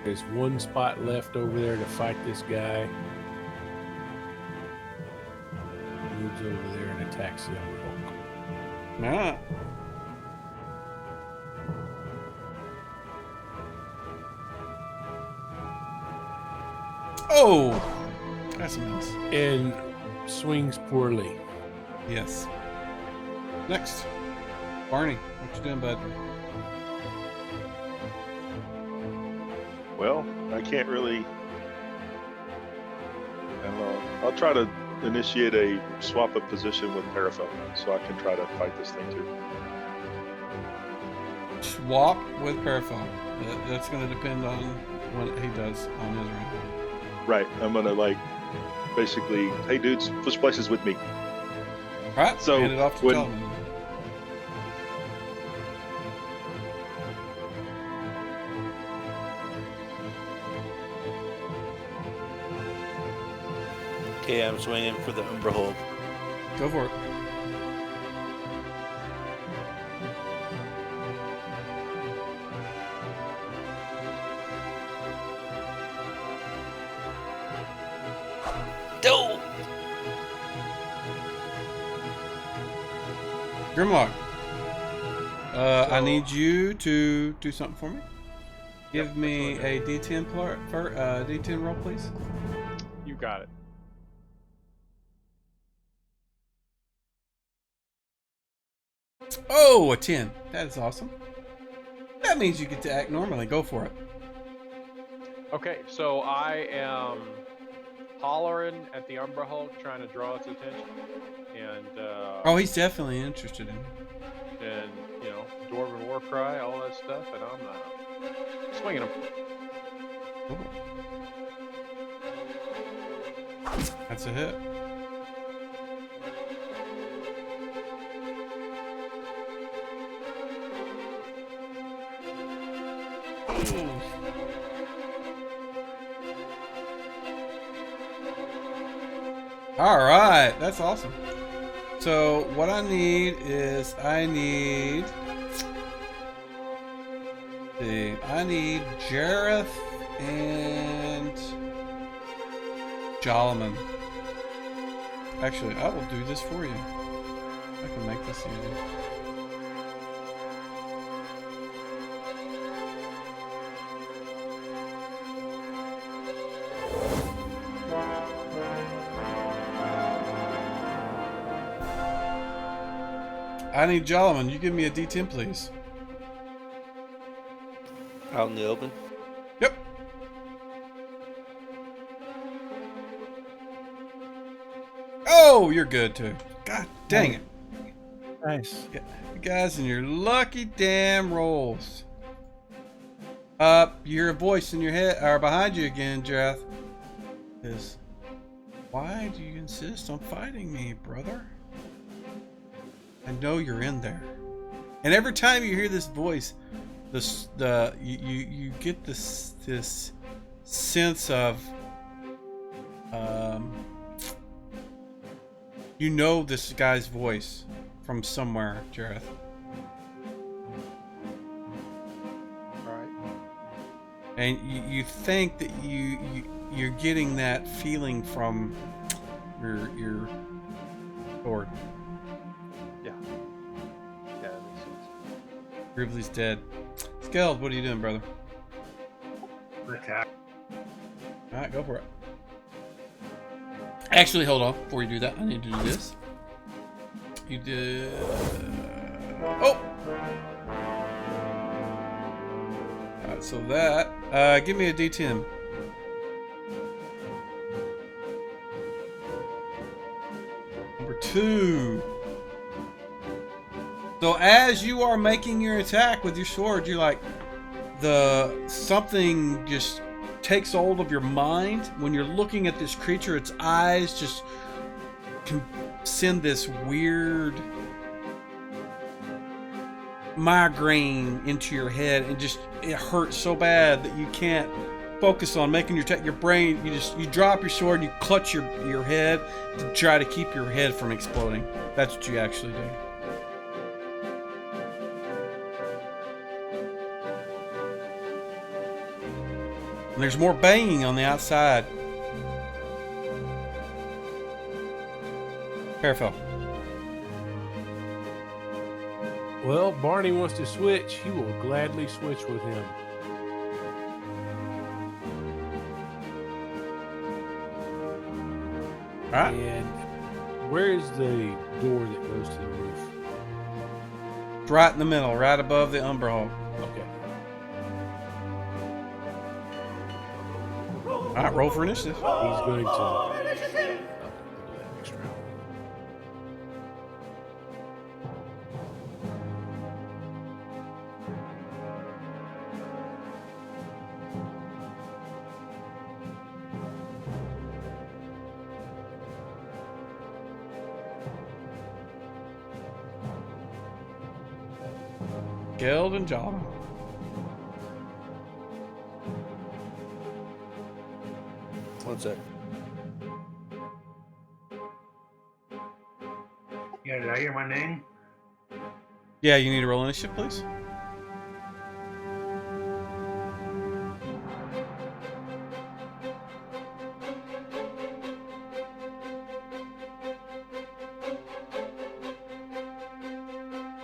there's one spot left over there to fight this guy. Moves over there and attacks the Umberhulk. Alright. Oh! That's a miss. And swings poorly. Yes. Next. Barney, what you doing, bud? Well, I can't really. I don't know. I'll try to initiate a swap of position with Parafel so I can try to fight this thing too. Swap with Parafel. That's going to depend on what he does on his round. Right. I'm gonna basically, hey dudes, switch places with me. Right. So hand it off to when- Tom. Okay, I'm swinging for the Umberhulk. Go for it. Dope. Grimlock. I need you to do something for me. Give me a D10 D10 roll, please. You got it. Oh, a 10. That is awesome. That means you get to act normally. Go for it. Okay, so I am hollering at the Umberhulk, trying to draw its attention, and Oh, he's definitely interested in it. and you know, Dwarven war cry, all that stuff, and I'm swinging him. That's a hit. Ooh. All right, that's awesome. So what I need is I need Jareth and Jolliman. Actually, I will do this for you. I can make this easy. I need Jolliman. You give me a D10, please. Out in the open. Yep. Oh, you're good too. God dang it. Nice. You guys and your lucky damn rolls. You hear a voice in your head or behind you again, Jareth. Is why do you insist on fighting me, brother? I know you're in there. And every time you hear this voice, you get this sense of you know this guy's voice from somewhere, Jareth. Alright. And you think that you're getting that feeling from your sword. Yeah, that makes sense. Grizzly's dead. Skeld, what are you doing, brother? Attack. Alright, go for it. Actually, hold on. Before you do that, I need to do this. You did... Oh! Alright, so that... give me a D10. Number 2. So as you are making your attack with your sword, you're like... Something just takes hold of your mind. When you're looking at this creature, its eyes just can send this weird migraine into your head, and just it hurts so bad that you can't focus on making your brain. You drop your sword and you clutch your head to try to keep your head from exploding. That's what you actually do. And there's more banging on the outside. Careful. Well, Barney wants to switch. He will gladly switch with him. All right. And where is the door that goes to the roof? It's right in the middle, right above the Umber Hall. Okay. All right, roll for initiative. He's going to... I'll do that next round. Geld and Jolliman. One sec. Yeah, did I hear my name? Yeah, you need to roll initiative, please.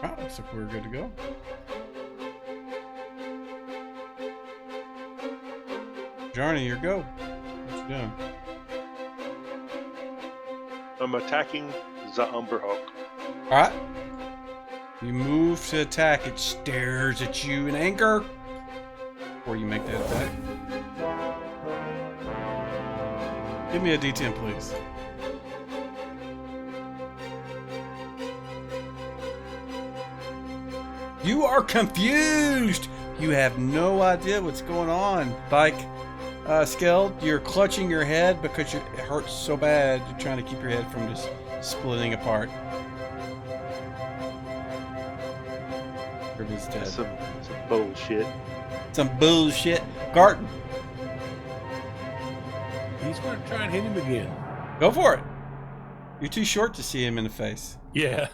Alright, looks like we're good to go. Journey, your go. What you doing? I'm attacking the Umberhawk. Alright. You move to attack. It stares at you in anger. Before you make that attack. Give me a D10, please. You are confused. You have no idea what's going on. Like, Skeld, you're clutching your head because it hurts so bad. You're trying to keep your head from just splitting apart. Kirby's dead. Some bullshit. Some bullshit. Garten, He's going to try and hit him again. go for it. You're too short to see him in the face. Yeah.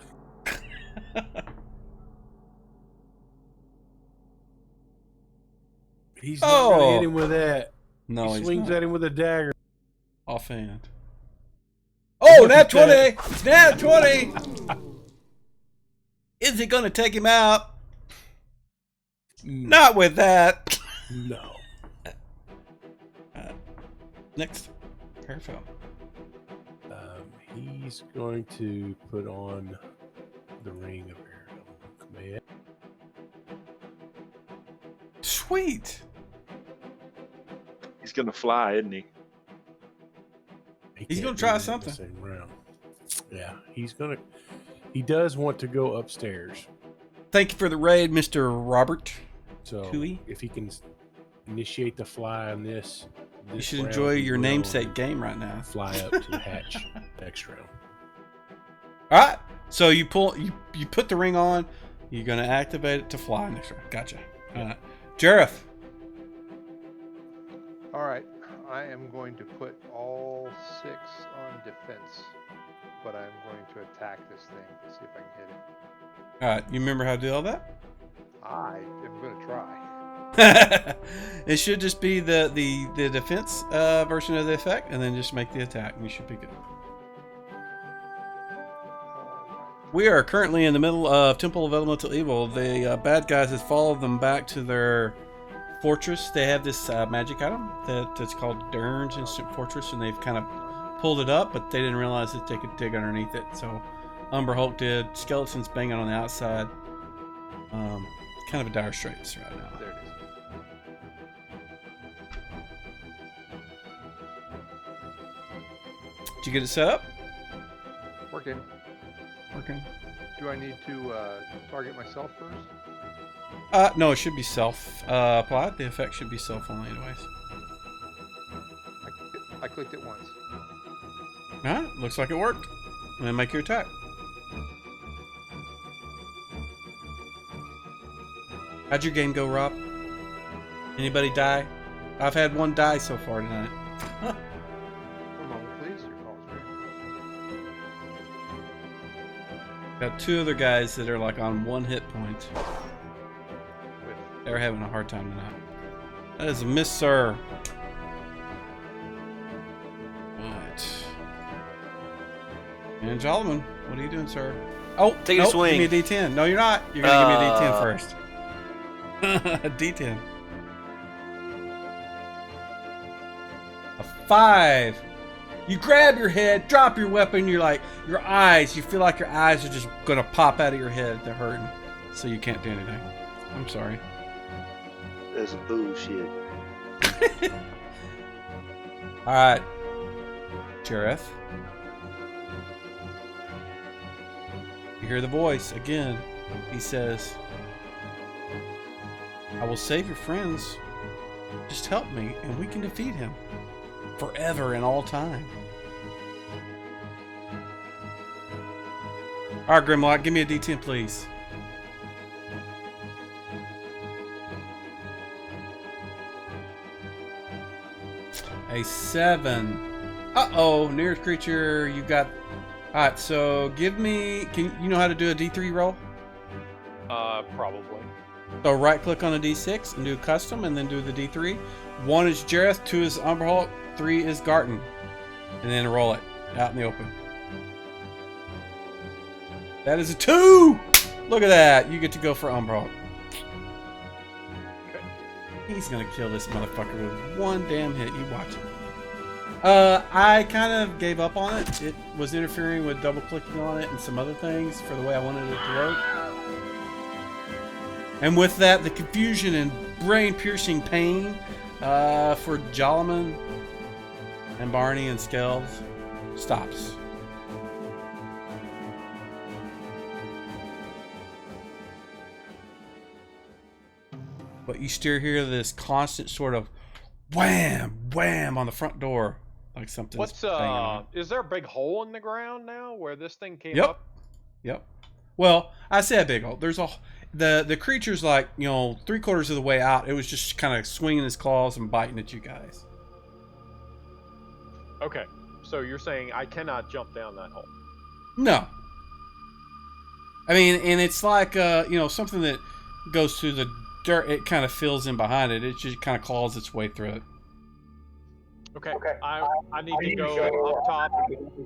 He's not gonna hit him with that. No, he he's swings not. at him with a dagger. Offhand. Oh, nat 20! It's nat 20! Is it gonna take him out? Not with that. No. Next. Careful. He's going to put on the ring of air command. Sweet. He's gonna fly, isn't he? He's can't gonna do try that in the something. same round. Yeah, he's gonna. He does want to go upstairs. Thank you for the raid, Mr. Robert. So Tui? if he can initiate the fly on this You should round, enjoy he your will, namesake and game right now. Fly up to the hatch next round. All right. So you put the ring on. You're gonna activate it to fly next round. Gotcha. All right. Jareth. All right, I am going to put all 6 on defense, but I'm going to attack this thing. See if I can hit it. All right. You remember how to do all that? I am going to try. It should just be the defense version of the effect, and then just make the attack, and you should be good. We are currently in the middle of Temple of Elemental Evil. The bad guys have followed them back to their fortress. They have this magic item that's called Dern's Instant Fortress, and they've kind of pulled it up, but they didn't realize that they could dig underneath it. So Umber Hulk did. Skeletons banging on the outside. Kind of a dire straits right now. There it is. Did you get it set up? Working. Working. Do I need to target myself first? No, it should be self applied. The effect should be self only anyways. I clicked it once. Alright, looks like it worked. And then make your attack. How'd your game go, Rob? Anybody die? I've had one die so far tonight. Huh. One moment, please. Your call is ready. Got 2 other guys that are like on 1 hit point. They're having a hard time tonight. That is a miss, sir. Right. And Jolliman, what are you doing, sir? Oh, Take a nope, swing. Give me a D10. No, you're not. You're gonna give me a D10 first. D10. A 5. You grab your head, drop your weapon. You're like, your eyes. You feel like your eyes are just gonna pop out of your head. They're hurting, so you can't do anything. I'm sorry. That's bullshit. All right, Jareth. You hear the voice again. He says, I will save your friends. Just help me, and we can defeat him forever and all time. All right, Grimlock, give me a D10, please. A 7. Uh-oh, nearest creature, you got... Alright, so give me... You know how to do a D3 roll? Probably. So right-click on a D6 and do custom, and then do the D3. 1 is Jareth, 2 is Umberhawk, 3 is Garten. And then roll it out in the open. That is a 2! Look at that. You get to go for Umberhawk. He's gonna kill this motherfucker with 1 damn hit. You watch it. I kind of gave up on it. It was interfering with double-clicking on it and some other things for the way I wanted it to work. And with that, the confusion and brain-piercing pain for Jolliman and Barney and Skells stops. But you still hear this constant sort of wham, wham on the front door, like something's What's banging on. is there a big hole in the ground now where this thing came Yep. up? Yep. Well, I say a big hole. There's a the creature's like, 3/4 of the way out. It was just kind of swinging its claws and biting at you guys. Okay, so you're saying I cannot jump down that hole? No. I mean, and it's like, something that goes through the dirt. It kind of fills in behind it. It just kind of claws its way through it. Okay. I need to go up top.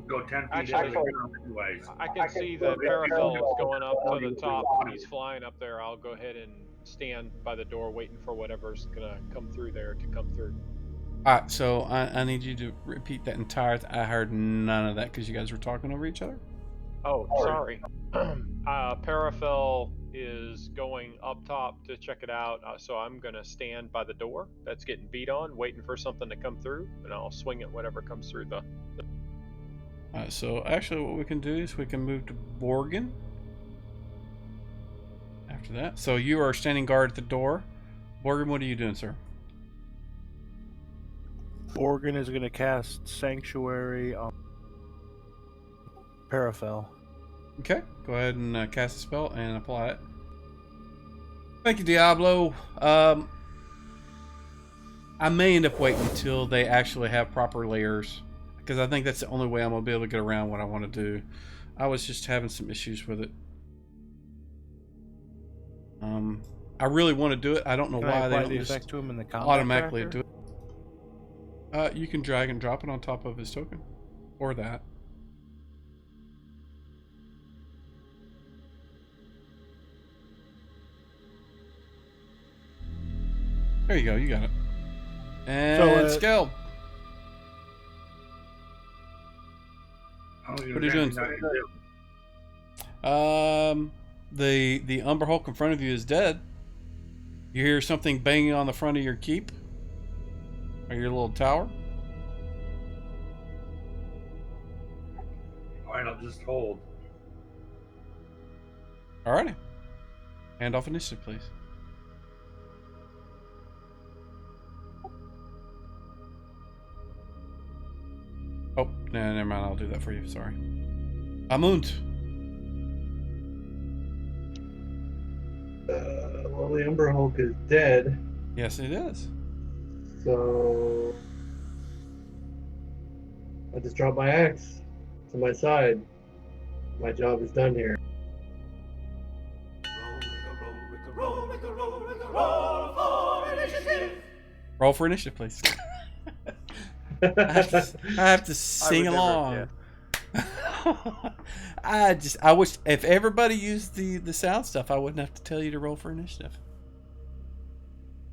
Go 10 feet Actually, into the ground anyways. I can see that Paraphil is going up to the top. He's flying up there. I'll go ahead and stand by the door waiting for whatever's going to come through there to come through. All right, so I need you to repeat that entire I heard none of that because you guys were talking over each other. Oh, sorry. Paraphil is going up top to check it out, so I'm going to stand by the door that's getting beat on, waiting for something to come through, and I'll swing at whatever comes through the... Alright, so actually what we can do is we can move to Borgin. After that. So you are standing guard at the door. Borgin, what are you doing, sir? Borgin is going to cast Sanctuary on Paraphil. Okay, go ahead and cast a spell and apply it. Thank you, Diablo. I may end up waiting until they actually have proper layers, because I think that's the only way I'm going to be able to get around what I want to do. I was just having some issues with it. I really want to do it. I don't know why they don't just to him in the automatically do it. You can drag and drop it on top of his token, or that. There you go, you got it. And Skeld. What are you doing? The Umber Hulk in front of you is dead. You hear something banging on the front of your keep, or your little tower. Alright, I'll just hold. Alrighty. Hand off initiative, please. Oh, no, never mind. I'll do that for you. Sorry. Amund. Well, the Umber Hulk is dead. Yes, it is. So I just drop my axe to my side. My job is done here. Roll for initiative, please. I have to sing along. I wish if everybody used the sound stuff, I wouldn't have to tell you to roll for initiative.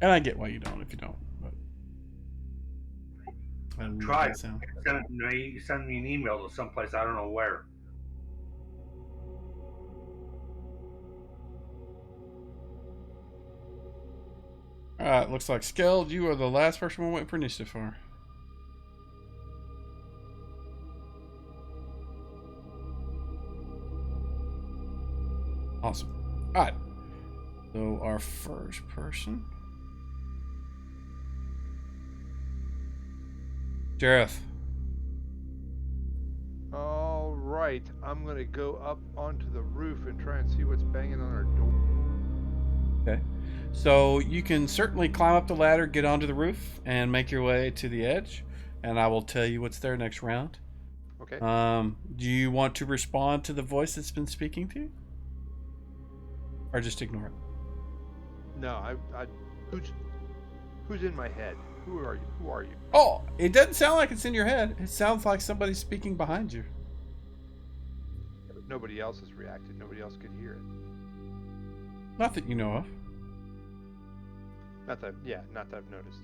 And I get why you don't if you don't. But Try. Send me an email to someplace I don't know where. Alright, looks like Skeld, you are the last person we're waiting for initiative for. Awesome. Alright. So our first person. Jareth. All right, I'm gonna go up onto the roof and try and see what's banging on our door. Okay. So you can certainly climb up the ladder, get onto the roof, and make your way to the edge. And I will tell you what's there next round. Okay. Do you want to respond to the voice that's been speaking to you? Or just ignore it? No, who's in my head? Who are you? Who are you? Oh, it doesn't sound like it's in your head. It sounds like somebody's speaking behind you. But nobody else has reacted. Nobody else could hear it. Not that you know of. Not that I've noticed.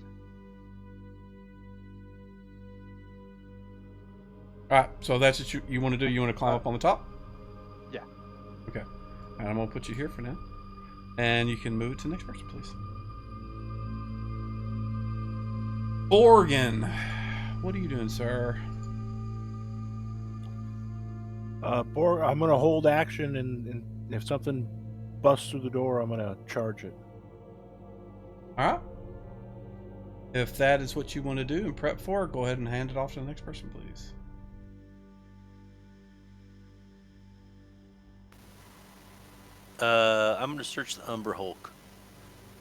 Alright, so that's what you want to do? You want to climb up on the top? Yeah. Okay. And I'm going to put you here for now. And you can move it to the next person, please. Borgin. What are you doing, sir? I'm going to hold action, and if something busts through the door, I'm going to charge it. Alright. If that is what you want to do and prep for, go ahead and hand it off to the next person, please. I'm going to search the Umber Hulk.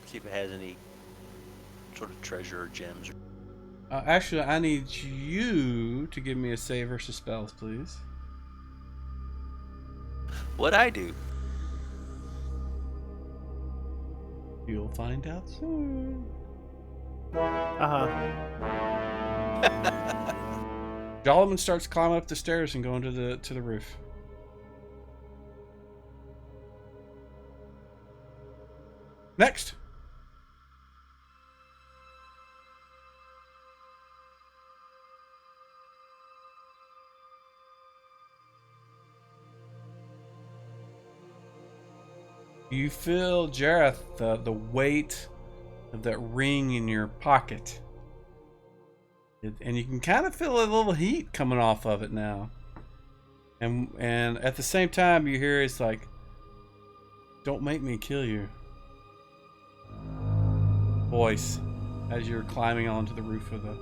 See if it has any sort of treasure or gems. Actually, I need you to give me a save versus spells, please. What'd I do? You'll find out soon. Jolliman starts climbing up the stairs and going to the roof. Next. You feel, Jareth, the weight of that ring in your pocket. And you can kind of feel a little heat coming off of it now. And at the same time, you hear it's like, "Don't make me kill you." Voice as you're climbing onto the roof of the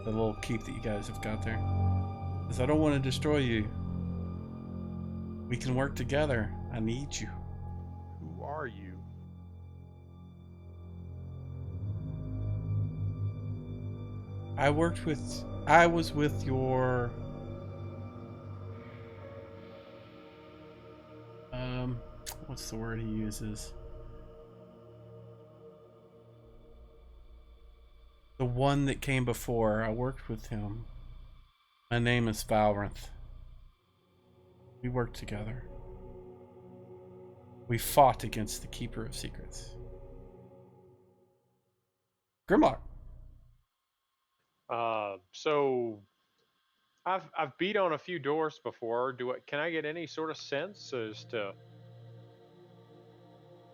little keep that you guys have got there. Says, "I don't want to destroy you. We can work together. I need you." Who are you? I was with your what's the word he uses? The one that came before. I worked with him. My name is Valrinth. We worked together. We fought against the Keeper of Secrets. Grimlock. So I've beat on a few doors before. Can I get any sort of sense as to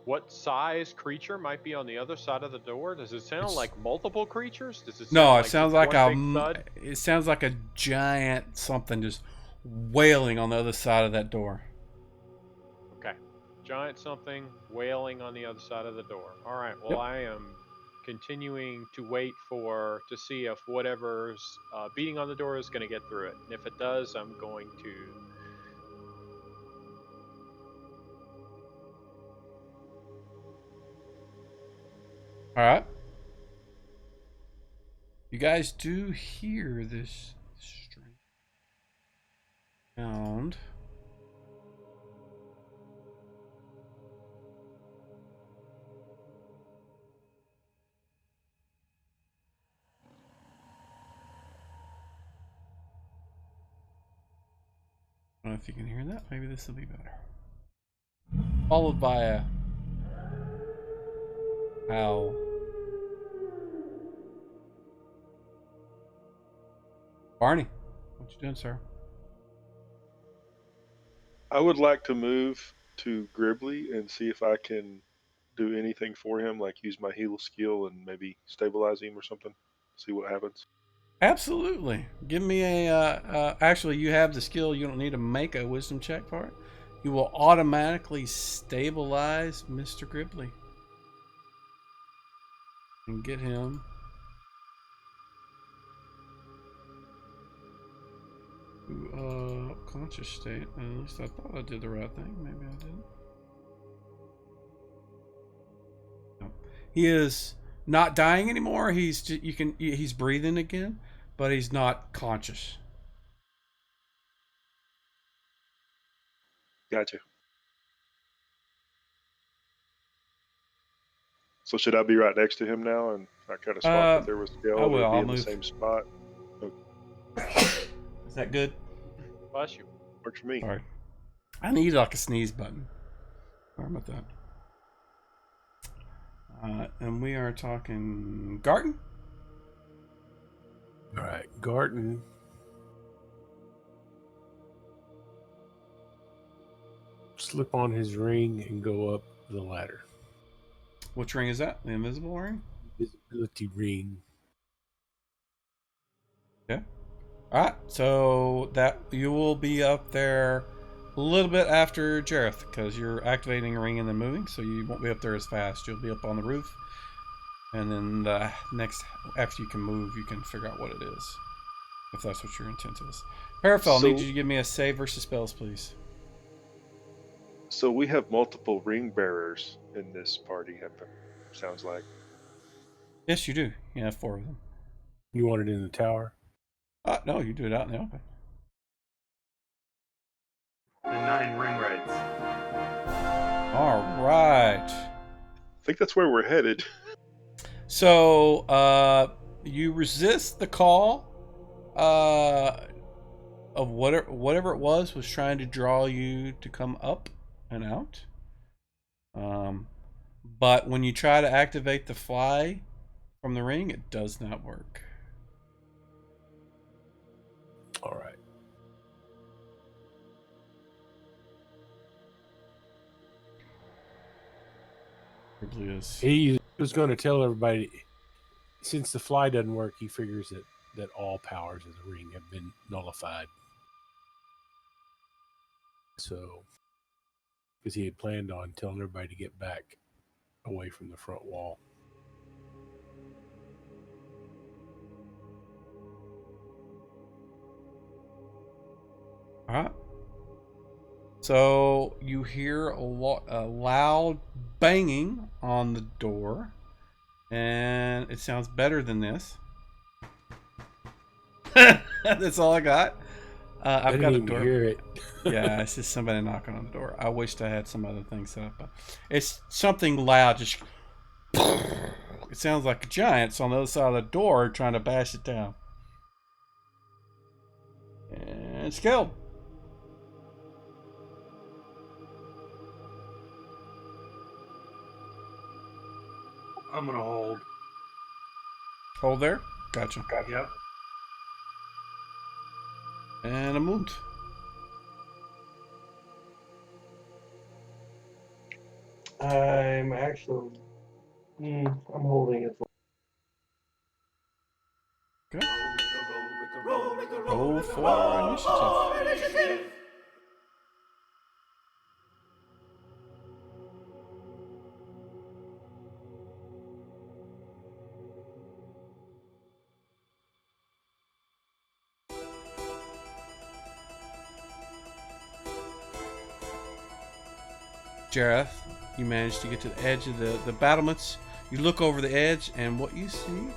what size creature might be on the other side of the door? Does it sound like multiple creatures? Does it sound No, like it sounds just like one big thud? it sounds like a giant something just wailing on the other side of that door. Okay. Giant something wailing on the other side of the door. All right. Well, Yep. I am continuing to wait to see if whatever's beating on the door is going to get through it. And if it does, I'm going to... All right. You guys do hear this strange sound. I don't know if you can hear that. Maybe this will be better. Followed by a howl. Barney, what you doing, sir? I would like to move to Gribbly and see if I can do anything for him, like use my heal skill and maybe stabilize him or something. See what happens. Absolutely. Give me a. Actually, you have the skill. You don't need to make a wisdom check for it. You will automatically stabilize Mr. Gribbly and get him to conscious state. At least I thought I did the right thing. Maybe I didn't. No. He is not dying anymore. He's breathing again, but he's not conscious. Gotcha. So should I be right next to him now, and I kind of swap if there was skill, I will. be I'll in move. the same spot? Is that good? Bless you. Works for me. Sorry. I need like a sneeze button. Sorry about that. And we are talking Garten. All right, Garten. Slip on his ring and go up the ladder. Which ring is that? The invisible ring? Visibility ring. Okay. All right. So that you will be up there a little bit after Jareth because you're activating a ring and then moving, so you won't be up there as fast. You'll be up on the roof, and then the next after you can move, you can figure out what it is, if that's what your intent is. Parafel, I need you to give me a save versus spells, please. So we have multiple ring bearers in this party, sounds like. Yes, you do. You have 4 of them. You want it in the tower? No, you do it out in the open. The 9 ring rights. All right. I think that's where we're headed. So, you resist the call of whatever it was trying to draw you to come up and out. But when you try to activate the fly from the ring, it does not work. All right. He was going to tell everybody, since the fly doesn't work, he figures that all powers of the ring have been nullified. So, because he had planned on telling everybody to get back away from the front wall. All right. So you hear a loud banging on the door, and it sounds better than this. That's all I got. I've got a door. Hear it. Yeah, it's just somebody knocking on the door. I wished I had some other things set up. But it's something loud. Just it sounds like giants on the other side of the door trying to bash it down. And it's killed. I'm gonna hold. Hold there. Gotcha. Yep. And a moon. I'm actually. I'm holding it. Okay. Roll for initiative. Jareth, you managed to get to the edge of the battlements. You look over the edge, and what you see,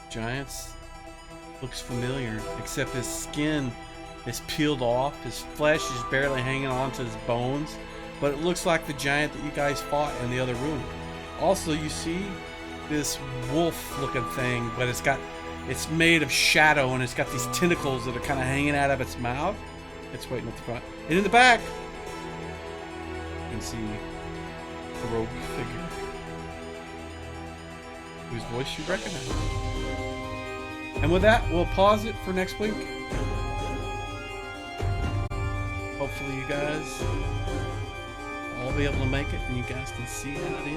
giants, looks familiar, except his skin is peeled off. His flesh is barely hanging on to his bones, but it looks like the giant that you guys fought in the other room. Also, you see this wolf-looking thing, but it's made of shadow, and it's got these tentacles that are kind of hanging out of its mouth. It's waiting at the front. And in the back, you can see a robed figure whose voice you recognize. And with that, we'll pause it for next week. Hopefully you guys all be able to make it and you guys can see how it ends.